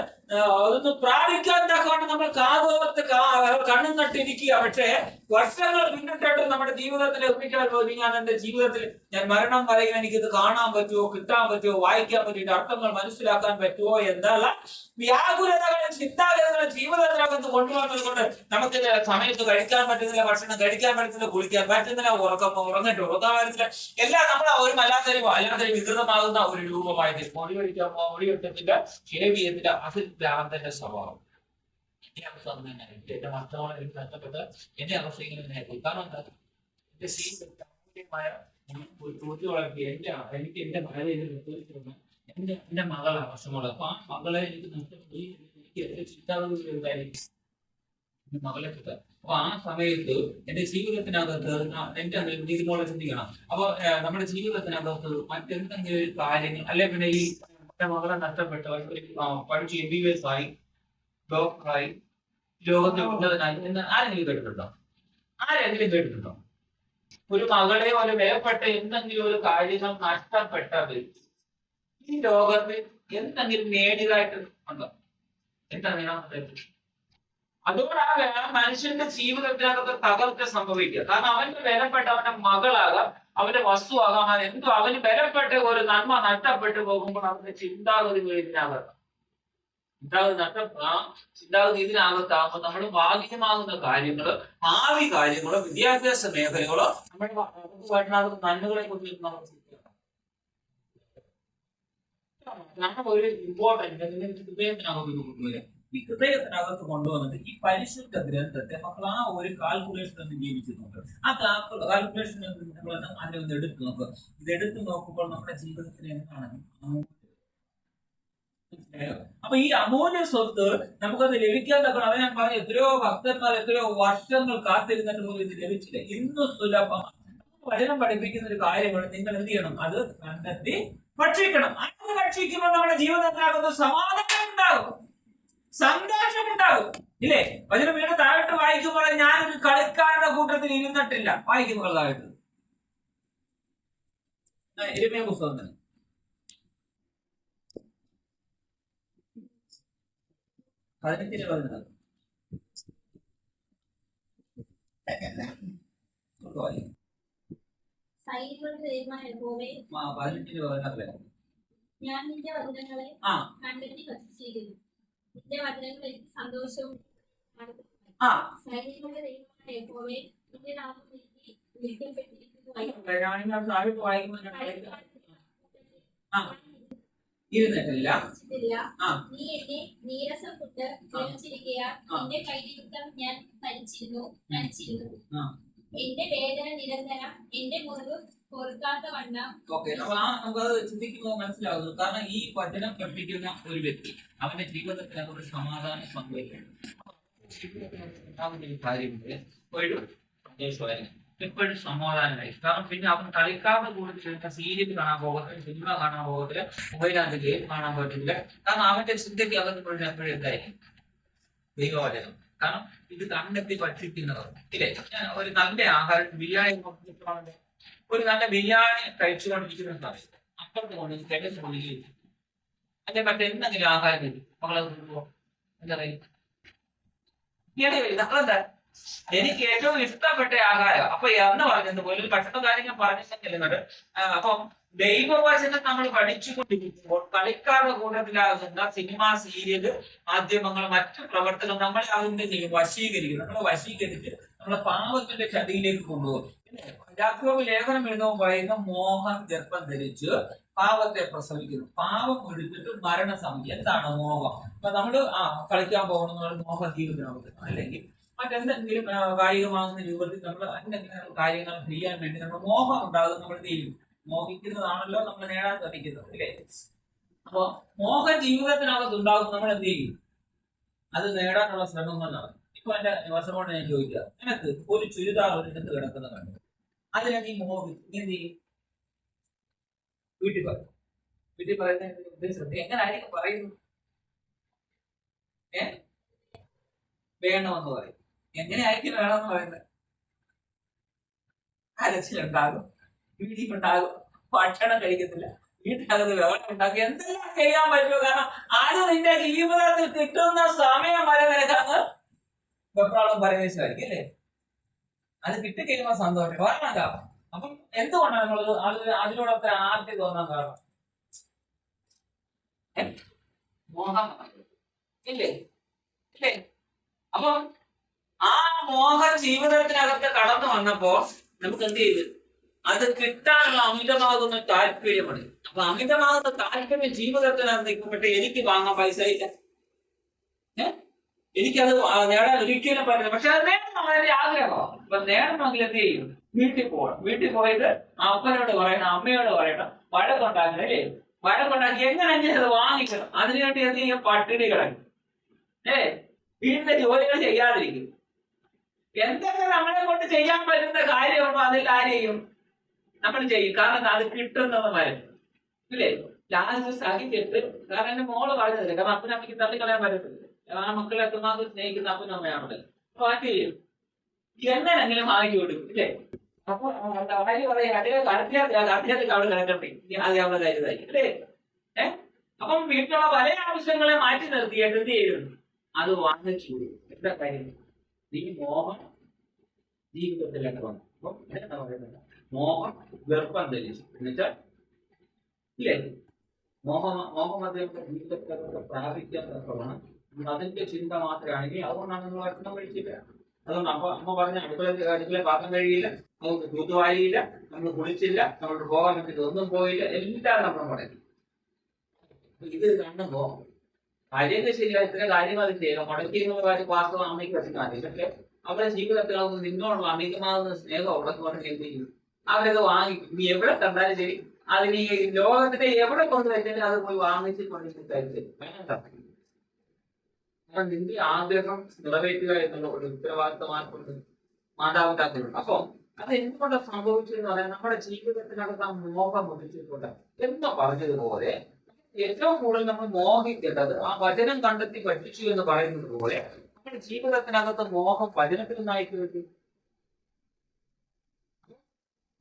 അതൊന്ന് പ്രാപിക്കാൻ തക്കവണ്ണം നമ്മൾ കണ്ണും നട്ടിരിക്കുക. പക്ഷേ വർഷങ്ങൾ പിന്നിട്ടിട്ട് നമ്മുടെ ജീവിതത്തിൽ എത്തിക്കാൻ തോന്നി ഞാൻ എന്റെ ജീവിതത്തിൽ ഞാൻ മരണം വരെയും എനിക്കിത് കാണാൻ പറ്റുമോ, കിട്ടാൻ പറ്റുമോ, വായിക്കാൻ പറ്റിയിട്ട് അർത്ഥങ്ങൾ മനസ്സിലാക്കാൻ പറ്റുമോ എന്നുള്ള വ്യാകുലതകളും ചിന്താഗതികളും ജീവിതത്തിനകത്ത് കൊണ്ടുവന്നത് കൊണ്ട് നമുക്ക് സമയത്ത് കഴിക്കാൻ പറ്റുന്നില്ല, ഭക്ഷണം കഴിക്കാൻ പറ്റുന്നില്ല, കുളിക്കാൻ പറ്റുന്നില്ല, ഉറങ്ങാൻ പറ്റുന്നില്ല, എല്ലാം നമ്മൾ ഒരു അല്ലാത്തൊരു വികൃതമാകുന്ന ഒരു രൂപമായിട്ട് മൊഴി വെട്ടത്തില്ല, ഷേവ് ചെയ്യത്തില്ല. അത് ഭ്രാന്തന്റെ സ്വഭാവം. എന്റെ അവസ്ഥ എന്റെ മക്കളോട് എനിക്ക് നഷ്ടപ്പെട്ട എന്റെ അവസ്ഥ ഇങ്ങനെ കാരണം എന്താ, എന്റെ സീമായ ഒരു ചോദ്യം വളർത്തി എനിക്ക് എന്റെ മകളെ എന്റെ മകളെ ആവശ്യമുള്ളത്. അപ്പൊ ആ മകളെ എനിക്ക് നഷ്ടപ്പെട്ടു. എനിക്ക് എന്റെ ചിന്താഗതി എന്തായിരിക്കും എന്റെ മകളെ കിട്ടുക. അപ്പൊ ആ സമയത്ത് എന്റെ ജീവിതത്തിനകത്ത് എന്റെ രീതിപോലെ ചിന്തിക്കണം. അപ്പൊ നമ്മുടെ ജീവിതത്തിനകത്ത് മറ്റെന്തെങ്കിലും ഒരു കാര്യങ്ങൾ അല്ലെ പിന്നെ ഈ എന്റെ മകളെ നഷ്ടപ്പെട്ട പഠിച്ച് MBBS ആയി ഡോക്ടറായി ലോകത്തിൽ ഉന്നതനായി എന്ന് ആരെങ്കിലും കേട്ടിട്ടുണ്ടോ? ആരെങ്കിലും കേട്ടിട്ടുണ്ടോ? ഒരു മകളെ ഒരു വേർപെട്ട എന്തെങ്കിലും ഒരു കാര്യങ്ങൾ നഷ്ടപ്പെട്ടത് ഈ ലോകത്ത് എന്തെങ്കിലും നേടിയതായിട്ട് ഉണ്ടോ? എന്താണ് അതോടാകെ മനുഷ്യന്റെ ജീവിതത്തിനകത്ത് തകർച്ച സംഭവിക്കുക. കാരണം അവന്റെ വിലപ്പെട്ട അവന്റെ മകളാകാം, അവന്റെ വസ്തുവാകാം, എന്തോ അവന് വിലപ്പെട്ട ഒരു നന്മ നഷ്ടപ്പെട്ടു പോകുമ്പോൾ അവന്റെ ചിന്താഗതി ഇതിനകത്ത് ചിന്താഗതി ഇതിനകത്താകുമ്പോൾ നമ്മൾ ഭാഗികമാകുന്ന കാര്യങ്ങള്, ഭാവി കാര്യങ്ങളോ, വിദ്യാഭ്യാസ മേഖലകളോ നമ്മുടെ നന്മകളെ കുറിച്ച് നമ്മൾ ഒരു ഇമ്പോർട്ടന്റ് ഹൃദയത്തിനകത്ത് കൊണ്ടുവന്നിട്ട് ഈ പരിശുദ്ധ ഗ്രന്ഥത്തെ മക്കൾ ആ ഒരു കാൽക്കുലേഷൻ ഒന്ന് ജീവിച്ചിട്ടുണ്ട്. ആ കാൽക്കുലേഷൻ നമ്മൾ അതിനെ ഒന്ന് എടുത്തു നോക്കുക. ഇത് എടുത്തു നോക്കുമ്പോൾ നമ്മുടെ ജീവിതത്തിന് എന്താണ് അപ്പൊ ഈ അമൂല്യ സ്വത്ത് നമുക്കത് ലഭിക്കാൻ തക്കണം. അത് ഞാൻ പറഞ്ഞു, എത്രയോ ഭക്തന്മാർ എത്രയോ വർഷങ്ങൾ കാത്തിരുന്നിട്ട് പോലും ഇത് ലഭിച്ചില്ല. ഇന്ന് സുലഭമാണ്. വചനം പഠിപ്പിക്കുന്ന ഒരു കാര്യമാണ്, നിങ്ങൾ എന്ത് ചെയ്യണം, അത് കണ്ടെത്തി ഭക്ഷിക്കണം. അത് ഭക്ഷിക്കുമ്പോൾ നമ്മുടെ ജീവിതത്തിനകത്ത് സമാധാനം ഉണ്ടാകും, സന്തോഷമുണ്ടാകും. ഇല്ലേ? വചനം വീണ്ടും താഴോട്ട് വായിക്കുമ്പോൾ ഞാനൊരു കളിക്കാരുടെ കൂട്ടത്തിൽ ഇരുന്നിട്ടില്ല. വായിക്കുമ്പോൾ താഴോട്ട് യിരെമ്യാ പുസ്തകം തന്നെ 18:14. സൈന്യങ്ങളുടെ ദൈവമായ യഹോവേ, ഞാൻ നിന്റെ വചനങ്ങളെ കണ്ടെത്തി ഭക്ഷിച്ചിരിക്കുന്നു. നിന്റെ വചനങ്ങൾ എനിക്ക് സന്തോഷവും. സൈന്യങ്ങളുടെ ദൈവമായ യഹോവേ, നിന്റെ നാമം വിളിക്കപ്പെട്ടിരിക്കുന്നു. ഇരുന്നിട്ടില്ല. നീ എന്നെ നീരസം കൊണ്ട് ഗ്രഹിച്ചിരിക്കയാൽ നിന്റെ കൈനിമിത്തം ഞാൻ നടിച്ചിരുന്നു. എന്റെ വേദന നിരന്തരം, എന്റെ മുറിവ് പൊറുക്കാത്ത വണ്ണം. നമുക്കത് ചിന്തിക്കുമ്പോൾ മനസ്സിലാകുന്നു. കാരണം ഈ വചനം പഠിപ്പിക്കുന്ന ഒരു വ്യക്തി അവന്റെ ജീവിതത്തിൽ അതൊരു സമാധാനം സംഭവിക്കുന്നു. കാര്യമുണ്ട് ഒരു സന്ദേശമായിരുന്നു, എപ്പോഴും സമാധാനമായി. കാരണം പിന്നെ അവൻ കളിക്കാരുടെ കൂടെ സീരിയൽ കാണാൻ പോകത്തില്ല, സിനിമ കാണാൻ പോകത്തില്ല, മൊബൈലിനകത്ത് ഗെയിം കാണാൻ പറ്റില്ല. കാരണം അവന്റെ ചിന്തയ്ക്ക് അകത്ത് എപ്പോഴും എന്തായിരിക്കും ദൈവവചനം. കാരണം ഇത് കണ്ടെത്തി ഭക്ഷിക്കുന്നവർ ഇല്ലേ? ഒരു നല്ല ആഹാരം ബിരിയാണി ഒരു നല്ല ബിരിയാണി കഴിച്ചുകൊണ്ടിരിക്കുന്ന സമയത്ത് അപ്പുറത്ത് കൊണ്ട് കിടന്ന് കൊള്ളുകയും അല്ലെ മറ്റെന്തെങ്കിലും ആഹാരം മകളെ എന്താ പറയുക അതെന്താ എനിക്ക് ഏറ്റവും ഇഷ്ടപ്പെട്ട ആഹാരം. അപ്പൊ എന്ന് പറഞ്ഞത് പോലെ ഒരു ഭക്ഷണ കാര്യങ്ങൾ പറഞ്ഞിട്ടുണ്ടെന്നുണ്ട്. അപ്പം ദൈവവചനം നമ്മൾ പഠിച്ചുകൊണ്ടിരിക്കുമ്പോൾ കളിക്കാരുടെ കൂട്ടത്തിലാകുന്ന സിനിമ, സീരിയല്, മാധ്യമങ്ങൾ, മറ്റു പ്രവർത്തനം നമ്മളെ അതിന്റെ വശീകരിക്കും. നമ്മളെ വശീകരിച്ച് നമ്മളെ പാപത്തിന്റെ ചതിയിലേക്ക് കൊണ്ടുപോകും. യാക്കോബ് ലേഖനം എഴുതുമ്പോൾ പറയുന്ന മോഹം ഗർഭം ധരിച്ച് പാപത്തെ പ്രസവിക്കുന്നു. പാപം എടുത്തിട്ട് മരണസമിതി. എന്താണ് മോഹം? അപ്പൊ നമ്മള് കളിക്കാൻ പോകണം മോഹം ജീവിതത്തിനകത്ത്, അല്ലെങ്കിൽ മറ്റെന്തെങ്കിലും കായികമാകുന്ന രൂപത്തിൽ നമ്മൾ എന്തെങ്കിലും കാര്യങ്ങൾ ചെയ്യാൻ വേണ്ടി നമ്മൾ മോഹം ഉണ്ടാകും. നമ്മൾ ചെയ്യും, മോഹിക്കുന്നതാണല്ലോ നമ്മൾ നേടാൻ ശ്രമിക്കുന്നത് അല്ലേ? അപ്പൊ മോഹം ജീവിതത്തിനകത്ത് ഉണ്ടാകും. നമ്മൾ എന്ത് ചെയ്യും? അത് നേടാനുള്ള ശ്രമങ്ങൾ നടക്കും. ഇപ്പൊ എന്റെ വർഷമോട് ഞാൻ ചോദിക്കുക, നിനക്ക് ഒരു ചുരിദാർ ഒരിടത്ത് കിടക്കുന്ന കണ്ടു, അതിനെ നീ എന്ത് ചെയ്യും? വീട്ടിൽ പറയും. വീട്ടിൽ പറയുന്ന ഉദ്ദേശം എങ്ങനായിരിക്കും പറയുന്നത്? വേണമെന്ന് പറയും. എങ്ങനെയായിരിക്കും വേണമെന്ന് പറയുന്നത്? കരച്ചിലുണ്ടാകും, വീടിപ്പുണ്ടാകും, ഭക്ഷണം കഴിക്കത്തില്ല, വീട്ടിനകത്ത് വെള്ളം ഉണ്ടാക്കും, എന്തെല്ലാം ചെയ്യാൻ പറ്റുമോ? കാരണം അത് നിന്റെ ജീവിതത്തിൽ കിട്ടുന്ന സമയം വരെ നിനക്കങ്ങ് വെപ്രാളം പരമേശ്വരായിരിക്കും അല്ലേ? അത് കിട്ടിക്കഴിയുമ്പോൾ സന്തോഷം. കാരണം എന്താ? അപ്പം എന്തുകൊണ്ടാണ് നമ്മളത് അതിനോടൊക്കെ ആർത്തി തോന്നാൻ കാരണം? മോഹം ഇല്ലേ? ഇല്ലേ? അപ്പൊ ആ മോഹ ജീവിതത്തിനകത്ത് കടന്നു വന്നപ്പോ നമുക്ക് എന്ത് ചെയ്തു? അത് കിട്ടാനുള്ള അമിതമാകുന്ന താല്പര്യമാണ്. അപ്പൊ അമിതമാകുന്ന താല്പര്യം ജീവിതത്തിനകത്ത് നിൽക്കുമ്പോഴേ എനിക്ക് വാങ്ങാൻ പൈസ ഇല്ല, എനിക്കത് നേടാൻ ഒരിക്കലും പറ്റില്ല. പക്ഷെ അത് നേടണം, വളരെ ആഗ്രഹമാണ്. അപ്പൊ നേടണമെങ്കിൽ എന്ത് ചെയ്യും? വീട്ടിൽ പോകണം. വീട്ടിൽ പോയിട്ട് അപ്പനോട് പറയണം, അമ്മയോട് പറയണം, വഴക്കുണ്ടാക്കണം അല്ലേ? വഴക്കുണ്ടാക്കി എങ്ങനെയെങ്കിലും അത് വാങ്ങിക്കണം. അതിനുവേണ്ടി എന്ത് ചെയ്യും? പട്ടിണി കിടക്കും, വീട്ടിലെ ജോലികൾ ചെയ്യാതിരിക്കും. എന്തൊക്കെ നമ്മളെ കൊണ്ട് ചെയ്യാൻ പറ്റുന്ന കാര്യമുണ്ടോ അതിൽ ആരെയും നമ്മൾ ചെയ്യും. കാരണം അത് കിട്ടുന്നത് മരുന്ന് ഇല്ലേ? ലാസ്റ്റ് സഹിച്ചിട്ട്, കാരണം എന്റെ മോള് പറഞ്ഞില്ല, കാരണം അപ്പനമ്മയ്ക്ക് തള്ളിക്കളയാൻ പറ്റത്തില്ല. ആ മക്കളെ എത്രമാത്രം സ്നേഹിക്കുന്ന അപ്പനും അമ്മയാണല്ലോ. അപ്പൊ അത് ചെയ്യും, എങ്ങനെങ്കിലും വാങ്ങിച്ചു കൊടുക്കും ഇല്ലേ? അപ്പൊ ഭാര്യ പറയും, അതേ കടത്തിയാൽ അവള് കിടക്കട്ടെ, ആദ്യം അവളെ കരുതായി അല്ലേ? അപ്പം വീട്ടിലുള്ള പല ആവശ്യങ്ങളെ മാറ്റി നിർത്തിയിട്ട് എന്ത് ചെയ്യും? അത് വാങ്ങിച്ചു കൊടുക്കും. എന്താ കാര്യം? നീ മോഹം ജീവിതത്തിലേക്ക് വന്നു. മോഹം ഗർഭം ധരിച്ചു എന്നുവെച്ചാൽ ഇല്ലേ? മോഹം അദ്ദേഹത്തെ ജീവിതത്തിലൊക്കെ പ്രാപിക്കാൻ തക്കവണ്ണം അതിന്റെ ചിന്ത മാത്രമാണെങ്കിൽ, അതുകൊണ്ടാണ് നമ്മൾ ഭക്ഷണം കഴിച്ചില്ല. അതുകൊണ്ട് അമ്മ പറഞ്ഞ അടുക്കള പാത്രം കഴിയില്ല, നമുക്ക് തൂത്തുവാരിയില്ല, നമ്മൾ കുളിച്ചില്ല, നമ്മൾക്ക് പോകാൻ വേണ്ടി ഒന്നും പോയില്ല, എല്ലാം നമ്മൾ മുടങ്ങി. ഇത് കണ്ടുമ്പോ കാര്യമൊക്കെ ശരിയായി, ഇത്ര കാര്യങ്ങൾ അത് ചെയ്യണം. മുടക്കി എന്നുള്ള കാര്യം വാസ്തവം അമ്മയ്ക്ക് പറ്റുന്നതാണ്. പക്ഷെ അവരുടെ ജീവിതത്തിൽ അവർ നിന്നോടുള്ള അമിതമാകുന്ന സ്നേഹം ഉള്ളത് കൊണ്ട് എന്ത് ചെയ്യും? അവരത് വാങ്ങിക്കും. നീ എവിടെ കണ്ടാലും ശരി, അതിന് ഈ ലോകത്തിന്റെ എവിടെ കൊണ്ട് വെച്ചാലും അത് പോയി വാങ്ങിച്ച് കൊണ്ടിട്ട് കഴിച്ചു. കാരണം നിന്റെ ആഗ്രഹം നിറവേറ്റുക എന്നുള്ള ഒരു ഉത്തരവാദിത്തമാർക്കുണ്ട് മാതാപിതാക്കളുണ്ട്. അപ്പൊ അത് എന്തുകൊണ്ട് സംഭവിച്ചെന്ന് പറയാൻ, നമ്മുടെ ജീവിതത്തിനകത്ത് ആ മോഹം മുടിച്ചിട്ടുണ്ട് എന്ന് പറഞ്ഞതുപോലെ ഏറ്റവും കൂടുതൽ നമ്മൾ മോഹിക്കേണ്ടത് ആ വചനം കണ്ടെത്തി പഠിച്ചു എന്ന് പറയുന്നത് പോലെ നമ്മുടെ ജീവിതത്തിനകത്ത് മോഹം വചനത്തിൽ നിന്നായിട്ട് കിട്ടും.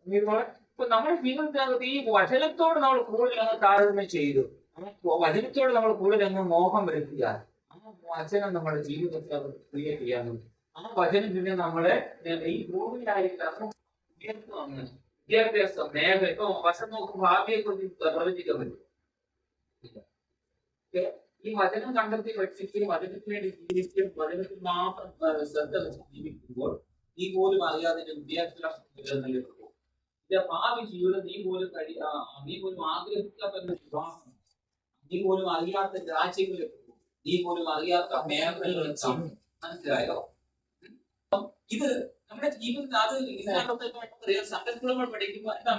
ഇപ്പൊ നമ്മുടെ ജീവിതത്തിനകത്ത് ഈ വചനത്തോട് നമ്മൾ കൂടുതൽ അങ്ങ് താരതമ്യം ചെയ്തു, വചനത്തോട് നമ്മൾ കൂടുതൽ അങ്ങ് മോഹം വരുത്തിയ ആ വചനം നമ്മുടെ ജീവിതത്തിൽ അത് ക്രിയേറ്റ് ചെയ്യാനും ആ വചനത്തിന് നമ്മളെ ഈ ഭൂമിയിലായിട്ട് വിദ്യാഭ്യാസം മേഖല ഇപ്പൊ വശം നോക്കുമ്പോൾ ഭാവിയെ കുറിച്ച് പ്രവചിക്കാൻ പറ്റും. ഈ വചനം കണ്ടെത്തി പഠിക്കുകയും വചനത്തിന് വേണ്ടി ജീവിക്കുകയും വചനത്തിൽ മാത്രം ശ്രദ്ധ വെച്ച് ജീവിക്കുമ്പോൾ നീ പോലും അറിയാതെ വിദ്യാഭ്യാസം നിലനിൽക്കും. ഭാവി ജീവിതം നീ പോലും ആഗ്രഹിക്കാത്ത വിവാഹം, നീ പോലും അറിയാത്ത രാജ്യങ്ങളിൽ, നീ പോലും അറിയാത്ത മേഖലകളിൽ മനസ്സിലായോ? ഇത് നമ്മുടെ ജീവിതത്തിൽ അത് ഇതിനകത്ത് സങ്കല്പങ്ങൾ പഠിക്കുമ്പോൾ എന്താ